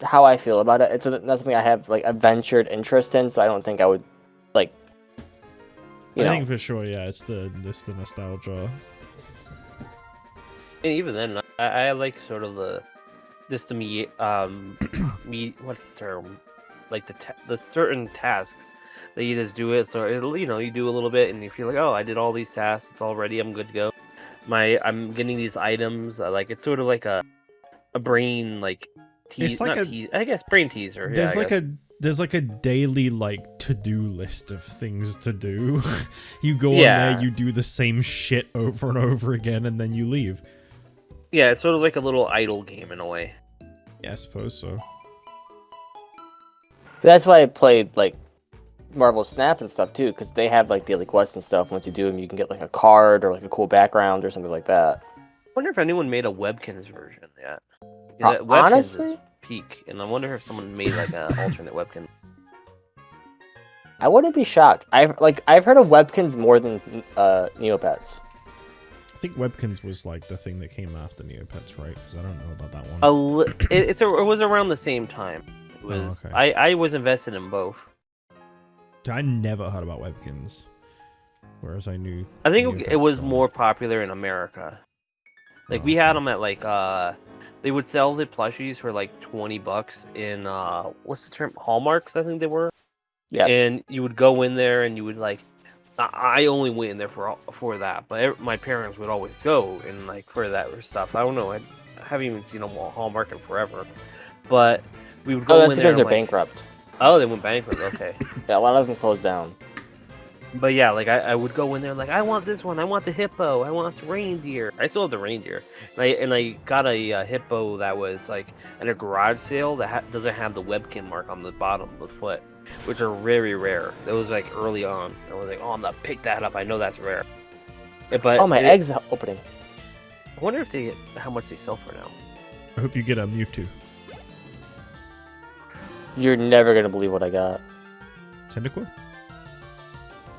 how I feel about it. It's not something I have like a ventured interest in, so I don't think I would like. You I know, think for sure, yeah, it's the nostalgia. And even then, I like sort of the just the what's the term? Like the certain tasks that you just do it. So it'll you do a little bit, and you feel like, oh, I did all these tasks. It's all ready. I'm good to go. I'm getting these items. Like it's sort of like a brain like tease. It's like not tease. I guess brain teaser. There's yeah, I like guess. there's like a daily like to-do list of things to do. You go on Yeah. there, you do the same shit over and over again, and then you leave. Yeah, it's sort of like a little idle game in a way. Yeah, I suppose so. that's why I played like Marvel Snap and stuff too, because they have like daily quests and stuff. Once you do them, you can get like a card or like a cool background or something like that. I wonder if anyone made a Webkins version yet. Yeah, Webkins Honestly? is peak, and I wonder if someone made like an alternate Webkin. I wouldn't be shocked. I've heard of Webkins more than Neopets. I think Webkins was like the thing that came after Neopets, right? Because I don't know about that one. It was around the same time. It was. okay. I was invested in both. I never heard about Webkins, whereas I knew. I think Neopets it was got more popular in America. Like we had them at like they would sell the plushies for like $20 in what's the term, Hallmarks, I think they were. Yes. And you would go in there and you would like, I only went in there for that, but my parents would always go and like for that stuff. I don't know, I haven't even seen them Hallmark in forever, but we would go Oh, in that's there. because they're like, bankrupt. Oh, they went bankrupt. Okay. Yeah, a lot of them closed down. But yeah, like I would go in there like, I want this one, I want the hippo, I want the reindeer. I still have the reindeer, and I got a hippo that was like at a garage sale that doesn't have the webkin mark on the bottom of the foot, which are very rare. That was like early on. I was like, oh, I'm gonna pick that up. I know that's rare. But Oh, my egg's opening. I wonder if how much they sell for now. I hope you get a Mewtwo. You're never gonna believe what I got. Cyndaquil?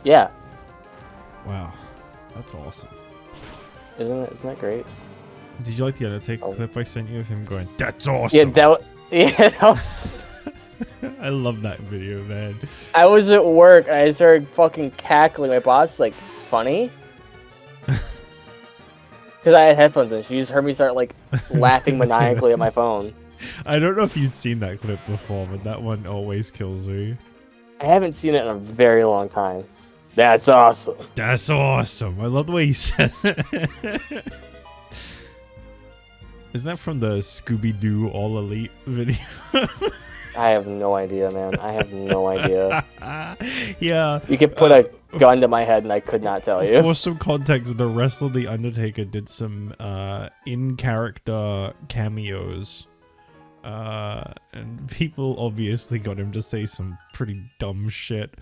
Yeah, Wow, that's awesome. isn't that great? Did you like the Undertaker Oh. clip I sent you of him going, "That's Yeah, awesome"? that was. I love that video, man. I was at work and I started fucking cackling. My boss was like, funny? Because I had headphones in. She just heard me start like laughing maniacally at my phone. I don't know if you'd seen that clip before, but that one always kills me. I haven't seen it in a very long time. That's awesome. That's awesome. I love the way he says it. Isn't that from the Scooby-Doo All Elite video? I have no idea, man. I have no idea. Yeah. You could put a gun to my head and I could not tell you. For some context, the wrestler The Undertaker did some in-character cameos. And people obviously got him to say some pretty dumb shit.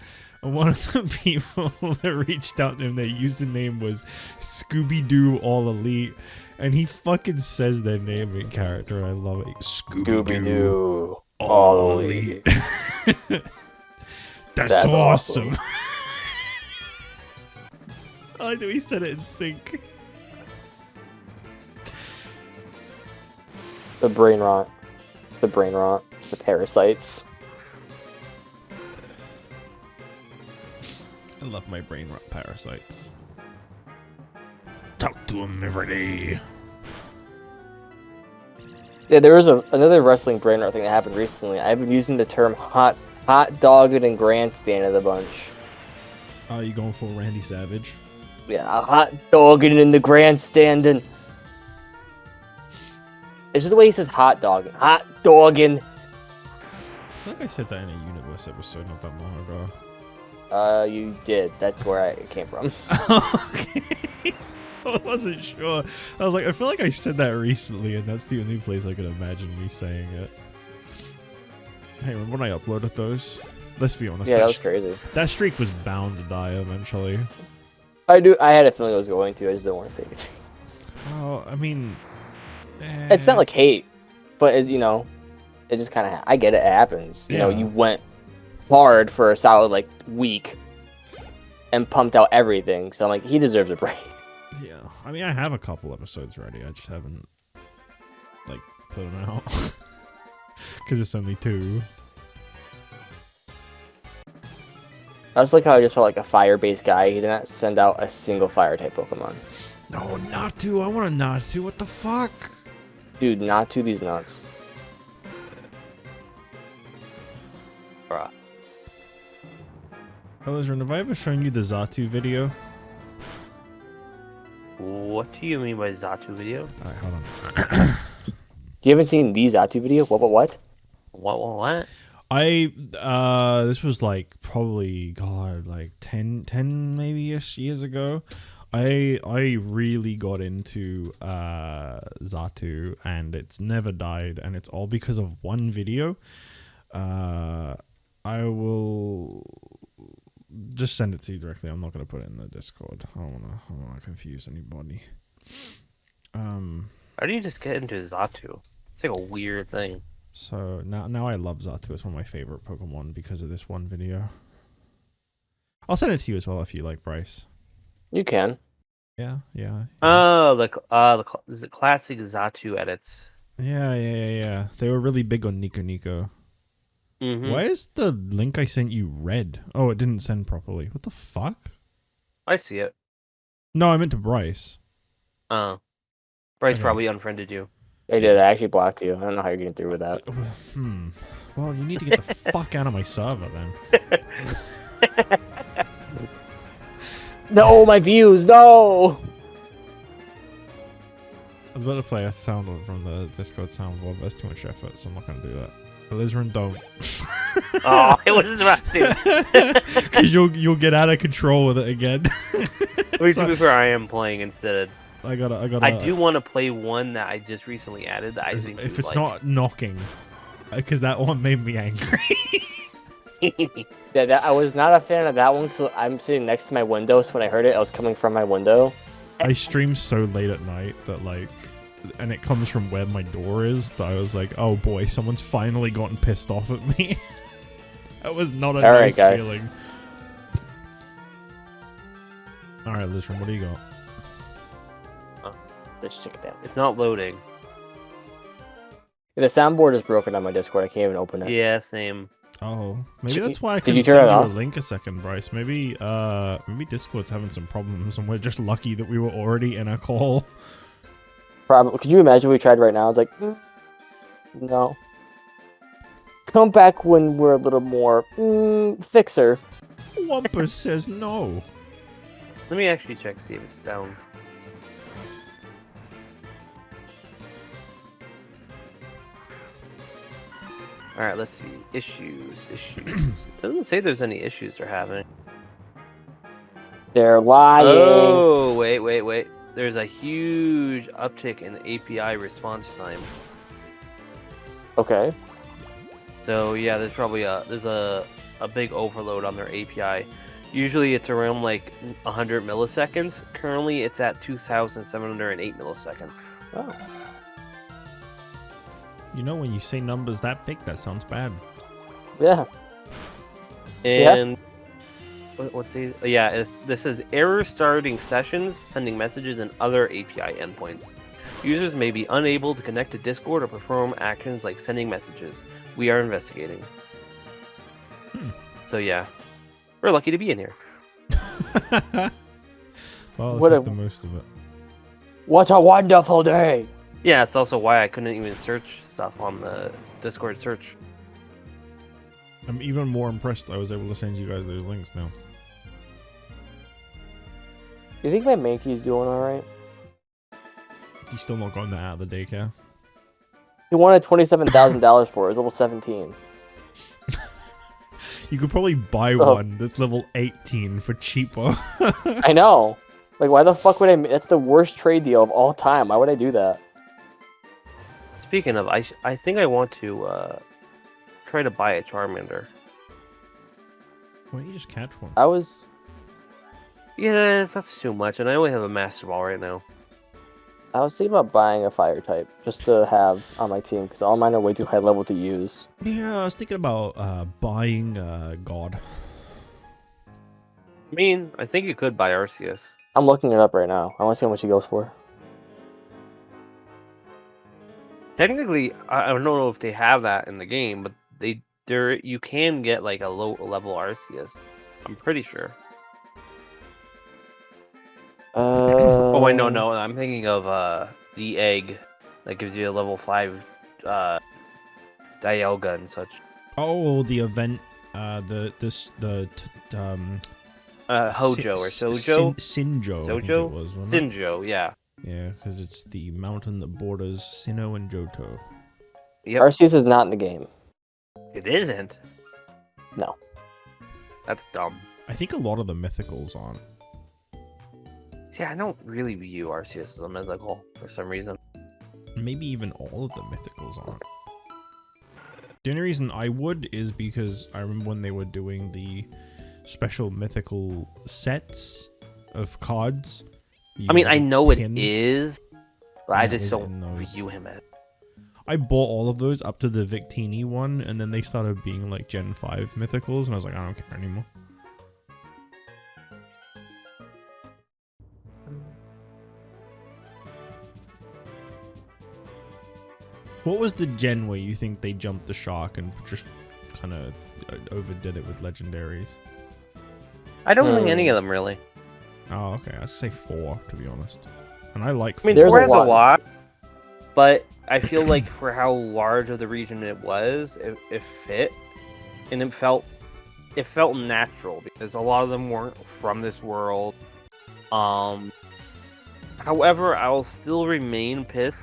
And one of the people that reached out to him, their username was Scooby-Doo All Elite. And he fucking says their name in character. I love it. Scooby-Doo. All Elite. That's awesome. I like that we said it in sync. The brain rot. It's the brain rot. It's the parasites. I love my brain rot parasites. Talk to him every day. Yeah, there was another wrestling brain rot thing that happened recently. I've been using the term hot dogged and grandstanded a bunch. Oh, you going for Randy Savage? Yeah, hot dogging in the grandstanding. It's just the way he says hot dog. Hot dogging. I feel like I said that in a Universe episode not that long ago. You did. That's where it came from. Okay. I wasn't sure. I was like, I feel like I said that recently, and that's the only place I could imagine me saying it. Hey, remember when I uploaded those? Let's be honest. Yeah, that was crazy. That streak was bound to die eventually. I had a feeling it was going to. I just didn't want to say anything. Oh, I mean... It's not like hate, but as you know, it just kind of. I get it. It happens. You know, Yeah. you went hard for a solid like week and pumped out everything. So I'm like, he deserves a break. Yeah, I mean, I have a couple episodes ready. I just haven't, like, put them out. Because it's only 2. I was like how I just felt like a fire-based guy. He did not send out a single fire-type Pokemon. No, not to. I want a not to. What the fuck? Dude, not to these nuts. Bruh. Alizarin, have I ever shown you the Zatu video? What do you mean by Zatu video? Alright, hold on. You haven't seen the Zatu video? What? What? This was like probably, God, like 10 maybe-ish years ago. I really got into Zatu, and it's never died, and it's all because of one video. I will just send it to you directly. I'm not gonna put it in the Discord. I don't wanna confuse anybody. How do you just get into Zatu? It's like a weird thing. So now I love Zatu. It's one of my favorite Pokemon because of this one video. I'll send it to you as well if you like, Bryce. You can. Yeah. Oh, is it classic Zatu edits? Yeah. They were really big on Nico Nico. Mm-hmm. Why is the link I sent you red? Oh, it didn't send properly. What the fuck? I see it. No, I meant to Bryce. Oh. Bryce Okay. probably unfriended you. I did. I actually blocked you. I don't know how you're getting through with that. Well, you need to get the fuck out of my server then. No, my views. No. I was about to play a sound from the Discord soundboard, but that's too much effort, so I'm not gonna do that. Alizarin, don't. Oh, it was about to. Because you'll get out of control with it again. Wait, to be fair, I am playing instead. I gotta. I do want to play one that I just recently added that I think If you it's like. not knocking, because that one made me angry. Yeah, I was not a fan of that one. So I'm sitting next to my window. So when I heard it, I was coming from my window. I stream so late at night that and it comes from where my door is, that I was like, oh boy, someone's finally gotten pissed off at me. That was not a All right, nice guys. feeling. Alright, Lizrin, what do you got? Let's check it out. It's not loading. The soundboard is broken on my Discord. I can't even open it. Yeah, same. Oh, maybe Did that's you- why I did couldn't you turn send it you a off? link a second, Bryce. Maybe Discord's having some problems and we're just lucky that we were already in a call. Probably. Could you imagine we tried right now? It's like, no. Come back when we're a little more fixer. Wumper says no. Let me actually check, see if it's down. Alright, let's see. Issues. It doesn't say there's any issues they're having. They're lying. Oh, wait. There's a huge uptick in API response time. Okay. So yeah, there's probably a big overload on their API. Usually it's around like 100 milliseconds. Currently it's at 2,708 milliseconds. Oh. You know, when you say numbers that big, that sounds bad. Yeah. And this is error starting sessions, sending messages, and other API endpoints. Users may be unable to connect to Discord or perform actions like sending messages. We are investigating. So yeah, we're lucky to be in here. Well, let's What make a- the most of it. What a wonderful day. Yeah, it's also why I couldn't even search stuff on the Discord search. I'm even more impressed I was able to send you guys those links now. You think my Mankey's doing alright? You still not gotten that out of the daycare? He wanted $27,000 for it. It's level 17. You could probably buy Oh. one that's level 18 for cheaper. I know. Like, why the fuck would I... That's the worst trade deal of all time. Why would I do that? Speaking of, I think I want to try to buy a Charmander. Why don't you just catch one? I was... Yes, that's too much, and I only have a Master Ball right now. I was thinking about buying a fire type just to have on my team because all mine are way too high level to use. Yeah, I was thinking about buying God. I mean, I think you could buy Arceus. I'm looking it up right now. I want to see how much he goes for. Technically, I don't know if they have that in the game, but you can get like a low level Arceus. I'm pretty sure. Oh wait, no, I'm thinking of the egg that gives you a level 5 Dialga and such. Oh, the event, Hojo or Sin- Sojo? Sinjo. I think Sojo? it was, wasn't it? Sinjo, yeah. Yeah, because it's the mountain that borders Sinnoh and Johto. Yep. Arceus is not in the game. It isn't. No. That's dumb. I think a lot of the mythicals aren't. See, I don't really view Arceus as a mythical for some reason. Maybe even all of the mythicals aren't. The only reason I would is because I remember when they were doing the special mythical sets of cards. I mean, you I know it pin- is, but and I that just is don't in those. view him as. I bought all of those up to the Victini one, and then they started being like Gen 5 mythicals, and I was like, I don't care anymore. What was the gen where you think they jumped the shark and just kind of overdid it with legendaries? I don't think any of them really. Oh, okay. I'd say 4, to be honest. And I like 4. I mean, There's 4 a has lot. a lot, but I feel like for how large of the region it was, it fit, and it felt natural because a lot of them weren't from this world. However, I'll still remain pissed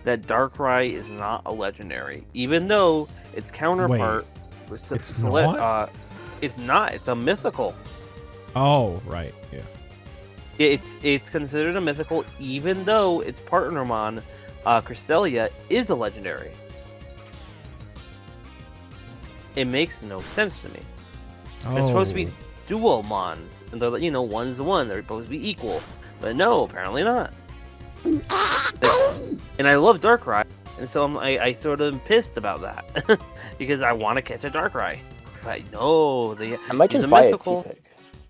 that Darkrai is not a legendary, even though its counterpart. It's not? It's not. It's a mythical. Oh, right. Yeah. It's considered a mythical, even though its partnermon, Cresselia, is a legendary. It makes no sense to me. Oh. It's supposed to be dual mons, and they're one's to one. They're supposed to be equal, but no, apparently not. And I love Darkrai, and so I sort of am pissed about that because I want to catch a Darkrai. But no, I might he's just buy mythical. a T-Pig.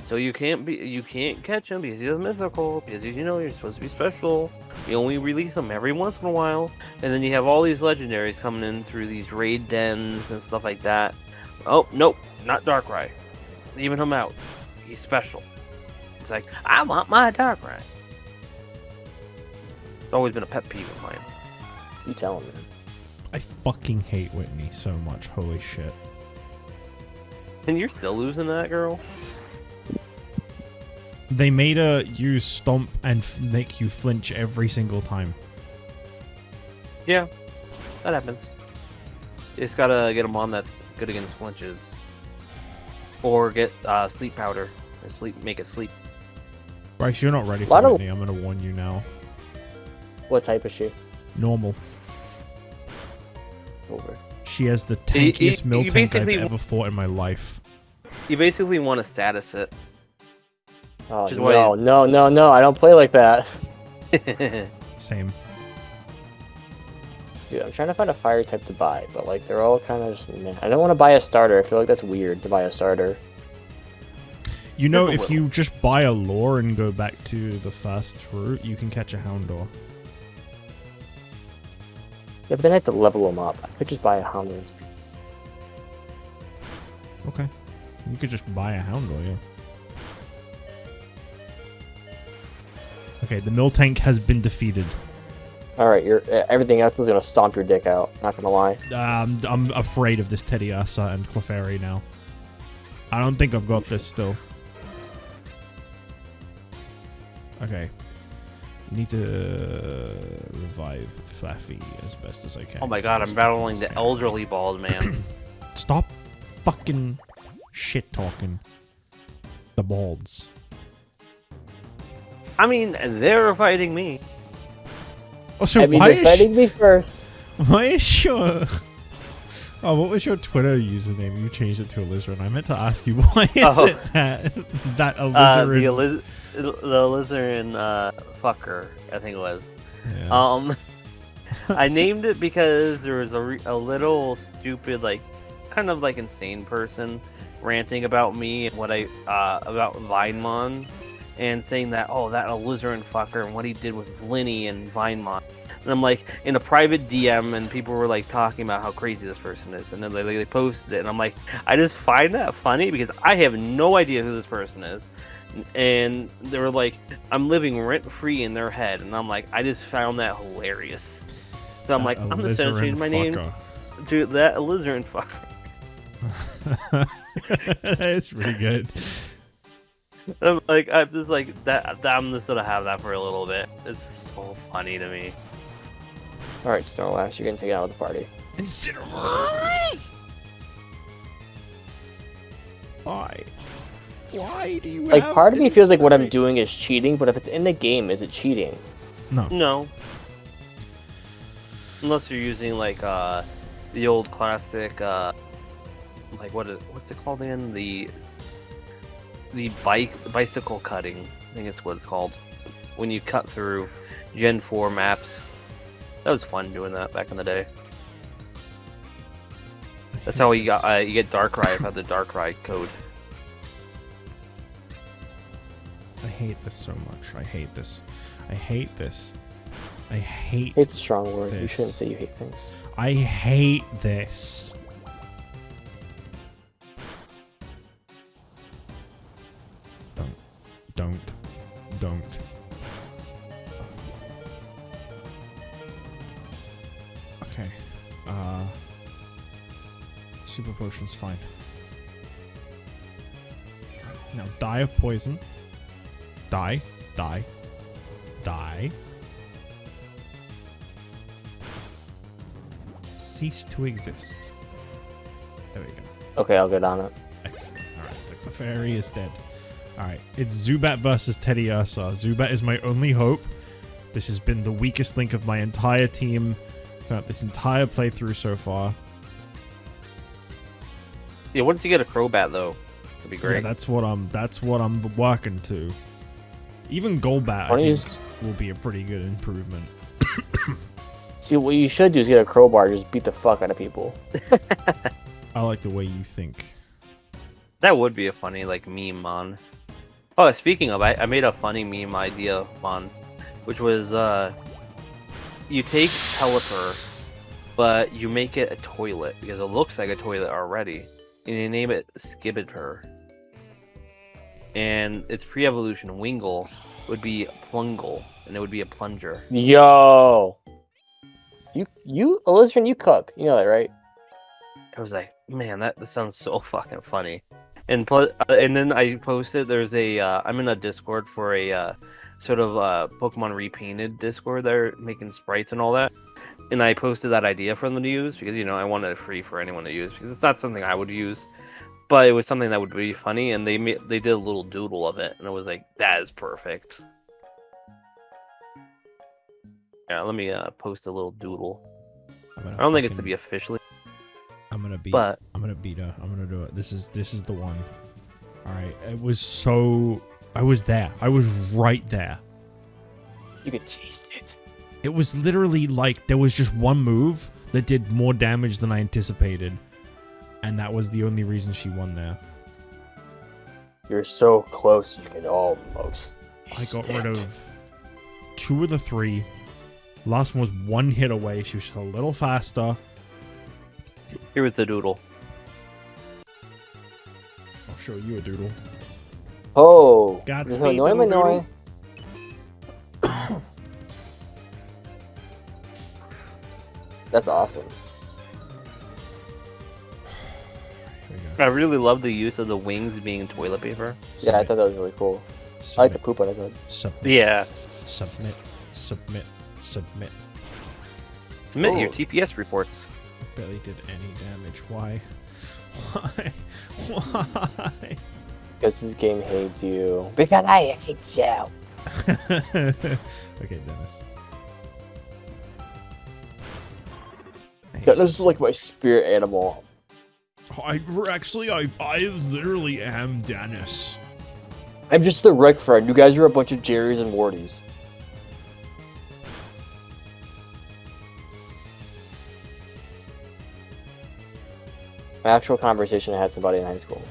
So you can't catch him because he's a mythical, because you're supposed to be special. You only release them every once in a while, and then you have all these legendaries coming in through these raid dens and stuff like that. Oh nope, not Darkrai. Leaving him out. He's special. It's like, I want my Darkrai. It's always been a pet peeve of mine. You tell him. I fucking hate Whitney so much. Holy shit. And you're still losing that girl? They made her use Stomp and make you flinch every single time. Yeah, that happens. You just gotta get them on that's good against flinches. Or get sleep powder. Or make it sleep. Bryce, you're not ready for Whitney. I'm gonna warn you now. What type is she? Normal. Over. She has the tankiest you Miltank I've ever fought in my life. You basically want to status it. Oh, no, I don't play like that. Same. Dude, I'm trying to find a fire type to buy, but like they're all kind of just meh. I don't want to buy a starter. I feel like that's weird to buy a starter. You know, if you just buy a lore and go back to the first route, you can catch a Houndour. Yeah, but then I have to level them up. I could just buy a Houndour. Okay. You could just buy a Houndour, yeah. Okay, the Miltank has been defeated. Alright, everything else is gonna stomp your dick out, not gonna lie. I'm afraid of this Teddiursa and Clefairy now. I don't think I've got this still. Okay. Need to revive Fluffy as best as I can. Oh my god, I'm battling the elderly bald man. Stop fucking shit talking the balds. I mean, they're fighting me. Also, I mean, they're fighting me first. Why is your... Oh, what was your Twitter username? You changed it to Alizarin. I meant to ask you, why is it that Alizarin... The Alizarin fucker, I think it was. Yeah. I named it because there was a little stupid, like, kind of like insane person ranting about me and what about Vinemon, and saying that, oh, that Alizarin fucker and what he did with Whitney and Vinemon. And I'm like, in a private DM, and people were like talking about how crazy this person is, and then they posted it, and I'm like, I just find that funny because I have no idea who this person is. And they were like, I'm living rent-free in their head, and I'm like, I just found that hilarious. So I'm like, I'm just gonna change my name to that Alizarin fucker. That's pretty good. I'm just like that. I'm just gonna have that for a little bit. It's so funny to me. Alright, Snorlax, you're gonna take it out of the party. Why do you like, part of me feels like what I'm doing is cheating, but if it's in the game, is it cheating? No. Unless you're using like the old classic like what's it called again? The bicycle cutting. I think it's what it's called. When you cut through Gen 4 maps. That was fun doing that back in the day. That's how you get Darkrai without the Darkrai code. I hate this so much. I hate this. I hate this. I hate. Hate's a strong word. You this. shouldn't say you hate things. I hate this. Don't. Okay. Super potion's fine. Now die of poison. Die. Cease to exist. There we go. Okay, I'll get on it. Excellent. Alright, the Clefairy is dead. Alright, it's Zubat versus Teddy Ursa. Zubat is my only hope. This has been the weakest link of my entire team throughout this entire playthrough so far. Yeah, once you get a Crobat though, it'll be great. Yeah, that's what I'm working to. Even Golbat, I think, will be a pretty good improvement. See, what you should do is get a crowbar, just beat the fuck out of people. I like the way you think. That would be a funny like meme mon. Oh, speaking of, I made a funny meme idea mon, which was you take Pelipper, but you make it a toilet because it looks like a toilet already, and you name it Skibidper. And its pre-evolution Wingull would be Plungle, and it would be a plunger. Yo, you, Alizarin, you cook. You know that, right? I was like, man, that sounds so fucking funny. And then I posted. There's a I'm in a Discord for a sort of Pokemon Repainted Discord. They're making sprites and all that. And I posted that idea for them to use because I wanted it free for anyone to use because it's not something I would use, but it was something that would be funny. And they did a little doodle of it, and I was like, that is perfect. Yeah, let me post a little doodle. I don't think it's to be officially. I'm gonna beat But I'm gonna beat her. I'm gonna do it. This is the one. Alright. It was so I was there. I was right there. You could taste it. It was literally like there was just one move that did more damage than I anticipated. And that was the only reason she won there. You're so close, you can almost. I got rid of 2 of the 3. Last one was 1 hit away. She was just a little faster. here was the doodle. I'll show you a doodle. Oh, Godspeed, no, little no. That's awesome. Here we go. I really love the use of the wings being toilet paper. Yeah, I thought that was really cool. I like the poop on his head. Submit. Yeah, Submit. submit Ooh. your TPS reports. Barely did any damage. Why? Why? Because this game hates you. Because I hate you. Okay, Dennis. This is like my spirit animal. I literally am Dennis. I'm just the Rick friend. You guys are a bunch of Jerrys and Wardies. My actual conversation I had somebody in high school.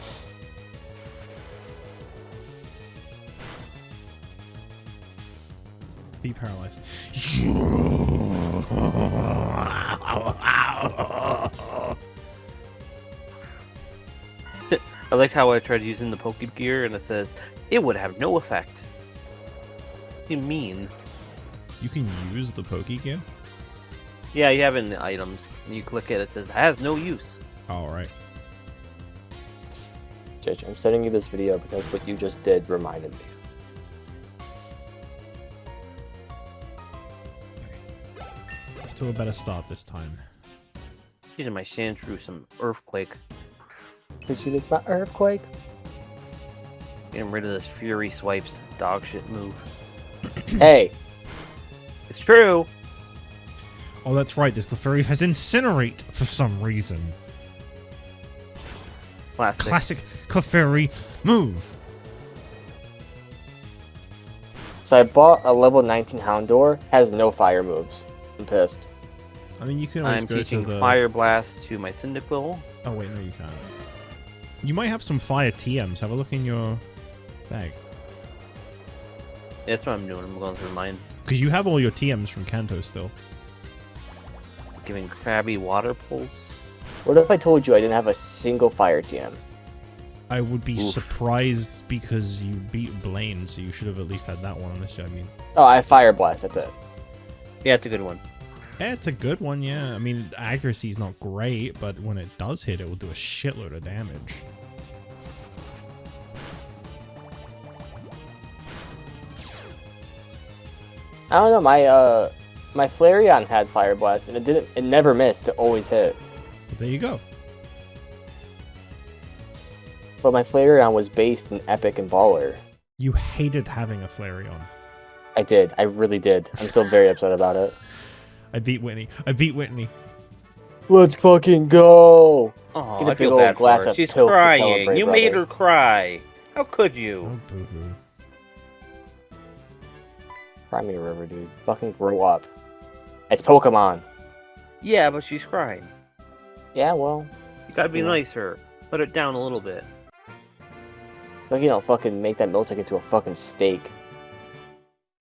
Be paralyzed. I like how I tried using the Pokegear and it says it would have no effect. What do you mean? You can use the Pokegear? Yeah, you have it in the items. And you click it, it says has no use. Alright. Jich, I'm sending you this video because what you just did reminded me. Off to a better start this time. Using my Sandshrew some Earthquake. Did you like my earthquake? Getting rid of this Fury Swipes dog shit move. Hey, It's true. Oh, that's right. This Clefairy has Incinerate for some reason. Classic Clefairy move. so I bought a level 19 Houndour. Has no fire moves. I'm pissed. I mean, you can always I'm go to teaching the... Fire Blast to my Cyndaquil. Oh, wait, no, you can't. You might have some fire TMs. Have a look in your bag. That's what I'm doing. I'm going through mine. Because you have all your TMs from Kanto still. Giving Krabby water pulse. What if I told you I didn't have a single fire TM? I would be Oof. surprised because you beat Blaine, so you should have at least had that one on this. I mean, Oh, I have Fire Blast. That's it. Yeah, it's a good one. yeah, it's a good one, yeah. I mean, accuracy's not great, but when it does hit, it will do a shitload of damage. I don't know. My Flareon had Fire Blast, and it never missed. It always hit. But there you go. But my Flareon was based in Epic and Baller. You hated having a Flareon. I did. I really did. I'm still very upset about it. I beat Whitney. I beat Whitney. Let's fucking go! Oh, Get a I big feel old bad glass for her. of She's Pilk to crying. celebrate, You made brother. her cry. How could you? Oh, boo-hoo. Cry me a river, dude. Fucking grow up. It's Pokemon. Yeah, but she's crying. Yeah, well, You gotta be Yeah. nicer. Put it down a little bit. like you don't fucking make that Miltank into a fucking steak.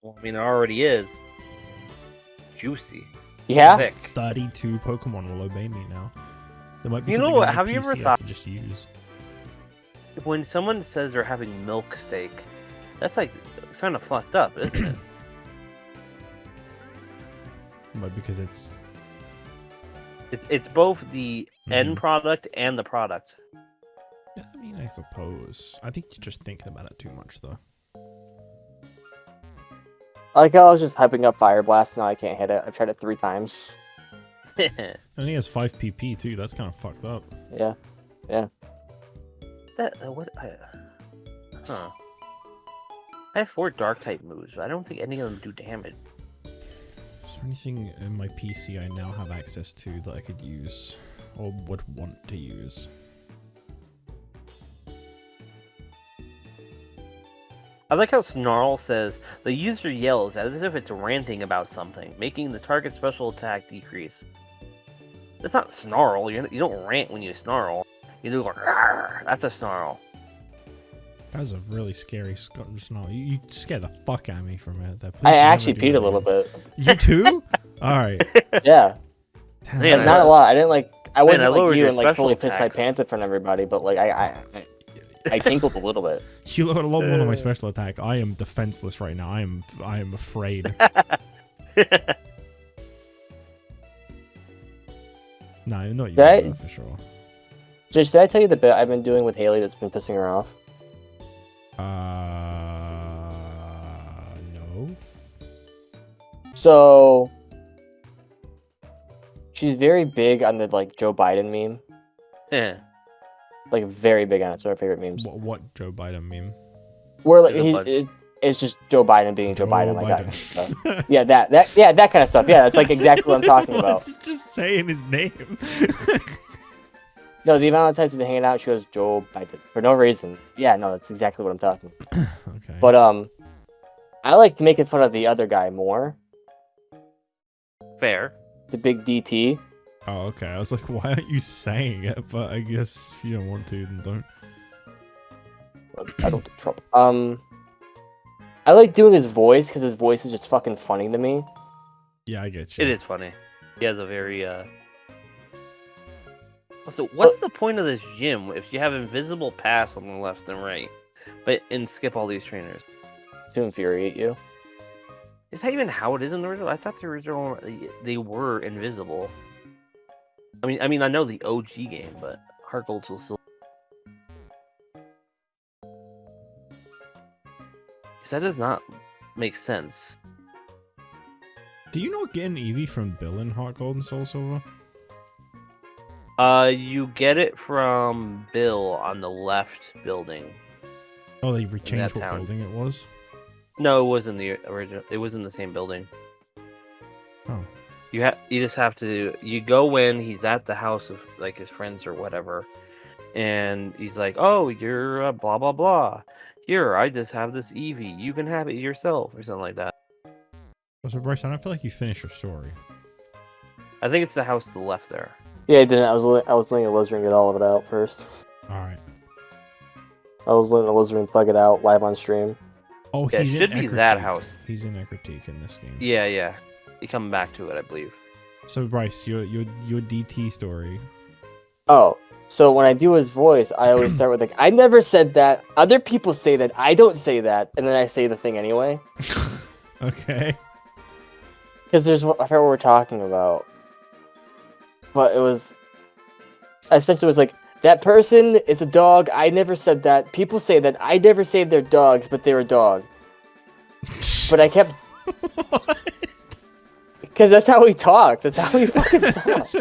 Well, I mean, it already is. Juicy. Yeah. Thick. 32 Pokemon will obey me now. There might be You know something what, on my have you ever PC I thought- could just use. When someone says they're having milk steak, that's like kind of fucked up, isn't it? But because it's... It's both the end Mhm. product and the product. Yeah, I mean, I suppose. I think you're just thinking about it too much, though. Like I was just hyping up Fire Blast, now I can't hit it. I've tried it 3 times. It only has 5 PP, too. That's kind of fucked up. Yeah. What? Huh. I have 4 dark type moves, but I don't think any of them do damage. Is there anything in my PC I now have access to that I could use? Or would want to use? I like how Snarl says, the user yells as if it's ranting about something, making the target special attack decrease. That's not snarl. You don't rant when you snarl. You do like, "Arr!" That's a snarl. That was a really scary snarl. You scared the fuck out of me for a minute there. Please I never actually do peed that a little again. bit. You too? Alright. Yeah. Damn, Man, Like, I not a know. lot. I didn't like. I wasn't I like lowered you your and like fully special pissed my attacks. pants in front of everybody, but like I tinkled a little bit. You load a lot more than my special attack. I am defenseless right now. I am afraid. No, not you, Right? though, for sure. Jich, did I tell you the bit I've been doing with Haley that's been pissing her off? No. So she's very big on the like Joe Biden meme. Yeah. Like very big on it. It's one of her favorite memes. What Joe Biden meme? Where like There's a bunch. it's just Joe Biden being Joe Biden, like that. Biden. Kind of stuff. Yeah, that kind of stuff. Yeah, that's like exactly what I'm talking about. It's just saying his name. No, the amount of times we've been hanging out, she goes Joe Biden for no reason. Yeah, no, that's exactly what I'm talking about. Okay. But I like making fun of the other guy more, Fair. the big DT. Oh, okay. I was like, why aren't you saying it? But I guess if you don't want to, then don't. I don't get trouble. I like doing his voice because his voice is just fucking funny to me. Yeah, I get you. It is funny. He has a very, Also, what's the point of this gym if you have invisible paths on the left and right, and skip all these trainers? To infuriate you. Is that even how it is in the original? I thought the original they were invisible. I mean, I know the OG game, but Heart Gold will still. Because that does not make sense. Do you not get an Eevee from Bill in Heart Gold and Soul Silver? You get it from Bill on the left building. Oh, they changed what town. building it was? No, it wasn't the original. It was in the same building. Oh. You just have to. You go in. He's at the house of like his friends or whatever, and he's like, "Oh, you're blah blah blah. Here, I just have this Eevee. You can have it yourself," or something like that. So, Bryce, I don't feel like you finished your story. I think it's the house to the left there. Yeah, I didn't. I was letting Alizarin get all of it out first. Alright. I was letting Alizarin thug it out live on stream. Oh, Yeah, it he's should in be that Ecritique. house. He's in Ecritique in this game. Yeah. You come back to it, I believe. So Bryce, your DT story. Oh, so when I do his voice, I always start with like, I never said that. Other people say that. I don't say that, and then I say the thing anyway. Okay. Because I forgot what we're talking about. But it was essentially like, that person is a dog. I never said that. People say that. I never say they're dogs, but they're a dog. But I kept. Because that's how he talks. That's how he fucking talks.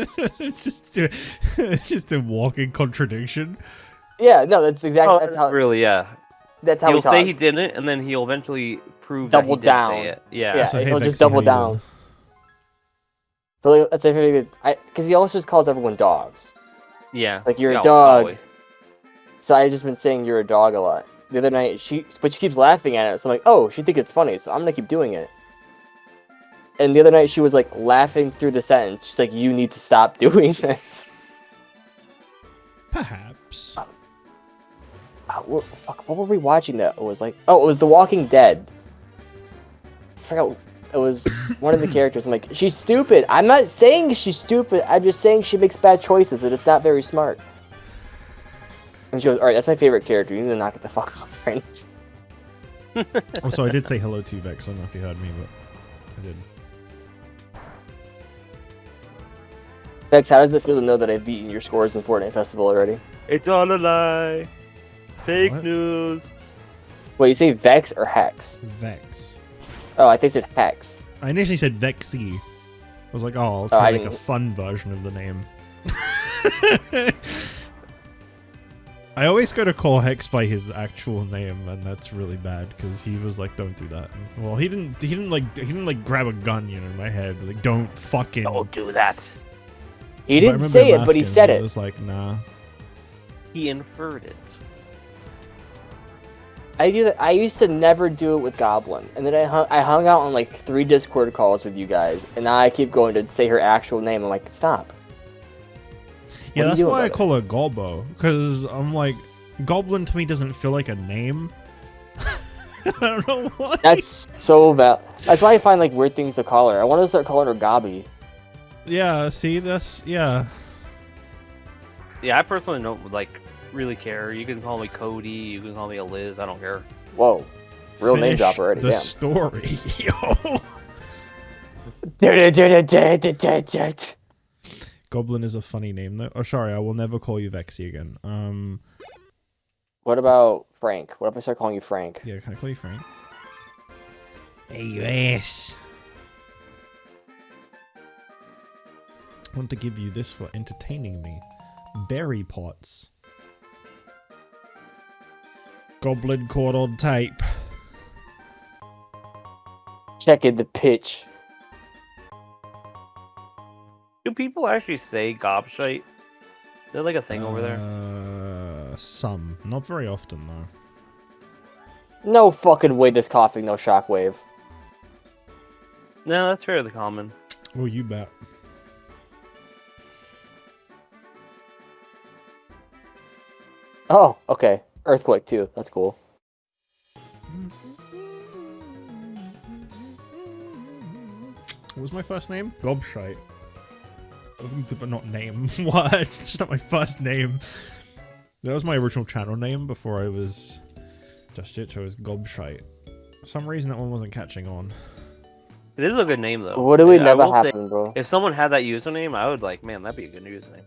it's just a walking contradiction. Yeah, no, that's exactly. That's how. Really, yeah. That's how He'll he talks. say he didn't, and then he'll eventually prove Double that he down. did say it. Yeah. Yeah, So, hey, he'll Vexy, just double how you down. doing? But like, that's a very good. Because he also just calls everyone dogs. Yeah. Like, you're a Yeah, dog. always. So I just been saying you're a dog a lot. The other night, she keeps laughing at it. So I'm like, oh, she thinks it's funny, so I'm gonna keep doing it. And the other night, she was like laughing through the sentence. She's like, you need to stop doing this. Perhaps. Fuck, what were we watching that? It was like, oh, it was The Walking Dead. I forgot. It was one of the characters. I'm like, she's stupid. I'm not saying she's stupid. I'm just saying she makes bad choices and it's not very smart. And she goes, all right, that's my favorite character. You need to knock it the fuck off right now. Also, I did say hello to you, Vex. I don't know if you heard me, but I did. Vex, how does it feel to know that I've beaten your scores in Fortnite Festival already? It's all a lie. Fake What? news. Wait, you say Vex or Hex? Vex. Oh, I think it said Hex. I initially said Vexy. I was like, oh, I'll I try to make a didn't- fun version of the name. I always go to call Hex by his actual name, and that's really bad because he was like, "Don't do that." Well, he didn't grab a gun, in my head. Like, don't fucking. Don't do that. He But I didn't remember say him it, but he asking, said I it. was like, nah. He inferred it. I do that. I used to never do it with Goblin, and then I hung out on like 3 Discord calls with you guys, and now I keep going to say her actual name. I'm like, stop. Yeah, What are that's you doing why I about it? call her Golbo, because I'm like, Goblin to me doesn't feel like a name. I don't know why. That's so bad. That's why I find like weird things to call her. I want to start calling her Gobby. Yeah, see, yeah. Yeah, I personally don't really care. You can call me Cody. You can call me Liz. I don't care. Whoa, real name Finish drop already. The Damn. story, yo. Goblin is a funny name, though. Oh, sorry, I will never call you Vexy again. What about Frank? What if I start calling you Frank? Yeah, can I call you Frank? Hey, you ass. I want to give you this for entertaining me. Berry pots. Goblin caught on tape. Checking the pitch. Do people actually say gobshite? Is there like a thing over there? Some. Not very often, though. No fucking way this coughing, no shockwave. No, that's fairly common. Oh, you bet. Oh, okay. Earthquake too. That's cool. What was my first name? Gobshite. But not name. What? It's not my first name. That was my original channel name before I was JustJich. I was Gobshite. For some reason, that one wasn't catching on. It is a good name though. What do we I never will say, happen, bro? if someone had that username, I would like, man, that'd be a good username.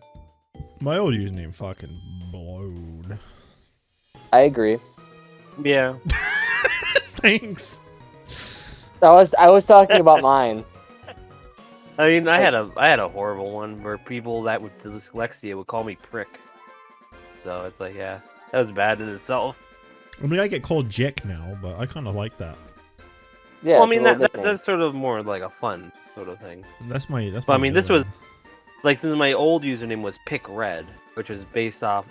My old username fucking blowed. I agree. Yeah. Thanks. I was talking about mine. I mean, I had a horrible one where people that with dyslexia would call me prick. So it's like, yeah, that was bad in itself. I mean, I get called Jich now, but I kind of like that. Yeah, Well, I it's a mean, little that's nickname. sort of more like a fun sort of thing. That's my. But I mean, this was like, since my old username was Pick Red, which was based off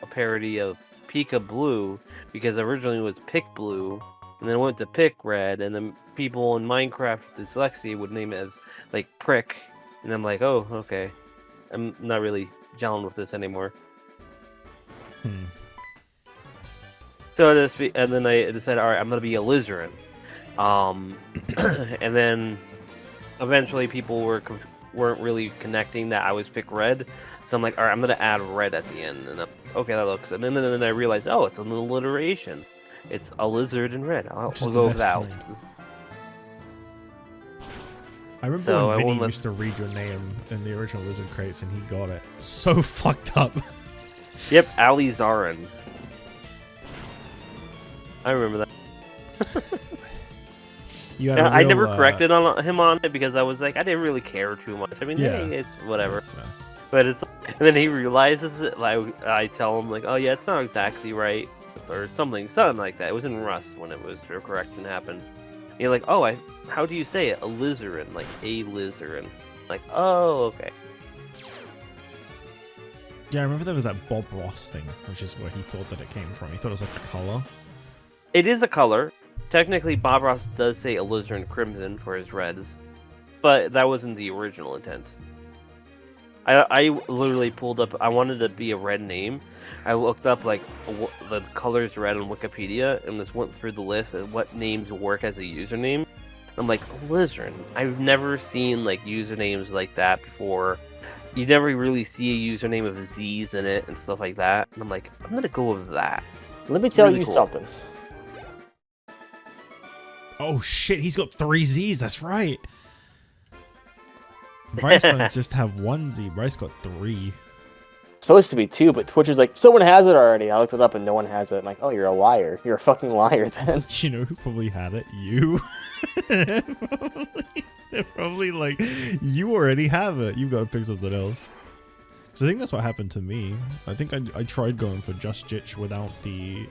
a parody of Pika Blue, because originally it was Pick Blue, and then it went to Pick Red, and then people in Minecraft with dyslexia would name it as like Prick, and I'm like, oh, okay, I'm not really gelling with this anymore. So and then I decided, all right, I'm gonna be Alizarin. And then eventually people weren't really connecting that I was pick red, so I'm like, all right, I'm gonna add red at the end, and okay, that looks. And then I realized, oh, it's an alliteration. It's a lizard in red. I'll Which is go the with best that. kind. I remember So I when Vinny won't used to read your name in the original Lizard crates and he got it so fucked up. Yep, Alizarin. I remember that. You had And a I real, never corrected him on it because I was like, I didn't really care too much. I mean, Yeah. hey, it's whatever. That's fair. But it's, and then he realizes it. Like I tell him, like, oh yeah, it's not exactly right, or something like that. It was in Rust when it was the correction happened. And you're like, oh, how do you say it? Alizarin, like a Alizarin. Like, oh, okay. Yeah, I remember there was that Bob Ross thing, which is where he thought that it came from. He thought it was like a color. It is a color. Technically, Bob Ross does say Alizarin Crimson for his reds, but that wasn't the original intent. I literally pulled up. I wanted to be a red name. I looked up like the colors red on Wikipedia and just went through the list of what names work as a username. I'm like, Alizarin. I've never seen like usernames like that before. You never really see a username of Z's in it and stuff like that. And I'm like, I'm gonna go with that. Let me It's tell really you cool. something. Oh shit, he's got 3 Z's, that's right. Bryce don't just have 1 Z, Bryce got 3. It's supposed to be 2, but Twitch is like, someone has it already. I looked it up and no one has it. I'm like, oh, you're a liar. You're a fucking liar then. You know who probably had it? You. They're probably like, you already have it. You've got to pick something else. Because I think that's what happened to me. I think I tried going for JustJich without the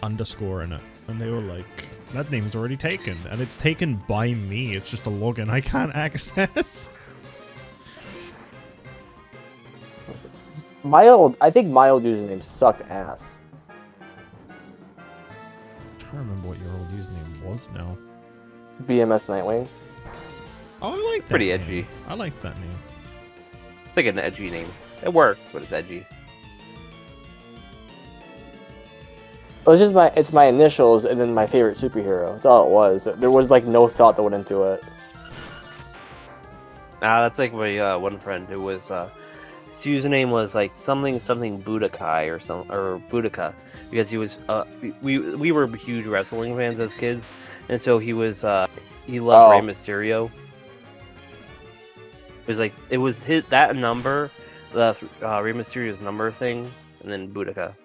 underscore in it. And they were like, that name's already taken. And it's taken by me. It's just a login I can't access. I think my old username sucked ass. I'm trying to remember what your old username was now. BMS Nightwing. Oh, I like that Pretty name. edgy. I like that name. It's like an edgy name. It works, but it's edgy. It's my initials and then my favorite superhero. That's all it was. There was like no thought that went into it. That's like my one friend who was his username was like something Budokai or Boudica, because he was we were huge wrestling fans as kids, and so he loved Rey Mysterio. It was his that number, the Rey Mysterio's number thing, and then Boudica.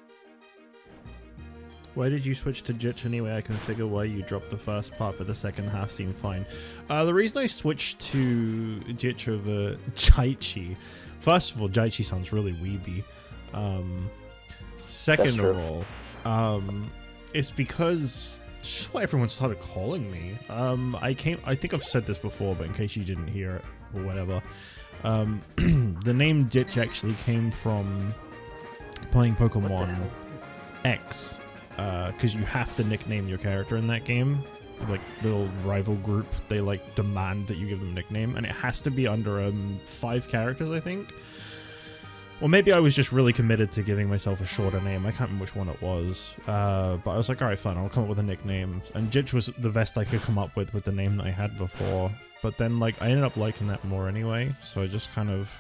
Why did you switch to Jich anyway? I can figure why you dropped the first part, but the second half seemed fine. The reason I switched to Jich over Jaichi, first of all, Jaichi sounds really weeby. Second of all, it's because just what everyone started calling me. I think I've said this before, but in case you didn't hear it or whatever, the name Jich actually came from playing Pokemon X. Because you have to nickname your character in that game. Like, little rival group, they like demand that you give them a nickname, and it has to be under 5 characters, I think. Or maybe I was just really committed to giving myself a shorter name. I can't remember which one it was. But I was like, alright, fine, I'll come up with a nickname. And Jich was the best I could come up with the name that I had before. But then, like, I ended up liking that more anyway, so I just kind of...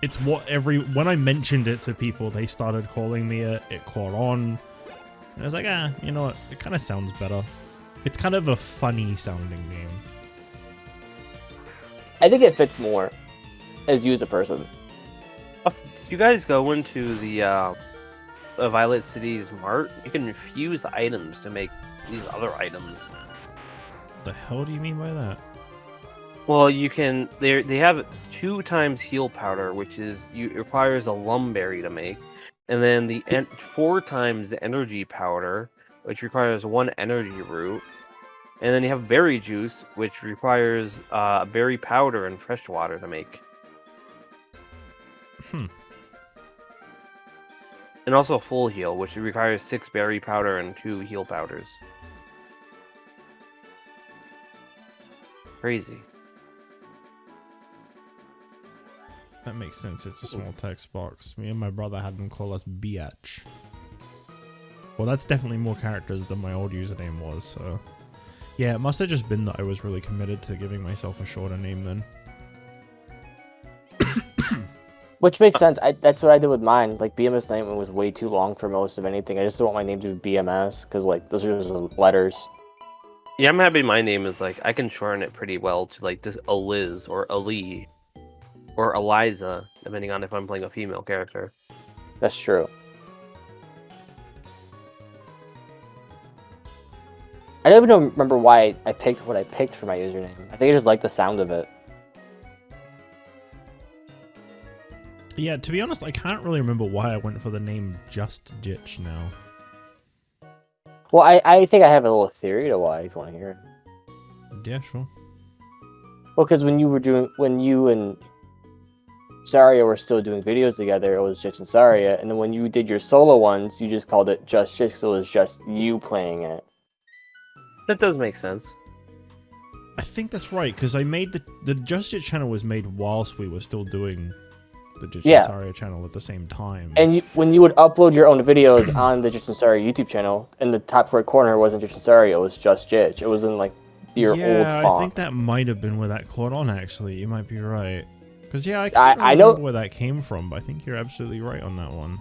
It's what when I mentioned it to people, they started calling me it caught on. And I was like, you know what? It kind of sounds better. It's kind of a funny sounding name. I think it fits more as you as a person. Also, did you guys go into the Violet City's Mart? You can infuse items to make these other items. What the hell do you mean by that? Well, you can. They have 2 times heal powder, which requires a lumberry to make. And then the 4 times energy powder, which requires 1 energy root. And then you have berry juice, which requires berry powder and fresh water to make. And also full heal, which requires 6 berry powder and 2 heal powders. Crazy. That makes sense. It's a small text box. Me and my brother had them call us biatch. Well, that's definitely more characters than my old username was, so... Yeah, it must have just been that I was really committed to giving myself a shorter name then. Which makes sense. That's what I did with mine. Like, BMS name was way too long for most of anything. I just don't want my name to be BMS, because, like, those are just letters. Yeah, I'm happy my name is like I can shorten it pretty well to like just Aliz or Ali or Eliza, depending on if I'm playing a female character. That's true. I don't even remember why I picked what I picked for my username. I think I just like the sound of it. Yeah, to be honest, I can't really remember why I went for the name JustJich now. Well, I think I have a little theory to why, if you want to hear it. Yeah, sure. Well, because when you and Saria were still doing videos together, it was Jich and Saria, and then when you did your solo ones, you just called it JustJich, so it was just you playing it. That does make sense. I think that's right, because I made the JustJich channel was made whilst we were still doing the Jich and Saria channel at the same time. And when you would upload your own videos on the Jich and Saria YouTube channel, in the top right corner wasn't Jich and Saria, it was just Jich. It was in like your old font. I think that might have been where that caught on, actually. You might be right. Because, yeah, I can't really I know remember where that came from, but I think you're absolutely right on that one.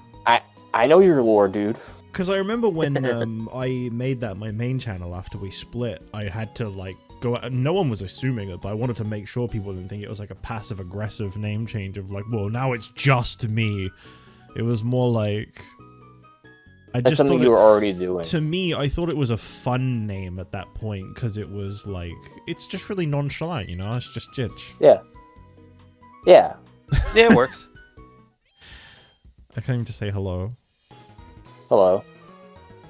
I know your lore, dude. Because I remember when I made that my main channel after we split, I had to, like, go out. No one was assuming it, but I wanted to make sure people didn't think it was, like, a passive-aggressive name change of, like, well, now it's just me. It was more like... That's something you were already doing. To me, I thought it was a fun name at that point, because it was, like... It's just really nonchalant, you know? It's just Jich. Yeah. Yeah. Yeah, it works. I came to say hello. Hello.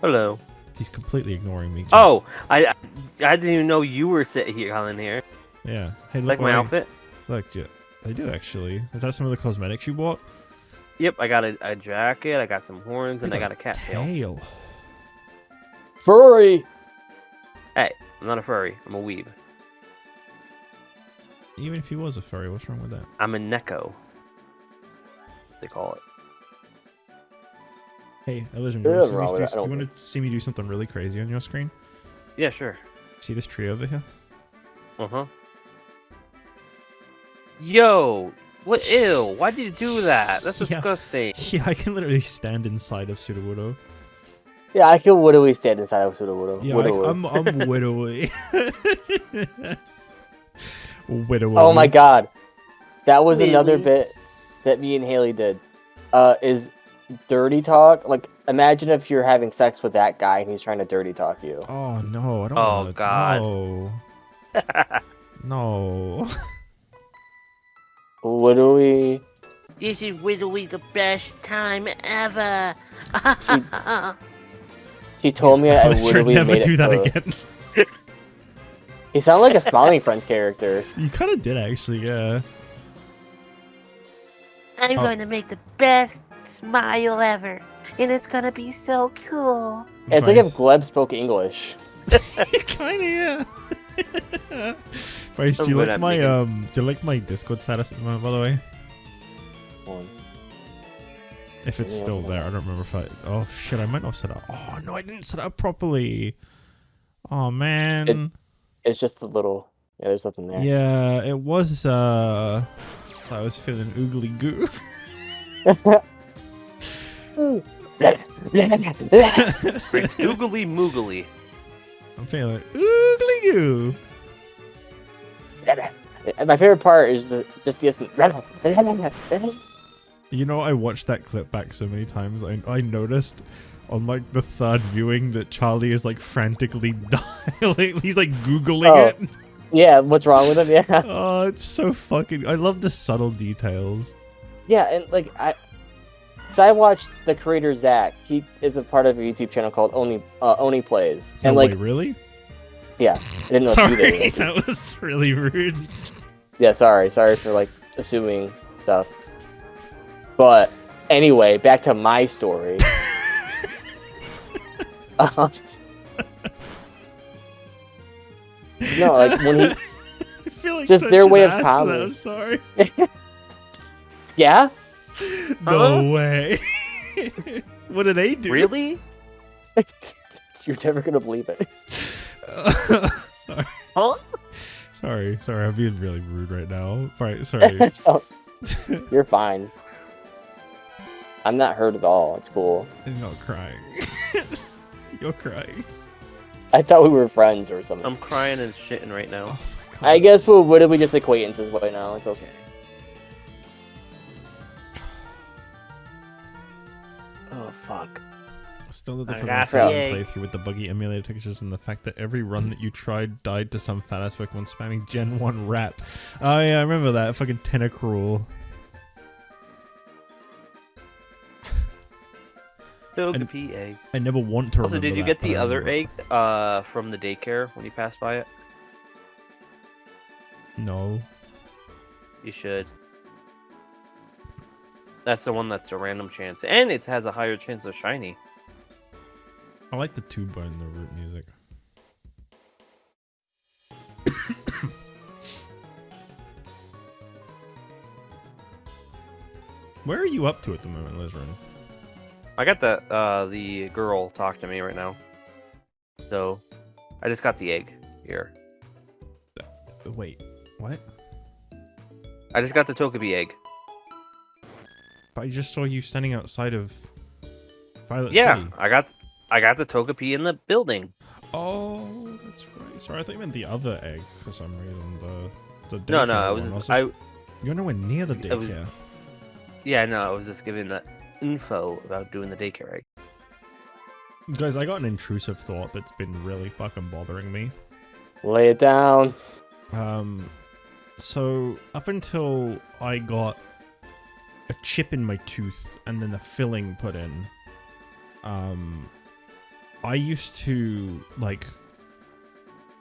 Hello. He's completely ignoring me. Jim. Oh, I didn't even know you were sitting here, Colin. Here. Yeah. Hey, look Like my outfit? Look, I do actually. Is that some of the cosmetics you bought? Yep, I got a jacket, I got some horns, and I got a cat tail. Furry! Hey, I'm not a furry. I'm a weeb. Even if he was a furry, what's wrong with that? I'm a neko. They call it. Hey, Alizarin, Yeah, you want to see me do something really crazy on your screen? Yeah, sure. See this tree over here? Uh-huh. Yo! What? Ew! Why did you do that? That's Yeah. disgusting. Yeah, I can literally stand inside of Sudowoodo. Yeah, I can widowy stand inside of Sudowoodo. Yeah, I'm widowy. Widowy. Oh my god. That was another Really? bit that me and Haley did. Is dirty talk. Like, imagine if you're having sex with that guy and he's trying to dirty talk you. Oh no, I don't Oh, wanna, God. No. No. Widowy. This is literally the best time ever. She told me I Let's widowy never made do it that to- again. He sounded like a Smiling Friends character. You kind of did actually, yeah. I'm going to make the best smile ever. And it's going to be so cool. It's like if Bryce. Gleb spoke English. Kind of, yeah. Bryce, do you What like I'm my thinking. do you like my Discord status at the moment, by the way? If it's still there, I don't remember if I. Oh shit, I might not have set it up. Oh no, I didn't set it up properly. Oh man. It's just a little... Yeah, there's nothing there. Yeah, it was. I was feeling oogly goo. Oogly moogly. I'm feeling oogly goo. My favorite part is just the instant... You know, I watched that clip back so many times. I noticed on like the third viewing that Charlie is like frantically dialing. He's like Googling it. Yeah, what's wrong with him? Yeah. Oh, it's so fucking. I love the subtle details. Yeah, and like so I watched the creator Zach. He is a part of a YouTube channel called Oni Plays, and No like way, really? yeah, I didn't know if you Sorry, did. that was really rude. Yeah, sorry for like assuming stuff. But anyway, back to my story. No, like when he, I feel like Just such their an way of ass for comedy. that, I'm sorry. yeah, No way. What do they do? Really? You're never gonna believe it. Sorry. Huh? Sorry. I'm being really rude right now. Right, sorry. Oh, you're fine. I'm not hurt at all. It's cool. You're crying. You're crying. I thought we were friends or something. I'm crying and shitting right now. Oh my god. I guess we'll be just acquaintances right now. It's okay. Oh fuck. Still at the I cover got second it. playthrough with the buggy emulator textures and the fact that every run that you tried died to some fat ass Pokemon spamming Gen 1 rap. Oh yeah, I remember that. Fucking Tentacruel. Togepi egg. I never want to Also, remember did you that, get but the I other remember egg from the daycare when you passed by it? it. No. You should. That's the one that's a random chance, and it has a higher chance of shiny. I like the tuba and the root music. Where are you up to at the moment, Alizarin? I got the girl talk to me right now. So, I just got the egg here. Wait, what? I just got the Togepi egg. But I just saw you standing outside of Violet Yeah, City. I got the Togepi in the building. Oh, that's right. Sorry, I thought you meant the other egg for some reason. The No, daycare I one. was Like, you're nowhere near the I was- daycare. I was just giving the info about doing the daycare egg. Guys, I got an intrusive thought that's been really fucking bothering me. Lay it down. So up until I got a chip in my tooth and then the filling put in, I used to like,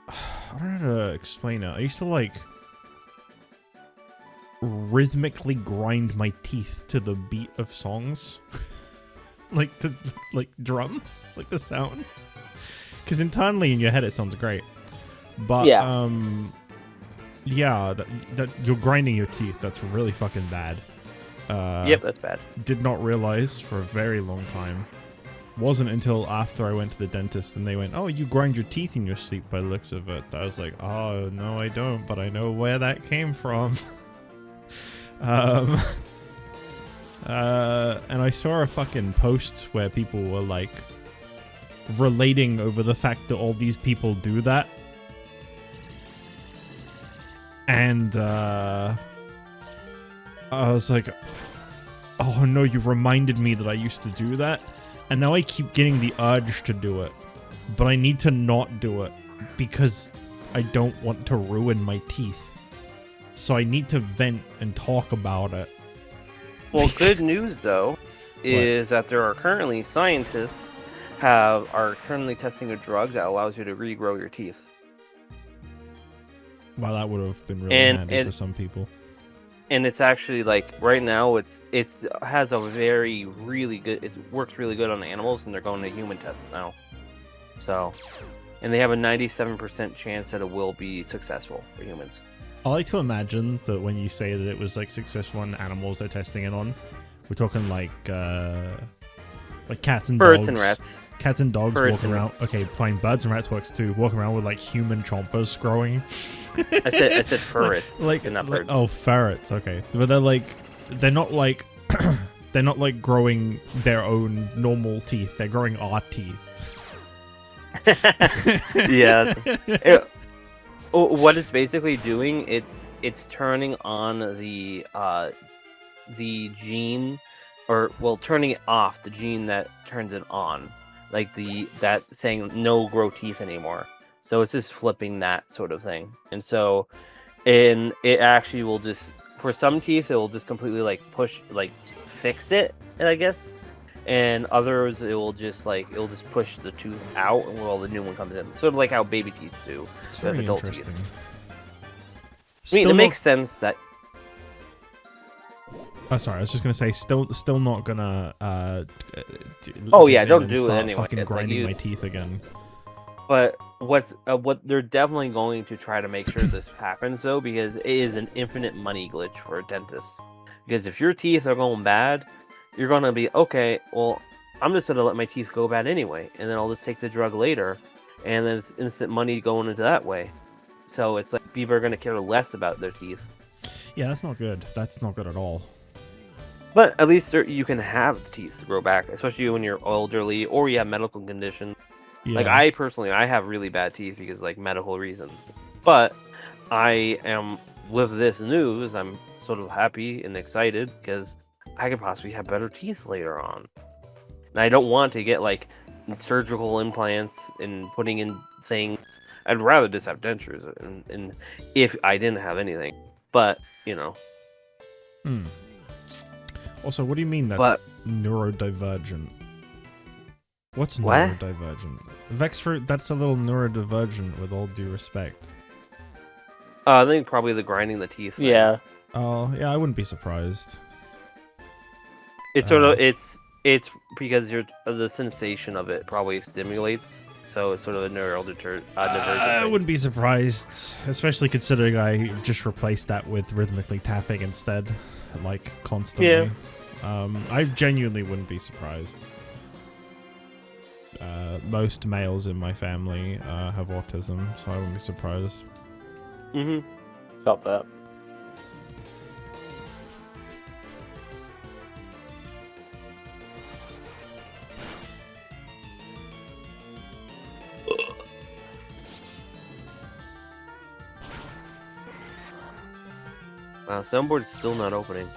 I don't know how to explain it. I used to like rhythmically grind my teeth to the beat of songs, like the drum, like the sound. Because internally in your head it sounds great, but Yeah. yeah, that you're grinding your teeth. That's really fucking bad. Yep, that's bad. Did not realize for a very long time. Wasn't until after I went to the dentist and they went, "Oh, you grind your teeth in your sleep by the looks of it." I was like, "Oh, no, I don't, but I know where that came from." And I saw a fucking post where people were like relating over the fact that all these people do that. And I was like, oh no, you've reminded me that I used to do that. And now I keep getting the urge to do it. But I need to not do it because I don't want to ruin my teeth. So I need to vent and talk about it. Well, good news though is that there are currently scientists are currently testing a drug that allows you to regrow your teeth. Wow, that would have been really And- handy and- for some people. And it's actually like right now it has a really good, it works really good on animals, and they're going to human tests now. So, and they have a 97% chance that it will be successful for humans. I like to imagine that when you say that it was like successful on animals they're testing it on, we're talking like cats and Birds dogs. and rats. Cats and dogs Birds walking and around. Okay, fine. Birds and rats works too. Walking around with like human chompers growing. I said ferrets, like, and not like birds. oh, ferrets. Okay, but they're not like they're not like growing their own normal teeth. They're growing our teeth. Yeah. What it's basically doing, it's turning on the gene, or well, turning it off, the gene that turns it on, like that saying no grow teeth anymore. So it's just flipping that sort of thing, and it actually will just, for some teeth it will just completely like fix it, and I guess, and others it'll just push the tooth out and while the new one comes in, sort of like how baby teeth do. It's with very adult interesting. teeth. I mean, it makes sense that. Oh, sorry. I was just gonna say, still not gonna. Oh, give yeah, in don't and do it start anyway. Fucking It's like grinding you- my teeth again. But what they're definitely going to try to make sure this happens though, because it is an infinite money glitch for a dentist. Because if your teeth are going bad, you're gonna be okay. Well, I'm just gonna let my teeth go bad anyway, and then I'll just take the drug later, and then it's instant money going into that way. So it's like people are gonna care less about their teeth. Yeah, that's not good. That's not good at all. But at least you can have the teeth grow back, especially when you're elderly or you have medical conditions. Yeah. Like I personally, I have really bad teeth because like medical reasons. But I am with this news, I'm sort of happy and excited because I could possibly have better teeth later on. And I don't want to get like surgical implants and putting in things. I'd rather just have dentures, and if I didn't have anything. But you know. Also, what do you mean that's But- neurodivergent? What's What? neurodivergent? Vexfruit, that's a little neurodivergent with all due respect. I think probably the grinding the teeth thing. Yeah. Oh, yeah, I wouldn't be surprised. It's sort of it's because the sensation of it probably stimulates, so it's sort of a divergent I thing. wouldn't be surprised, especially considering I just replaced that with rhythmically tapping instead, like constantly. I genuinely wouldn't be surprised. Most males in my family have autism, so I wouldn't be surprised. Mm-hmm. Felt that. Wow, soundboard's still not opening.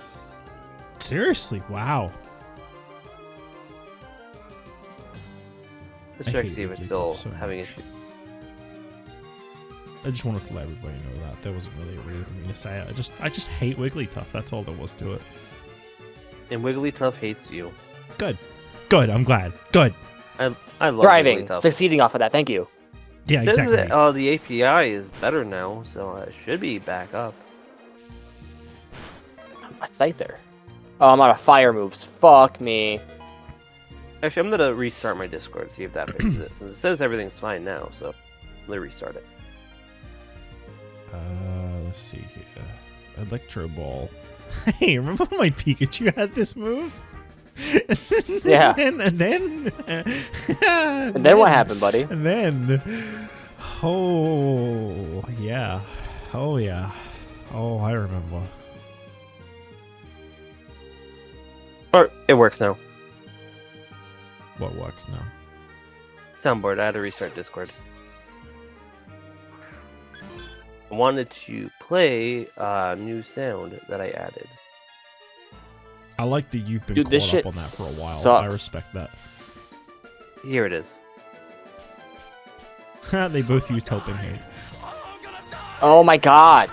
Seriously, wow. Let's I check hate to see if it's Wigglytuff still so having much. issues. I just wanted to let everybody know that. There wasn't really a reason for me to say it. I just hate Wigglytuff. That's all there was to it. And Wigglytuff hates you. Good. Good, I'm glad. Good. I love Thriving. Wigglytuff. Succeeding off of that. Thank you. Yeah, It says exactly. that, the API is better now, so it should be back up. My Psypher. Oh, I'm out of fire moves. Fuck me. Actually, I'm gonna restart my Discord, see if that fixes it. Since it says everything's fine now, so let me restart it. Let's see here. Electro Ball. Hey, remember when my Pikachu had this move? Yeah. And then And then what happened, buddy? And then, oh yeah, oh yeah, oh I remember. Or it works now. What works now? Soundboard, I had to restart Discord. I wanted to play a new sound that I added. I like that you've been Dude, this caught up shit on that for a while. I sucks. respect that. Here it is. They both used helping hand. Oh my god.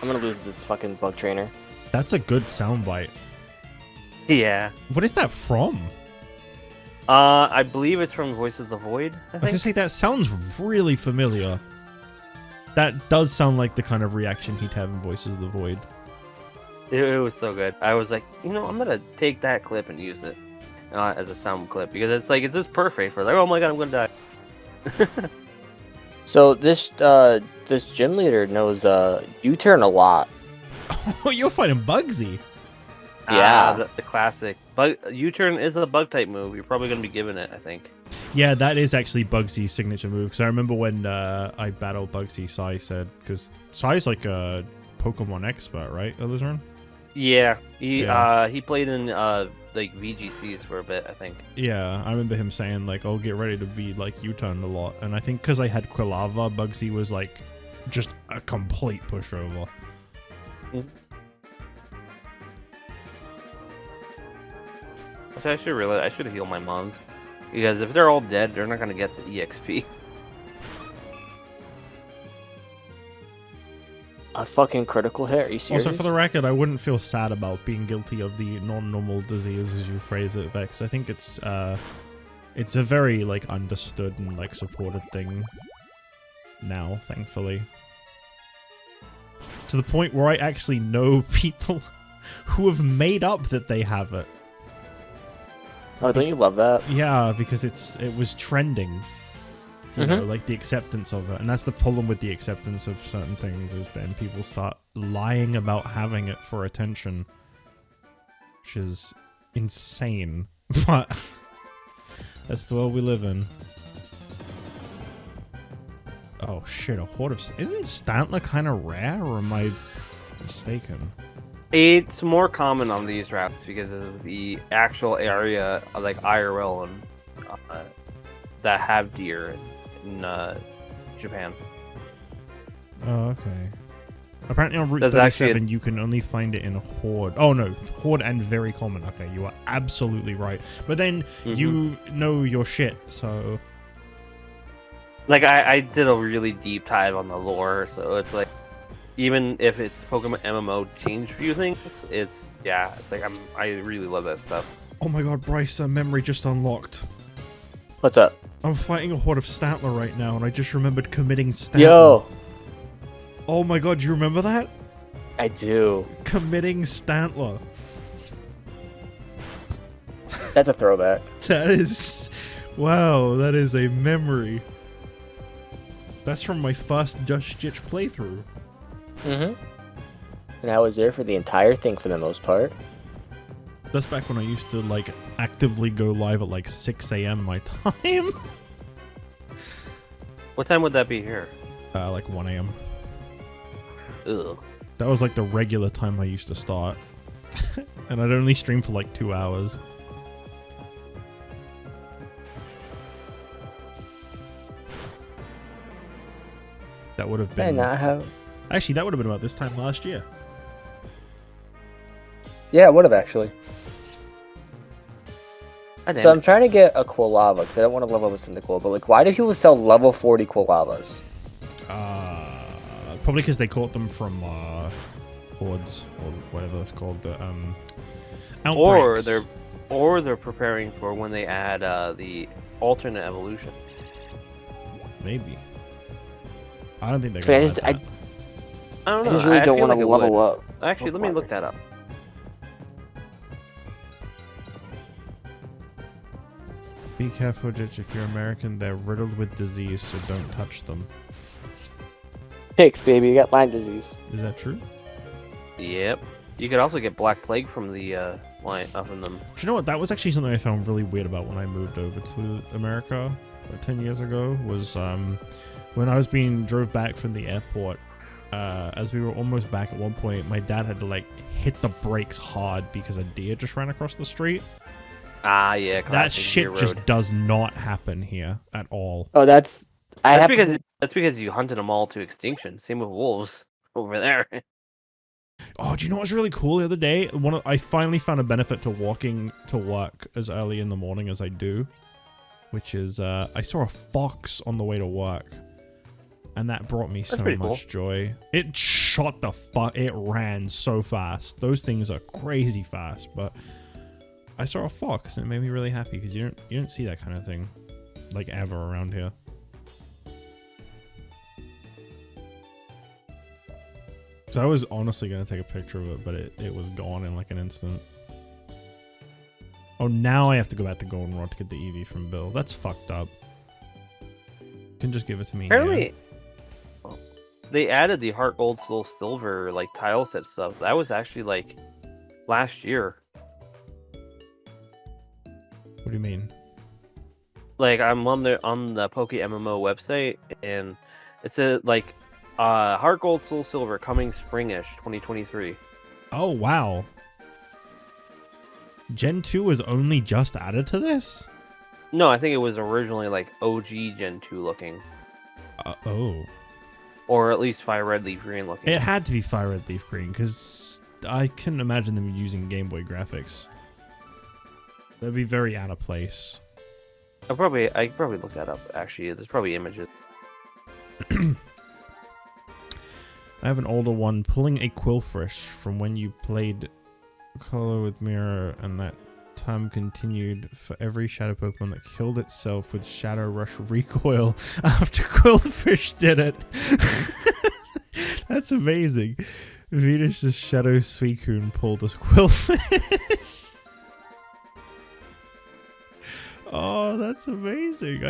I'm gonna lose this fucking bug trainer. That's a good soundbite. Yeah. What is that from? I believe it's from Voice of the Void, I I was gonna think. say that sounds really familiar. That does sound like the kind of reaction he'd have in Voices of the Void. It was so good. I was like, you know, I'm gonna take that clip and use it as a sound clip because it's just perfect for like, oh my god, I'm gonna die. So this gym leader knows U-turn a lot. Oh, you're fighting Bugsy. Yeah. The classic. Bug U-turn is a bug type move. You're probably gonna be given it, I think. Yeah, that is actually Bugsy's signature move. Because I remember when I battled Bugsy, Sai said, because Sai's like a Pokemon expert, right, Alizarin? Yeah. He Yeah. he played in like VGCs for a bit, I think. Yeah, I remember him saying, like, oh, get ready to be, like, U-turned a lot. And I think because I had Quilava, Bugsy was, like, just a complete pushover. So I should heal my mons. Because if they're all dead, they're not gonna get the EXP. A fucking critical hit. Are you serious? Also, for the record, I wouldn't feel sad about being guilty of the non-normal disease, as you phrase it, Vex. I think it's a very, like, understood and, like, supported thing now, thankfully. To the point where I actually know people who have made up that they have it. Oh, don't you love that? Yeah, because it was trending. You know, like the acceptance of it. And that's the problem with the acceptance of certain things, is then people start lying about having it for attention. Which is insane. But that's the world we live in. Oh shit, a horde of... Isn't Stantler kind of rare, or am I mistaken? It's more common on these routes because of the actual area, like IRL, and that have deer in Japan. Oh, okay. Apparently on Route There's 37 you can only find it in a horde. Oh no, horde and very common. Okay, you are absolutely right. But then you know your shit, so... Like, I did a really deep dive on the lore, so it's like, even if it's Pokemon MMO changed a few things, it's like I really love that stuff. Oh my god, Bryce, a memory just unlocked. What's up? I'm fighting a horde of Stantler right now, and I just remembered committing Stantler. Yo, Oh my god, do you remember that? I do. Committing Stantler. That's a throwback. That is... Wow, that is a memory. That's from my first JustJich playthrough. Mm-hmm. And I was there for the entire thing for the most part. That's back when I used to, like, actively go live at, like, 6 a.m. my time. What time would that be here? Like 1 a.m. Ugh. That was, like, the regular time I used to start. And I'd only stream for, like, 2 hours. That would have been... And I have... Actually, that would have been about this time last year. Yeah, it would have actually. God damn So I'm it. trying to get a Quilava, because I don't want to level up with Cyndaquil, but like, why do people sell level 40 Quilavas? Probably because they caught them from, hordes, or whatever it's called, the, outbreaks. Or they're preparing for when they add the alternate evolution. Maybe. I don't think they're So gonna I let just, that. I don't I know. just really don't feel want to like it level would. up. Actually, let me look that up. Be careful, Jich. If you're American, they're riddled with disease, so don't touch them. Pigs, baby, you got Lyme disease. Is that true? Yep. You could also get Black Plague from the line up in them. Do you know what? That was actually something I found really weird about when I moved over to America, like 10 years ago, was when I was being drove back from the airport. As we were almost back at one point, my dad had to like hit the brakes hard because a deer just ran across the street. Ah, yeah. That classic shit Deer just Road. does not happen here at all. Oh, that's... That's because you hunted them all to extinction. Same with wolves over there. Oh, do you know what was really cool the other day? I finally found a benefit to walking to work as early in the morning as I do, which is I saw a fox on the way to work, and that brought me so pretty much joy. It shot the fuck. It ran so fast. Those things are crazy fast, but I saw a fox and it made me really happy because you don't see that kind of thing like ever around here. So I was honestly going to take a picture of it, but it was gone in like an instant. Oh, now I have to go back to Goldenrod to get the EV from Bill. That's fucked up. You can just give it to me. Apparently, they added the Heart Gold Soul Silver like tile set stuff. That was actually like last year. What do you mean? Like I'm on the PokeMMO website, and it said like Heart Gold Soul Silver coming springish 2023. Oh, wow. Gen 2 was only just added to this? No, I think it was originally like OG Gen 2 looking, Oh. or at least Fire Red Leaf Green looking. It had to be Fire Red Leaf Green, because I couldn't imagine them using Game Boy graphics. That'd be very out of place. I could probably look that up. Actually, there's probably images. I have an older one pulling a Quillfish from when you played Color with Mirror, and that time continued for every Shadow Pokemon that killed itself with Shadow Rush Recoil after Quillfish did it. That's amazing. Venus' Shadow Suicune pulled a Quillfish. Oh, that's amazing.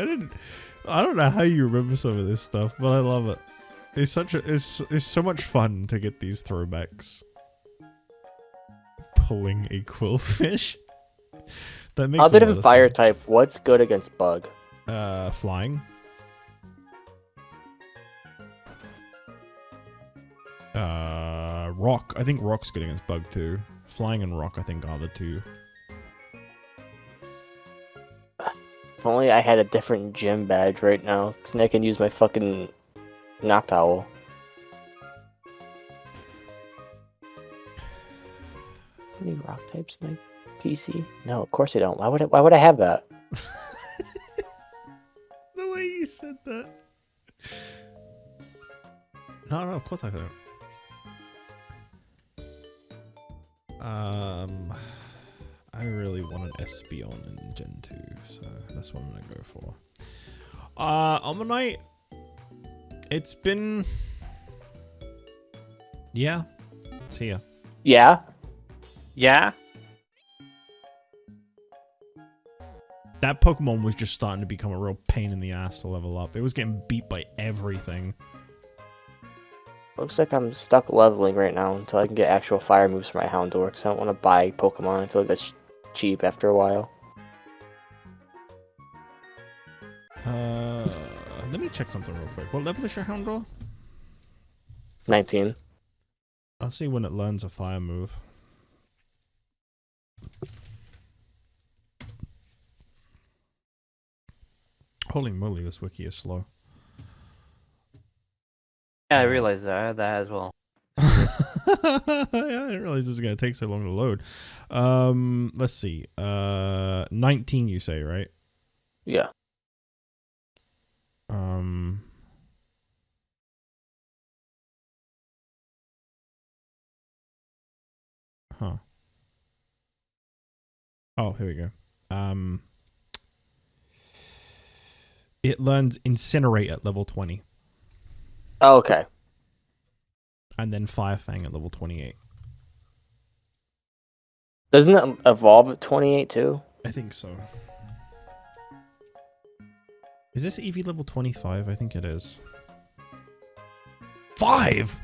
I don't know how you remember some of this stuff, but I love it. It's so much fun to get these throwbacks. Pulling a Quillfish. That makes Other a lot than of fire sense. type, what's good against bug? Flying. Rock. I think rock's good against bug too. Flying and rock, I think, are the two. If only I had a different gym badge right now, because then I can use my fucking Noctowl. Any rock types in my PC? No, of course I don't. Why would I have that? The way you said that. No, of course I don't. I really want an Espeon in Gen 2, so that's what I'm gonna go for. Omanyte, it's been... Yeah. See ya. Yeah? Yeah? That Pokemon was just starting to become a real pain in the ass to level up. It was getting beat by everything. Looks like I'm stuck leveling right now until I can get actual fire moves for my Houndour, because I don't want to buy Pokemon. I feel like that's cheap after a while. Let me check something real quick. What level is your Houndour? 19. I'll see when it learns a fire move. Holy moly, this wiki is slow. Yeah, I realized that. I had that as well. Yeah, I didn't realize this was gonna take so long to load. Let's see. 19 you say, right? Yeah. Huh. Oh, here we go. It learns Incinerate at level 20. Oh, okay. And then Fire Fang at level 28. Doesn't it evolve at 28 too? I think so. Is this EV level 25? I think it is. 5?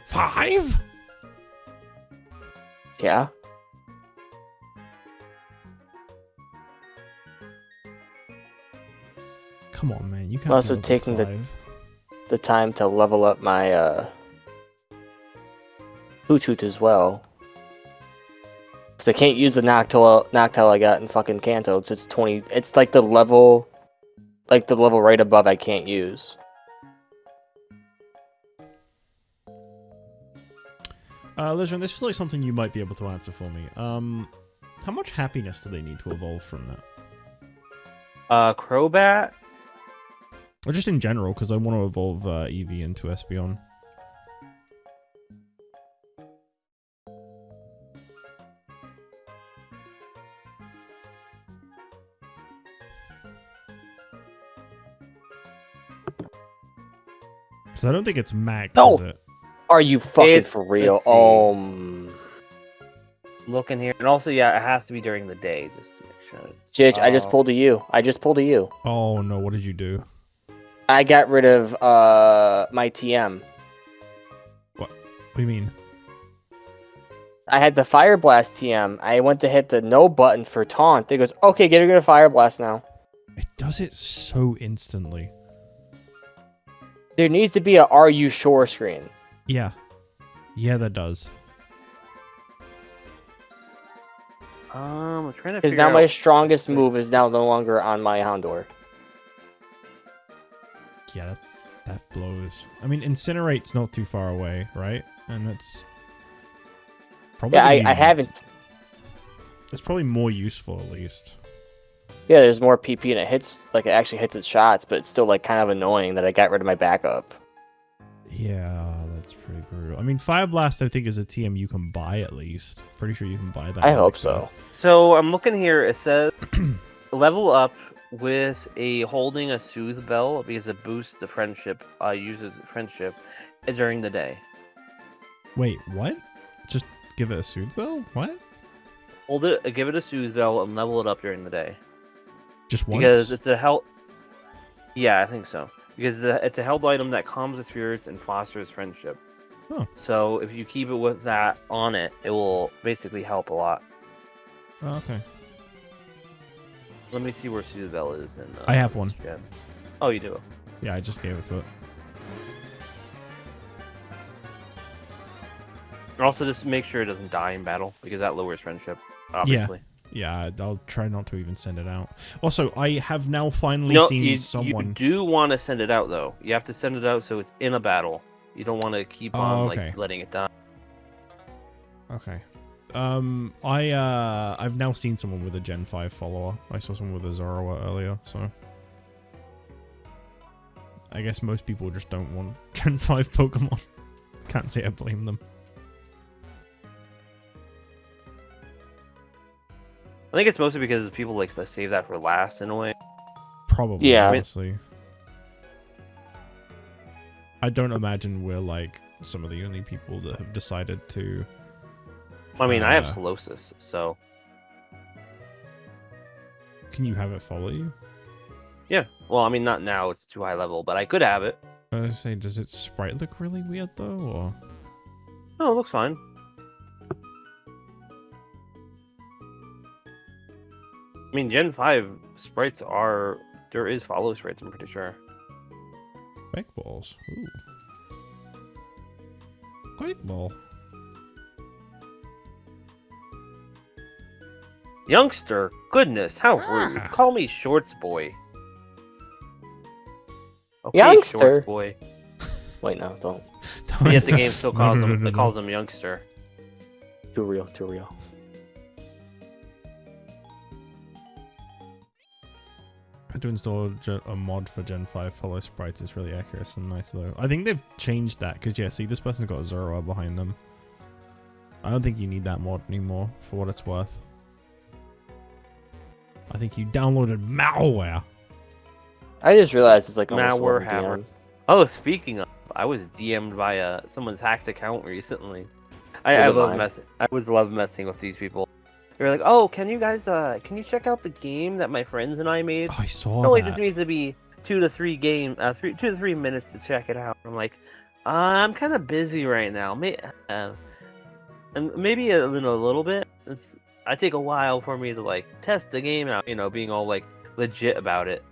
5? Yeah. Come on, man. You can't I'm also be level taking 5. the time to level up my Hoothoot as well. Because I can't use the Noctowl I got in fucking Kanto, so it's 20. It's like the level right above I can't use. Alizarin, this feels like something you might be able to answer for me. How much happiness do they need to evolve from that? Crobat? Or just in general, because I want to evolve Eevee into Espeon. So I don't think it's max, No! is it? Are you fucking It's- for real? let's see. Looking here. And also, yeah, it has to be during the day, just to make sure. Jich, I just pulled a U. I just pulled a U. Oh no, what did you do? I got rid of my TM. What do you mean? I had the Fire Blast TM. I went to hit the no button for taunt. It goes, okay, get rid of Fire Blast now. It does it so instantly. There needs to be a Are You Sure screen. Yeah. Yeah, that does. I'm trying to Because figure now out... my strongest move is now no longer on my Houndour. Yeah, that blows. I mean, Incinerate's not too far away, right? And that's probably Yeah, gonna be- I haven't. It's probably more useful at least. Yeah, there's more PP and it hits, like it actually hits its shots, but it's still like kind of annoying that I got rid of my backup. Yeah, that's pretty brutal. I mean, Fire Blast, I think, is a TM you can buy at least. Pretty sure you can buy that. I in hope like so. So I'm looking here. It says level up with holding a Soothe Bell because it boosts the friendship. Uses friendship during the day. Wait, what? Just give it a Soothe Bell? What? Hold it, give it a Soothe Bell, and level it up during the day. Just once? Because it's a health. Yeah, I think so. Because it's a held item that calms the spirits and fosters friendship. Oh. So if you keep it with that on it, it will basically help a lot. Oh, okay. Let me see where Suzelle is. In, I have this one. gen. Oh, you do. Yeah, I just gave it to it. Also, just make sure it doesn't die in battle because that lowers friendship. Obviously. Yeah, I'll try not to even send it out. Also, I have now finally No, seen you someone. do want to send it out though. You have to send it out so it's in a battle. You don't want to keep on okay. like letting it die. Okay. I've now seen someone with a Gen 5 follower. I saw someone with a Zoroark earlier, so I guess most people just don't want Gen 5 Pokemon. Can't say I blame them. I think it's mostly because people like to save that for last in a way. Probably, Yeah. honestly. I don't imagine we're like some of the only people that have decided to. I mean, I have Solosis, so Can you have it follow you? yeah. Well, I mean, not now; it's too high level, but I could have it. I was saying, does its sprite look really weird though, or? No, it looks fine. I mean, Gen 5 sprites are... There is follow sprites, I'm pretty sure. Quake balls. Ooh. Quake ball. Youngster? Goodness, how rude. Ah. Call me Shorts Boy. Okay, Youngster? Shorts Boy. Wait, no, don't. Yet the game still calls No, no, him, no, it no. calls him Youngster. Too real, too real. I had to install a mod for Gen 5 follow sprites. It's really accurate and nice though. I think they've changed that because yeah, see this person's got a Zoroark behind them. I don't think you need that mod anymore for what it's worth. I think you downloaded malware. I just realized it's like almost Malware 11 hammer. PM. Oh, speaking of, I was DM'd by someone's hacked account recently. I Was it love mine? messing. I always love messing with these people. They're like, "Oh, can you guys can you check out the game that my friends and I made? Oh, I saw It only that. just needs to be 2 to 3 minutes to check it out." I'm like, I'm kind of busy right now. And maybe in a little bit. I take a while for me to like test the game out, being all like legit about it.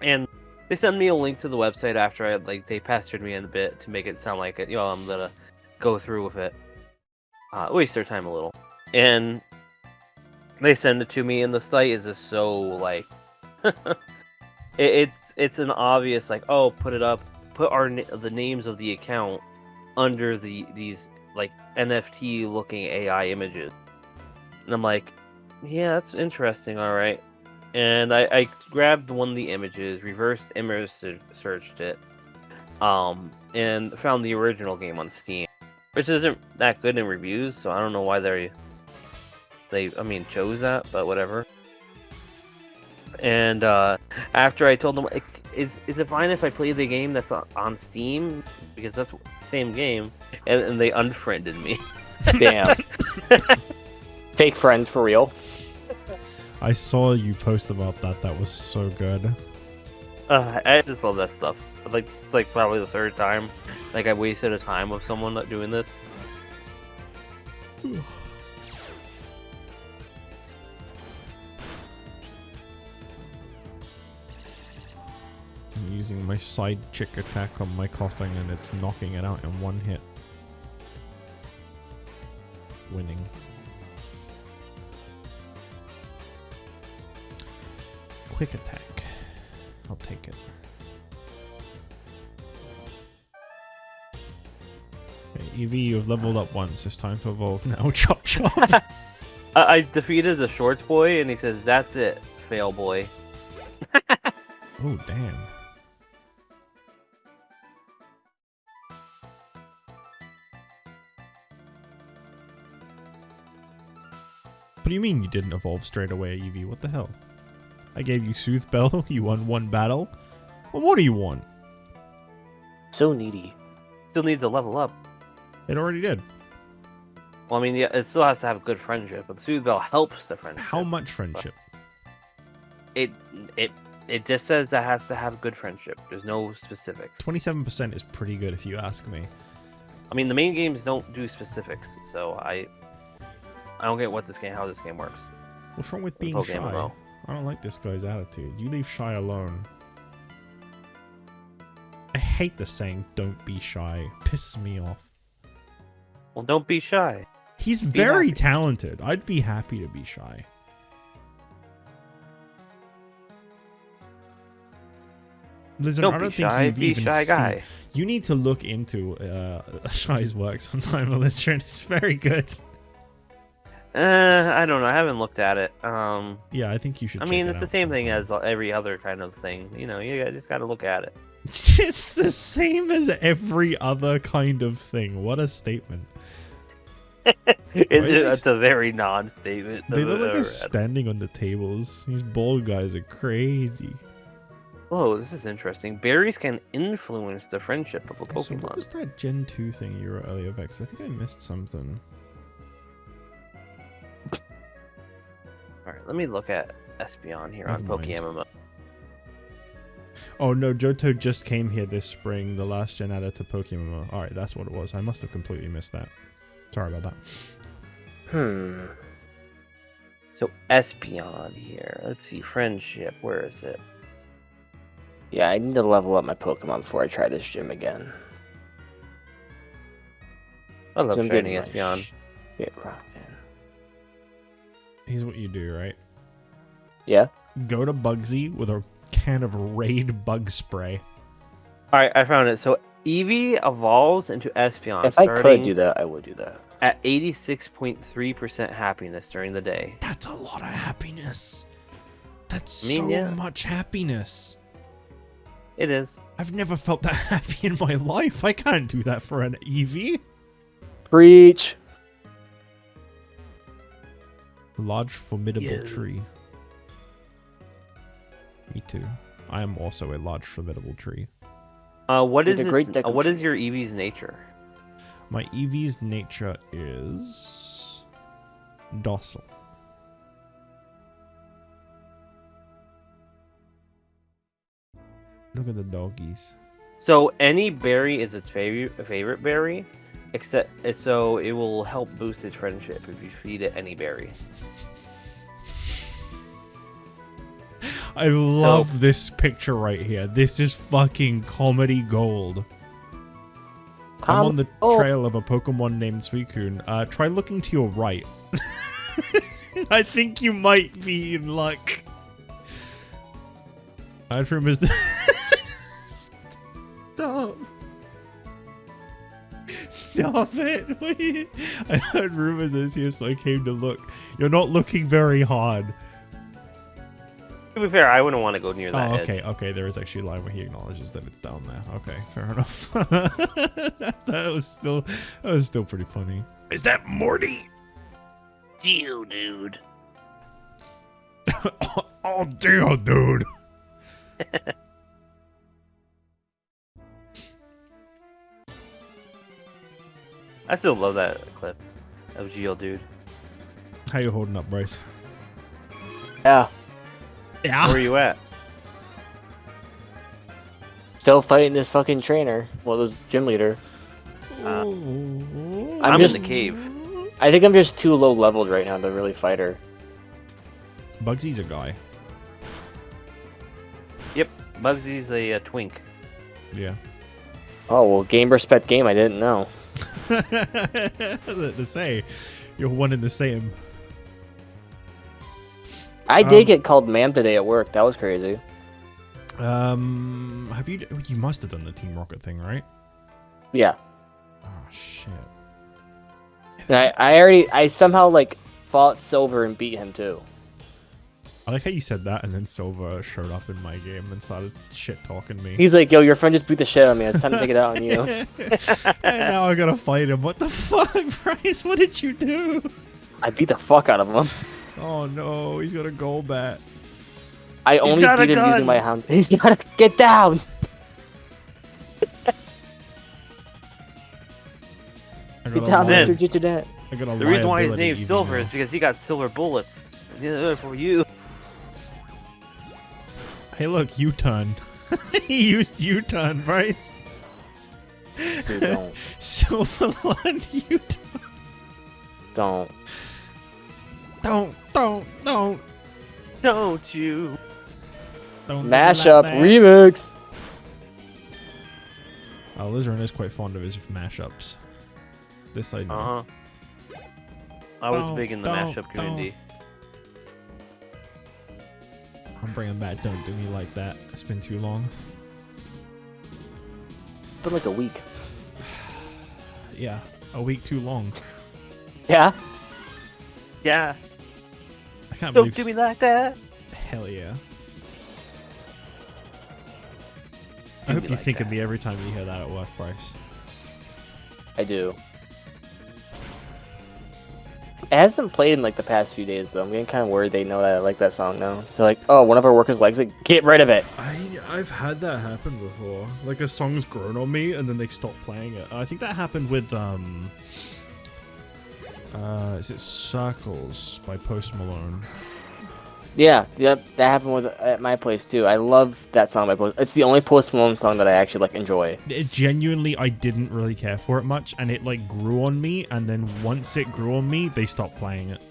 And they send me a link to the website after they pestered me in a bit to make it sound like I'm gonna go through with it. Waste their time a little. And they send it to me, and the site is just so like it's an obvious like, oh, put it up, put the names of the account under these like NFT looking AI images, and I'm like, yeah, that's interesting, all right. And I grabbed one of the images, reverse image searched it, and found the original game on Steam, which isn't that good in reviews, so I don't know why they chose that, but whatever. And after I told them, is it fine if I play the game that's on Steam, because that's the same game, and they unfriended me. Damn. Fake friend for real. I saw you post about that. That was so good. I just love that stuff. Like, it's like probably the third time like I wasted a time with someone not doing this. I'm using my side chick attack on my coughing and it's knocking it out in one hit. Winning. Quick attack. I'll take it. Okay, EV, you've leveled up once. It's time to evolve now. Chop chop. I defeated the Shorts Boy, and he says, "That's it, fail boy." Oh, damn. What do you mean you didn't evolve straight away, Eevee? What the hell? I gave you Soothe Bell, you won one battle. Well, what do you want? So needy. Still needs to level up. It already did. Well, I mean, yeah, it still has to have a good friendship, but Soothe Bell helps the friendship. How much friendship? It just says that has to have good friendship. There's no specifics. 27% is pretty good if you ask me. I mean, the main games don't do specifics, so I don't get what this game, how this game works. What's wrong with In being shy? PokeMMO. I don't like this guy's attitude. You leave shy alone. I hate the saying, don't be shy. Pisses me off. Well, don't be shy. He's Be very happy. talented. I'd be happy to be shy. Listen, Don't I be don't think shy. you've Be even shy seen... guy. You need to look into Shy's work sometime, Alizarin. It's very good. I don't know. I haven't looked at it. Yeah, I think you should I check mean, it it's the out same thing sometime. as every other kind of thing. You know, you just gotta look at it. It's the same as every other kind of thing. What a statement. It's a very non-statement. They look like I've they're ever had. standing on the tables. These bald guys are crazy. Whoa, this is interesting. Berries can influence the friendship of a So what Pokemon. was that Gen 2 thing you wrote earlier, Vex? I think I missed something. Alright, let me look at Espeon here on Never mind. PokeMMO. Oh no, Johto just came here this spring, the last gen added to PokeMMO. Alright, that's what it was. I must have completely missed that. Sorry about that. So Espeon here. Let's see, friendship. Where is it? Yeah, I need to level up my Pokemon before I try this gym again. I love So I'm shiny getting my Espeon. shit rocked in. Here's what you do, right? Yeah? Go to Bugsy with a can of Raid bug spray. Alright, I found it. So Eevee evolves into Espeon. If I could starting do that, I would do that. at 86.3% happiness during the day. That's a lot of happiness. That's I mean, so yeah. much happiness. It is. I've never felt that happy in my life. I can't do that for an Eevee. Preach! Large formidable Yeah. tree. Me too. I am also a large formidable tree. What With is a great its, deck of what is tree. your Eevee's nature? My Eevee's nature is docile. Look at the doggies. So any berry is its favorite berry, except so it will help boost its friendship if you feed it any berry. I love this picture right here. This is fucking comedy gold. I'm on the trail of a Pokemon named Suicune. Try looking to your right. I think you might be in luck. I'd from is Stop. Stop it. Wait. I heard rumors this here, so I came to look. You're not looking very hard. To be fair, I wouldn't want to go near that. Oh, edge. okay, okay. There is actually a line where he acknowledges that it's down there. Okay, fair enough. that was still pretty funny. Is that Morty? Geodude. Oh, dear, dude. I still love that clip of Geodude. How you holding up, Bryce? Yeah. Yeah. Where are you at? Still fighting this fucking trainer. Well, this gym leader. I'm just- in the cave. I think I'm just too low leveled right now to really fight her. Bugsy's a guy. Yep, Bugsy's a twink. Yeah. Oh, well, game respect game, I didn't know. To say, you're one and the same. I did get called ma'am today at work. That was crazy. Have you? You must have done the Team Rocket thing, right? Yeah. Oh shit. And I somehow, like, fought Silver and beat him, too. I like how you said that, and then Silva showed up in my game and started shit talking me. He's like, yo, your friend just beat the shit out of me. It's time to take it out on you. And now I gotta fight him. What the fuck, Bryce? What did you do? I beat the fuck out of him. Oh no, he's got a goal bat. I only got a beat him using gun. my hound. He's gotta get down. I Get got a down, Man. Mr. Jichadet. I got a The reason why his liability name's EV Silver now. is because he got silver bullets. Yeah, for you. Hey, look, U-turn. He used U-turn, Bryce. Dude, don't. Silverland U-turn. Don't. Don't. Don't you? Don't Mashup like that. remix. Alizarin is quite fond of his mashups. This I know. Uh huh. I was Don't, big in the don't, mashup community. I'm bringing back Don't Do Me Like That. It's been too long. It's been like a week. Yeah, a week too long. Yeah. Yeah. I can't Don't believe. do me like that. Hell yeah. I Do hope me you like think of that. me every time you hear that at work, Bryce. I do. It hasn't played in like the past few days though. I'm getting kind of worried they know that I like that song now. They're like, oh, one of our workers likes it. Get rid of it. I've had that happen before. Like a song's grown on me and then they stop playing it. I think that happened with is it Circles by Post Malone? Yeah, that happened with at my place too. I love that song by Post. It's the only Post Malone song that I actually like enjoy. It genuinely, I didn't really care for it much, and it like grew on me. And then once it grew on me, they stopped playing it.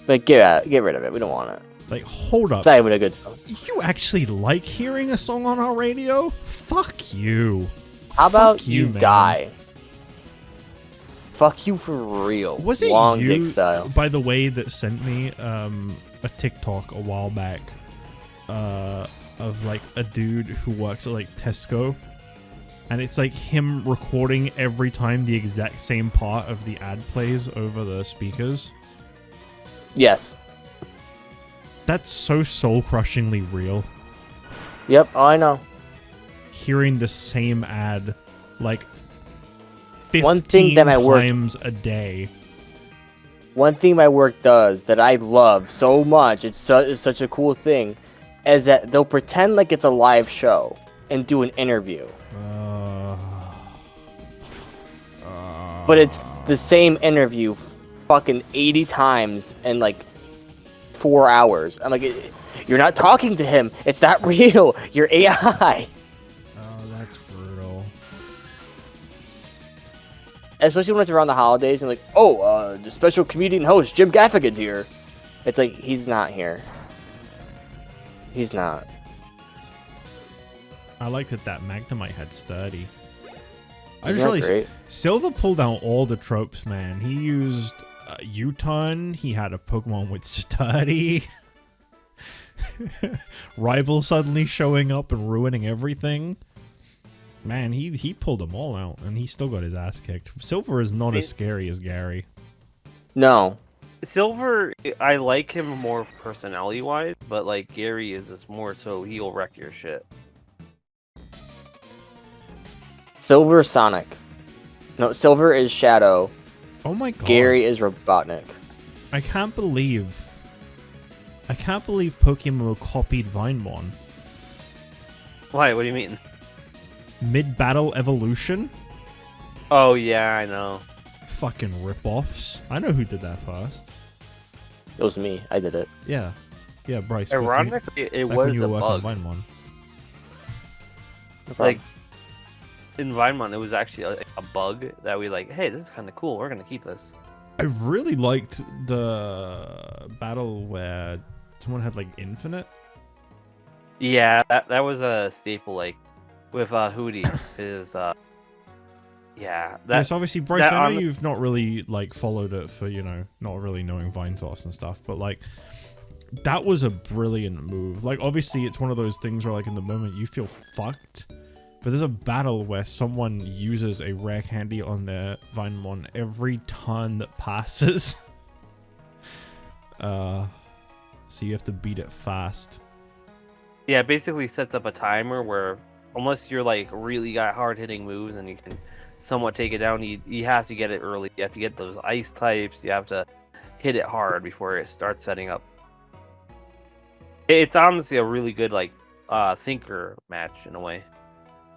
Like get rid of it. We don't want it. Like, hold up, It's not even a good song. you actually like hearing a song on our radio? Fuck you. How about Fuck you, you man. die? Fuck you for real. Was it Long you, dick style? by the way, that sent me a TikTok a while back of like a dude who works at like Tesco, and it's like him recording every time the exact same part of the ad plays over the speakers? Yes. That's so soul-crushingly real. Yep. Oh, I know. Hearing the same ad like 15 One thing that my work- times a day. One thing my work does that I love so much, it's such a cool thing, is that they'll pretend like it's a live show and do an interview. But it's the same interview fucking 80 times in like 4 hours. I'm like, you're not talking to him. It's not real. You're AI. Oh, that's brutal. Especially when it's around the holidays and like, oh, the special comedian host, Jim Gaffigan's here. It's like, he's not here. He's not. I like that Magnemite had sturdy. I Isn't just that realized great? Silver pulled out all the tropes, man. He used U-turn. He had a Pokemon with sturdy. Rival suddenly showing up and ruining everything. Man, he pulled them all out, and he still got his ass kicked. Silver is not as scary as Gary. No. Silver, I like him more personality-wise, but like Gary is just more so he'll wreck your shit. Silver is Sonic. No, Silver is Shadow. Oh my god. Gary is Robotnik. I can't believe PokeMMO copied Vinemon. Why? What do you mean? Mid-battle evolution? Oh yeah, I know. Fucking rip-offs. I know who did that first. It was me. I did it. Yeah. Yeah, Bryce. Ironically, it back when was you a were working bug. on Vinemon. No problem. Like in Vinemon, it was actually a bug that we like. Hey, this is kind of cool. We're gonna keep this. I really liked the battle where someone had like infinite. Yeah, that was a staple. Like with Hootie, is yeah. Yes, obviously, Bryce. that I know on- you've not really like followed it for not really knowing Vine Toss and stuff, but like that was a brilliant move. Like obviously, it's one of those things where like in the moment you feel fucked. But there's a battle where someone uses a rare candy on their Vinemon every turn that passes. So you have to beat it fast. Yeah, it basically sets up a timer where unless you're like really got hard hitting moves and you can somewhat take it down, you have to get it early. You have to get those ice types. You have to hit it hard before it starts setting up. It's honestly a really good like thinker match in a way.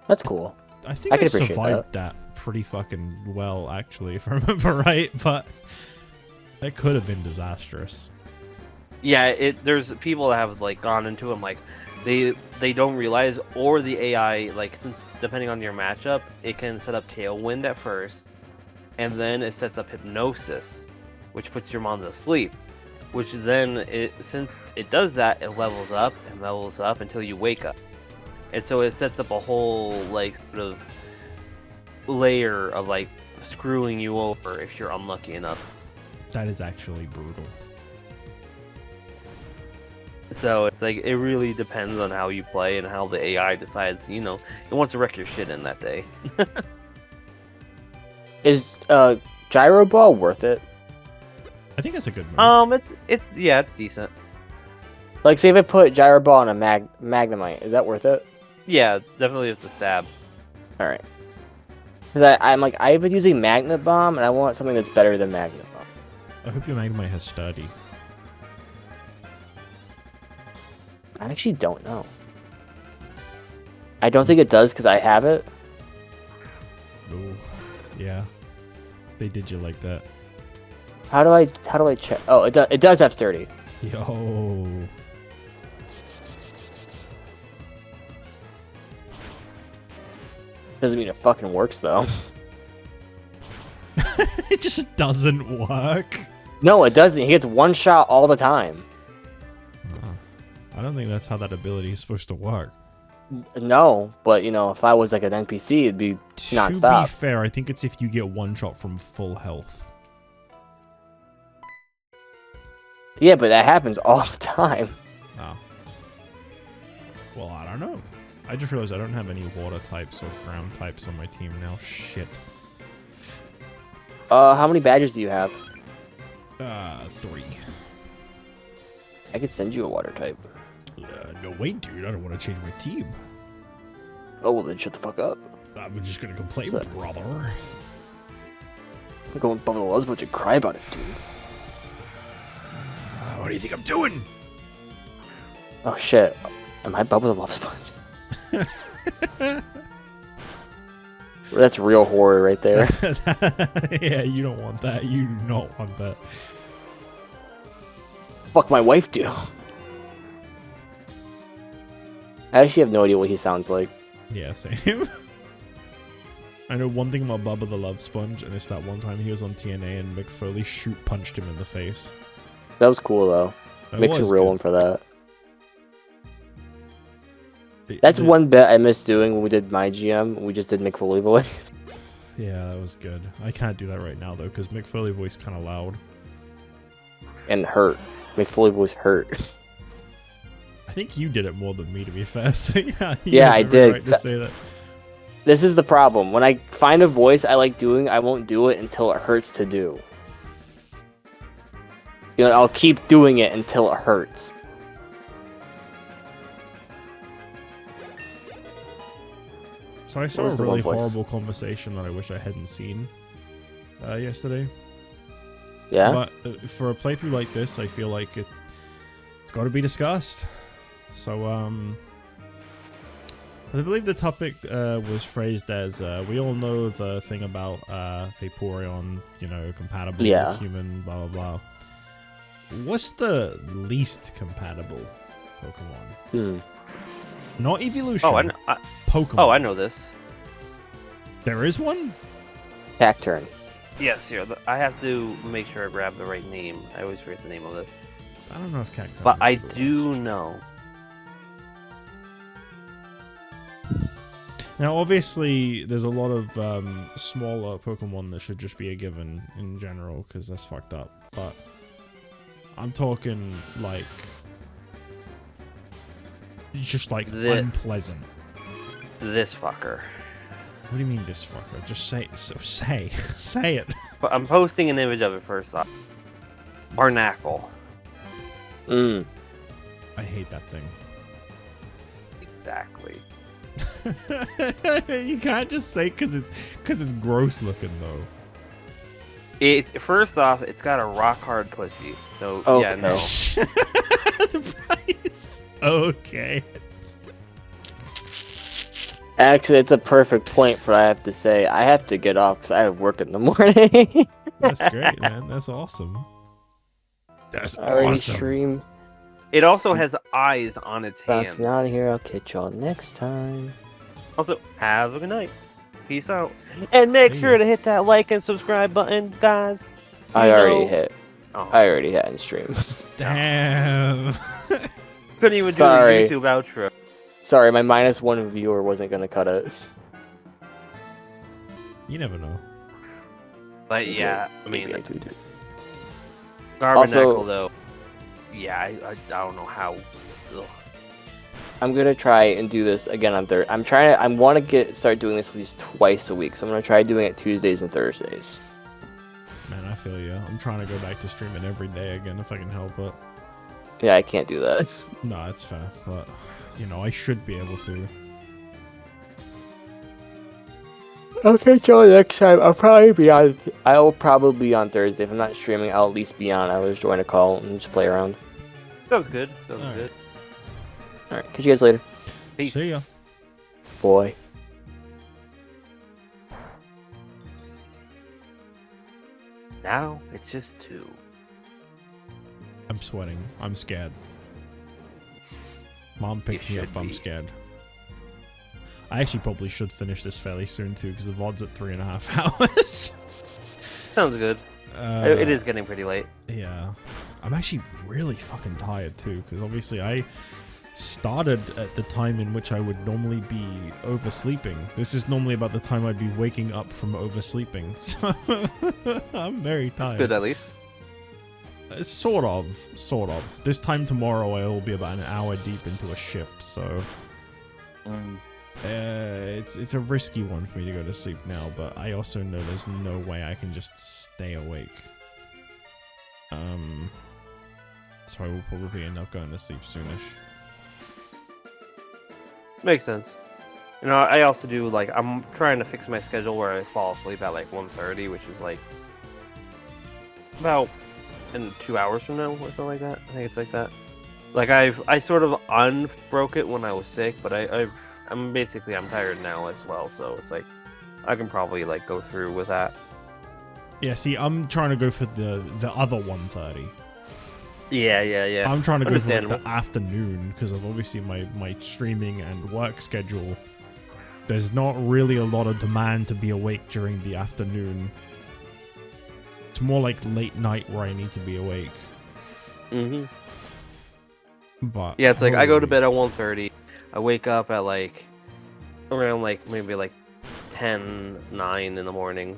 That's cool. I think I I, can appreciate survived that pretty fucking well, actually, if I remember right, but it could have been disastrous. Yeah, there's people that have like gone into them like they don't realize, or the AI, like, since depending on your matchup, it can set up Tailwind at first, and then it sets up Hypnosis, which puts your mons asleep. Which then, since it does that, it levels up and levels up until you wake up. And so it sets up a whole, like, sort of layer of, like, screwing you over if you're unlucky enough. That is actually brutal. So it's like, it really depends on how you play and how the AI decides, it wants to wreck your shit in that day. Is Gyro Ball worth it? I think that's a good move. It's decent. Like, say if I put Gyro Ball on a Magnemite, is that worth it? Yeah, definitely with the stab. Alright. Because I'm like, I've been using Magnet Bomb, and I want something that's better than Magnet Bomb. I hope your Magnemite has sturdy. I actually don't know. I don't think it does because I have it. Ooh, yeah. They did you like that. How do I check? Oh, it does have sturdy. Yo. Doesn't mean it fucking works though. It just doesn't work. No, it doesn't. He gets one shot all the time. I don't think that's how that ability is supposed to work. No, but if I was like an NPC, it'd be nonstop. To be fair, I think it's if you get one shot from full health. Yeah, but that happens all the time. Oh. Well, I don't know. I just realized I don't have any water types or ground types on my team now. Shit. How many badges do you have? 3. I could send you a water type. No, wait, dude. I don't want to change my team. Oh, well then shut the fuck up. I'm just gonna complain, What's that? brother. I'm going Bubba the Love Sponge and cry about it, dude. What do you think I'm doing? Oh shit. Am I Bubba the Love Sponge? That's real horror right there. Yeah, you don't want that. You do not want that. Fuck my wife do. I actually have no idea what he sounds like. Yeah, same. I know one thing about Bubba the Love Sponge, and it's that one time he was on TNA and McFoley punched him in the face. That was cool though. It Makes a was real good. one for that. That's one bit I missed doing when we did my GM. We just did McFoley voice. Yeah, that was good. I can't do that right now though, because McFoley voice kind of loud. And hurt. McFoley voice hurt. I think you did it more than me, to be fair. So yeah, you Yeah, have I every did. Right to say that. This is the problem. When I find a voice I like doing, I won't do it until it hurts to do. I'll keep doing it until it hurts. So I saw What was a the really one voice? horrible conversation that I wish I hadn't seen yesterday. Yeah? But for a playthrough like this, I feel like it's got to be discussed. So I believe the topic was phrased as we all know the thing about Vaporeon, compatible Yeah. with human, blah blah blah. What's the least compatible Pokemon? Not evolution. Pokemon. Oh, I know this. There is one? Cacturn. Yes, here. I have to make sure I grab the right name. I always forget the name of this. I don't know if Cacturn. But I would be the do list. know. Now, obviously, there's a lot of smaller Pokemon that should just be a given in general, because that's fucked up. But I'm talking, like, just, like, unpleasant. This fucker. What do you mean, this fucker? Just say it. But I'm posting an image of it first off. Barnacle. I hate that thing. Exactly. You can't just say because it's gross looking though. First off, it's got a rock hard pussy. So yeah, Okay. no. The price. Okay. Actually, it's a perfect point for what I have to say. I have to get off because I have work in the morning. That's great, man. That's awesome. That's I already awesome. stream. It also has eyes on its hands. Bouncing out of here. I'll catch y'all next time. Also, have a good night. Peace out. And make See sure ya. to hit that like and subscribe button, guys. I You already know- hit. Oh, I already had in stream. Damn. couldn't even Sorry. do a YouTube outro. Sorry, my -1 viewer wasn't gonna cut it. You never know. But yeah, I Maybe mean, do. Garbernacle though. Yeah, I don't know how. Ugh. I'm gonna try and do this again on Thursday. I want to start doing this at least twice a week. So I'm gonna try doing it Tuesdays and Thursdays. Man, I feel you. I'm trying to go back to streaming every day again if I can help it. Yeah, I can't do that. No, it's fair, but you know, I should be able to. Okay, Joe. Next time I'll probably be on. I'll probably be on Thursday. If I'm not streaming, I'll at least be on. I'll just join a call and just play around. Sounds good. Sounds Alright. good. All right, catch you guys later. Peace. See ya. Boy. Now it's just 2. I'm sweating. I'm scared. Mom picked me up. should I'm be. scared. I actually probably should finish this fairly soon too, because the VOD's at 3.5 hours. Sounds good. It is getting pretty late. Yeah. I'm actually really fucking tired too, because obviously I started at the time in which I would normally be oversleeping. This is normally about the time I'd be waking up from oversleeping. So I'm very tired. Good at least. Sort of. This time tomorrow I will be about an hour deep into a shift, so it's a risky one for me to go to sleep now, but I also know there's no way I can just stay awake. So I will probably end up going to sleep soonish. Makes sense. You know, I also do, like, I'm trying to fix my schedule where I fall asleep at, like, 1:30, which is, like, about in 2 hours from now or something like that. I think it's like that. Like, I sort of unbroke it when I was sick, but I'm tired now as well, so it's like, I can probably, like, go through with that. Yeah, see, I'm trying to go for the other 1:30. Yeah. I'm trying to go for like, Understandable. the afternoon because of obviously my streaming and work schedule. There's not really a lot of demand to be awake during the afternoon. It's more like late night where I need to be awake. Mm-hmm. But Yeah, it's like, I go to holy- bed at 1:30. I wake up at, like, around, like, maybe, like, 9 in the morning.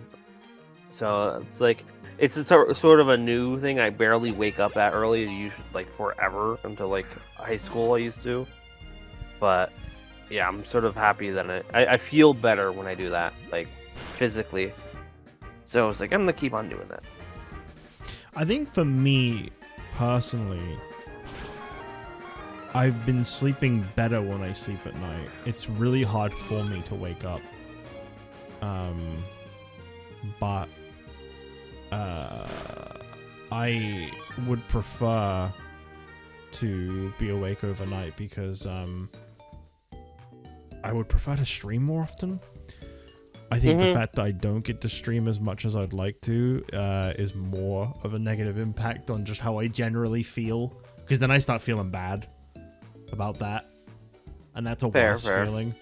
So, it's like, it's a sort of a new thing. I barely wake up that early, usually, like, forever, until, like, high school I used to. But, yeah, I'm sort of happy that I feel better when I do that, like, physically. So, it's like, I'm gonna keep on doing that. I think for me, personally, I've been sleeping better when I sleep at night. It's really hard for me to wake up. But I would prefer to be awake overnight because I would prefer to stream more often. I think the fact that I don't get to stream as much as I'd like to is more of a negative impact on just how I generally feel. Because then I start feeling bad about that. And that's a worse feeling.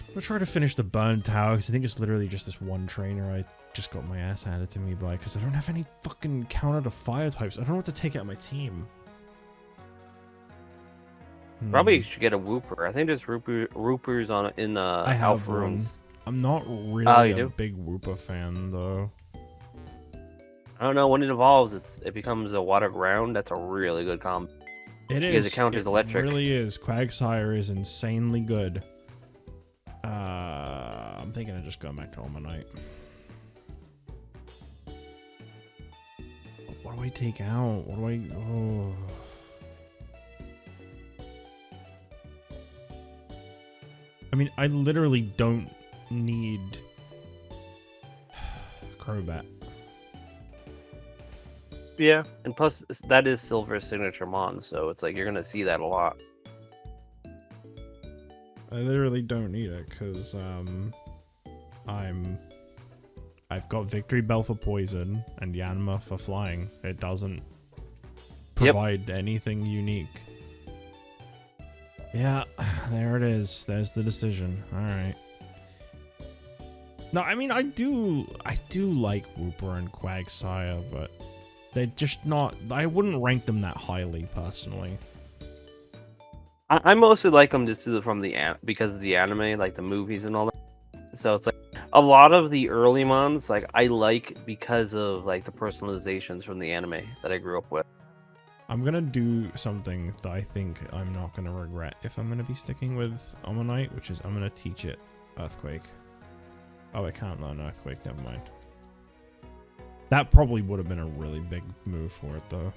I'm gonna try to finish the burn tower because I think it's literally just this one trainer I just got my ass handed to me by because I don't have any fucking counter to fire types. I don't know what to take out of my team. Probably should get a Wooper. I think there's Woopers in I have Alpha one. rooms. I'm not really you a do? big Wooper fan though. I don't know, when it evolves, it becomes a water ground. That's a really good combo. It Because is. it counters electric. It really is. Quagsire is insanely good. I'm thinking of just going back to Almanite. What do I take out? What do I... Oh. I mean, I literally don't need Crobat. Yeah, and plus that is Silver's signature mon, so it's like you're gonna see that a lot. I literally don't need it because I've got Victory Bell for poison and Yanma for flying. It doesn't provide anything unique. Yeah, there it is. There's the decision. All right. No, I mean I do like Wooper and Quagsire, but They're just not. I wouldn't rank them that highly personally. I mostly like them just from because of the anime, like the movies and all that. So it's like a lot of the early ones, like I like because of like the personalizations from the anime that I grew up with. I'm gonna do something that I think I'm not gonna regret if I'm gonna be sticking with Ammonite, which is I'm gonna teach it Earthquake. Oh, I can't learn Earthquake. Never mind. That probably would have been a really big move for it, though.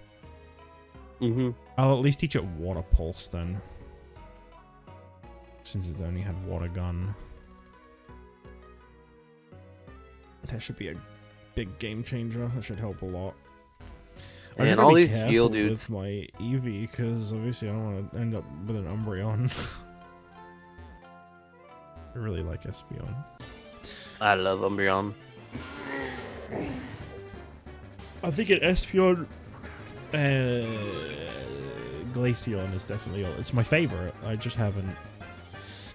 Mm-hmm. I'll at least teach it Water Pulse then, since it's only had Water Gun. That should be a big game changer. That should help a lot. I And gotta all be these careful Geo dudes. with my Eevee, because obviously I don't want to end up with an Umbreon. I really like Espeon. I love Umbreon. I think an Espeon Glaceon is definitely... It's my favorite. I just haven't...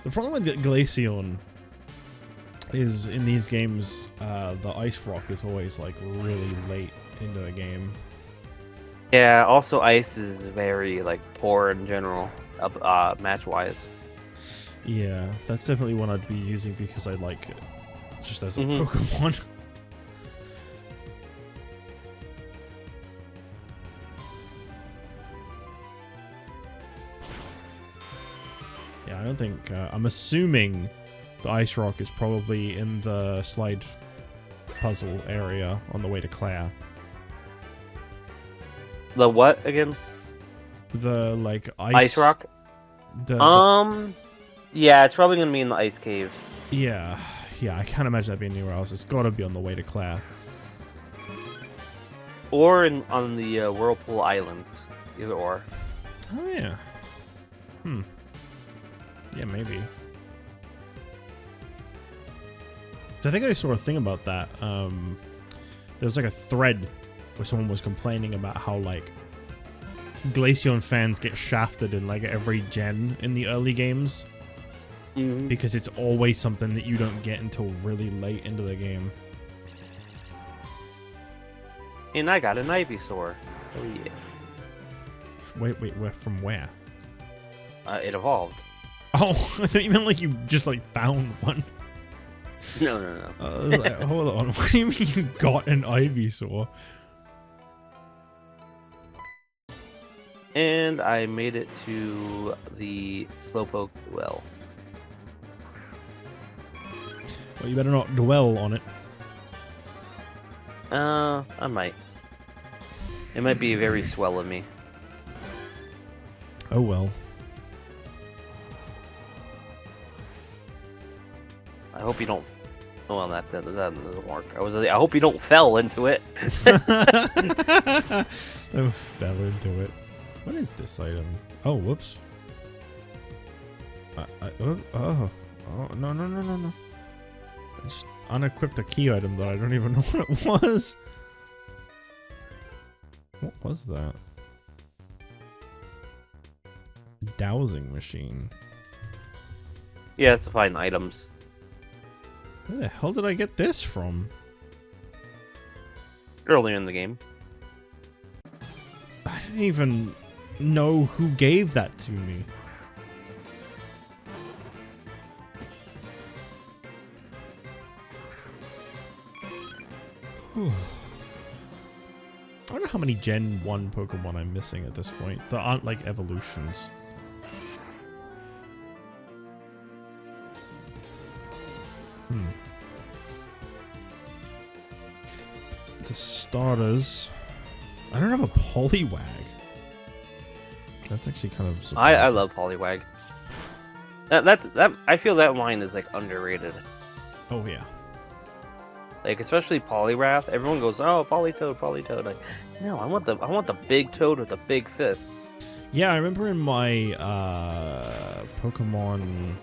The problem with the Glaceon is in these games, the Ice Rock is always like really late into the game. Yeah, also Ice is very like poor in general, match-wise. Yeah, that's definitely one I'd be using because I like it just as a Mhm. Pokemon. Yeah, I don't think... I'm assuming the Ice Rock is probably in the slide puzzle area on the way to Claire. The what again? The, like, Ice Rock? Yeah, it's probably gonna be in the ice caves. Yeah, I can't imagine that being anywhere else. It's gotta be on the way to Claire. Or on the Whirlpool Islands. Either or. Oh, yeah. Yeah, maybe. So I think I saw a thing about that. There's like a thread where someone was complaining about how like Glaceon fans get shafted in like every gen in the early games Mm-hmm. because it's always something that you don't get until really late into the game. And I got an Ivysaur. Oh yeah. Wait, where from where? It evolved. Oh, I thought you meant like you just like found one. No. I was like, hold on, what do you mean you got an Ivysaur? And I made it to the Slowpoke well. Well, you better not dwell on it. I might. It might be very swell of me. Oh well. I hope you don't. Oh, well, that doesn't work. I hope you don't fell into it. I fell into it. What is this item? Oh, whoops. Oh, no. I just unequipped a key item that I don't even know what it was. What was that? Dowsing machine. Yeah, it's to find items. Where the hell did I get this from? Earlier in the game. I didn't even know who gave that to me. I wonder how many Gen 1 Pokemon I'm missing at this point that aren't like evolutions. The starters. I don't have a Poliwag. That's actually kind of surprising. I love Poliwag. That I feel that line is like underrated. Oh yeah. Like especially Poliwrath. Everyone goes, "Oh, Politoed." Like, no, I want the big toad with the big fists. Yeah, I remember in my Pokemon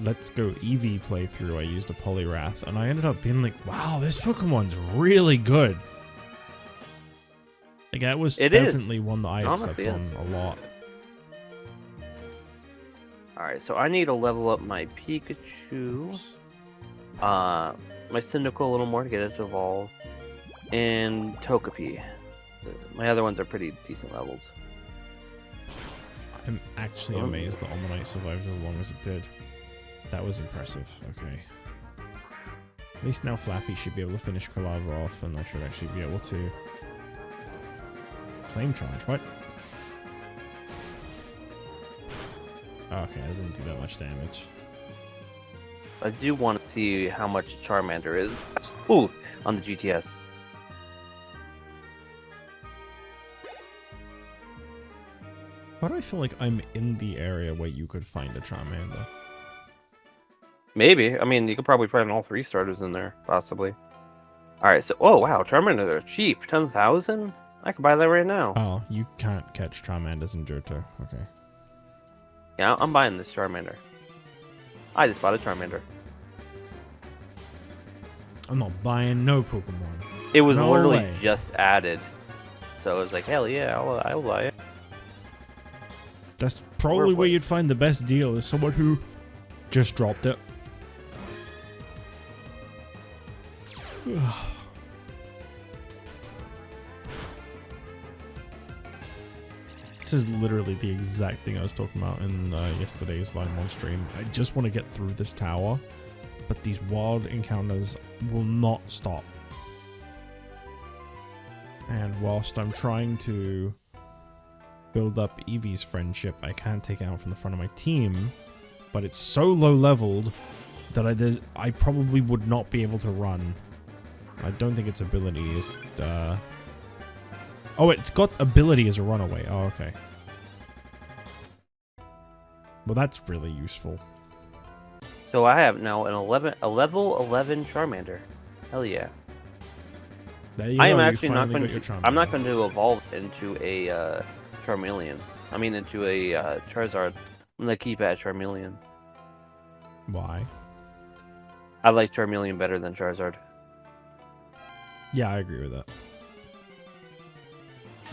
Let's Go Eevee playthrough, I used a Poliwrath, and I ended up being like, wow, this Pokemon's really good. Like, that was definitely one that I had slept on a lot. Alright, so I need to level up my Pikachu. My Cyndaquil a little more to get it to evolve. and Togepi. My other ones are pretty decent leveled. I'm actually amazed that Omanite survived as long as it did. That was impressive. Okay. At least now Flaffy should be able to finish Kalava off, and I should actually be able to... Flame Charge, what? Okay, I didn't do that much damage. I do want to see how much Charmander is. Ooh, on the GTS. Why do I feel like I'm in the area where you could find a Charmander? Maybe. I mean, you could probably find all 3 starters in there, possibly. Alright, so... Oh, wow. Charmander are cheap. 10,000? I could buy that right now. Oh, you can't catch Charmanders in Johto. Okay. Yeah, I'm buying this Charmander. I just bought a Charmander. I'm not buying no Pokemon. It was No literally way. just added. So I was like, hell yeah, I'll buy it. That's probably where you'd find the best deal, is someone who just dropped it. This is literally the exact thing I was talking about in yesterday's Vimon stream. I just want to get through this tower, but these wild encounters will not stop. And whilst I'm trying to build up Eevee's friendship, I can't take it out from the front of my team, but it's so low leveled that I probably would not be able to run. I don't think its ability is... Oh, it's got ability as a runaway. Oh, okay. Well, that's really useful. So I have now a level 11 Charmander. Hell yeah. There you I am go, you actually not finally going got to... your I'm not Charmander. going to evolve into a Charmeleon. I mean, into a Charizard. I'm going to keep it at Charmeleon. Why? I like Charmeleon better than Charizard. Yeah, I agree with that.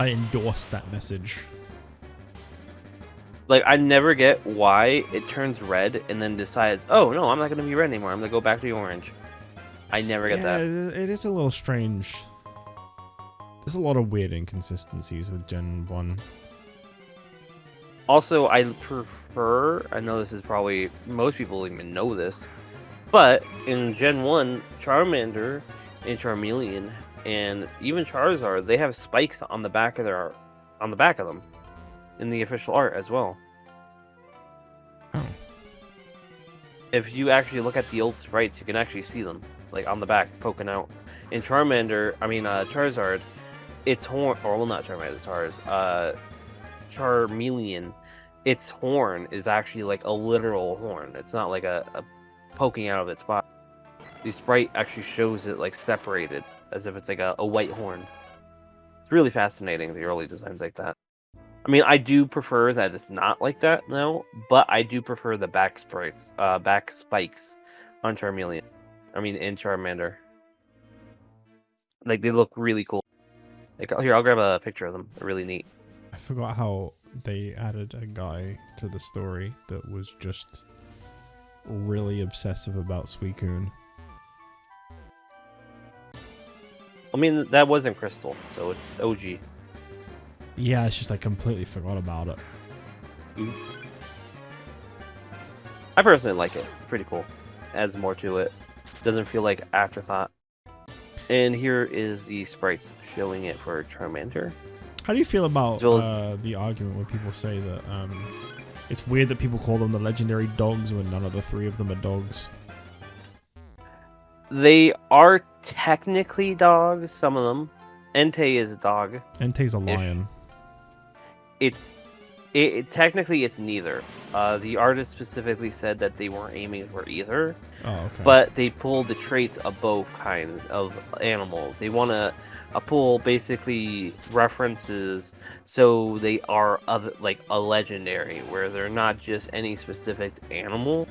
I endorse that message. Like, I never get why it turns red and then decides, oh, no, I'm not going to be red anymore. I'm going to go back to the orange. I never get that. It is a little strange. There's a lot of weird inconsistencies with Gen 1. Also, I prefer... I know this is probably... Most people even know this. But in Gen 1, Charmander and Charmeleon and even Charizard, they have spikes on the back of them in the official art as well. Oh. If you actually look at the old sprites, you can actually see them, like on the back, poking out. In Charizard, its horn, or well, not Charmander, Charmeleon, its horn is actually like a literal horn. It's not like a poking out of its body. The sprite actually shows it like separated, as if it's like a white horn. It's really fascinating, the early designs like that. I mean, I do prefer that it's not like that now, but I do prefer the back spikes on Charmeleon. I mean, in Charmander. Like, they look really cool. Like, here, I'll grab a picture of them. They're really neat. I forgot how they added a guy to the story that was just really obsessive about Suicune. I mean, that wasn't Crystal, so it's OG. Yeah, it's just I completely forgot about it. I personally like it. Pretty cool. Adds more to it. Doesn't feel like afterthought. And here is the sprites showing it for Charmander. How do you feel about As well the argument when people say that it's weird that people call them the legendary dogs when none of the 3 of them are dogs? They are technically dogs, some of them. Entei is a dog. Entei's a lion. Technically it's neither. The artist specifically said that they weren't aiming for either. Oh, okay. But they pulled the traits of both kinds of animals. They want to pull basically references so they are like a legendary, where they're not just any specific animal,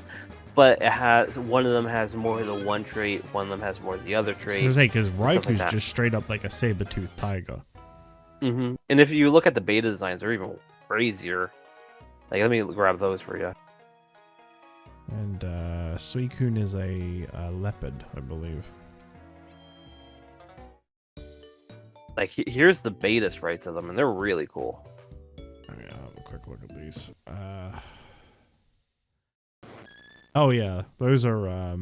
but it has one of them has more of the one trait, one of them has more of the other trait. Because like Raiku's that. just straight up like a saber-toothed tiger. Mm-hmm. And if you look at the beta designs, they're even crazier. Like, let me grab those for you. And Suicune is a leopard, I believe. Like here's the beta sprites of them, and they're really cool. Alright, I'll have a quick look at these. Oh yeah, those are a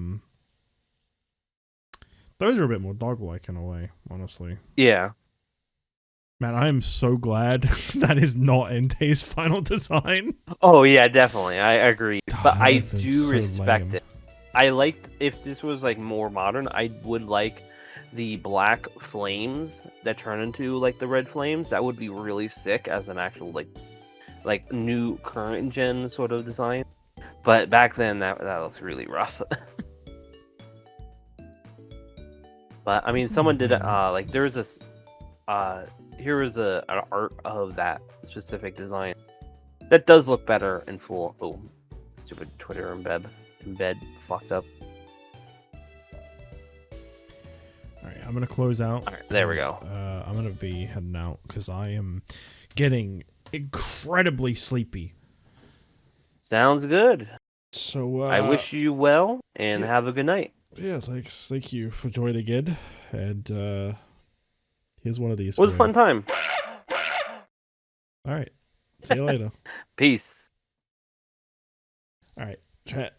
bit more dog-like in a way, honestly. Yeah. Man, I am so glad that is not Entei's final design. Oh yeah, definitely. I agree. God, But I that would've been do so respect lame. it. I like if this was like more modern, I would like the black flames that turn into like the red flames. That would be really sick as an actual like new current gen sort of design. But back then that looks really rough. But I mean someone did like there was this here was an art of that specific design. That does look better in full. Oh, stupid Twitter embed fucked up. Alright, I'm gonna close out. Alright, there we go. I'm gonna be heading out because I am getting incredibly sleepy. Sounds good. So I wish you well and yeah. have a good night. Yeah, thanks. Thank you for joining again. And here's one of these. It was a for fun you. time. Alright. See you later. Peace. Alright, chat.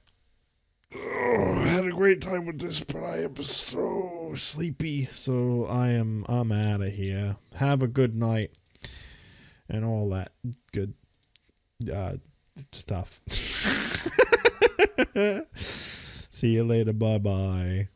Oh, I had a great time with this, but I am so sleepy, so I'm out of here. Have a good night and all that good stuff. See you later. Bye bye.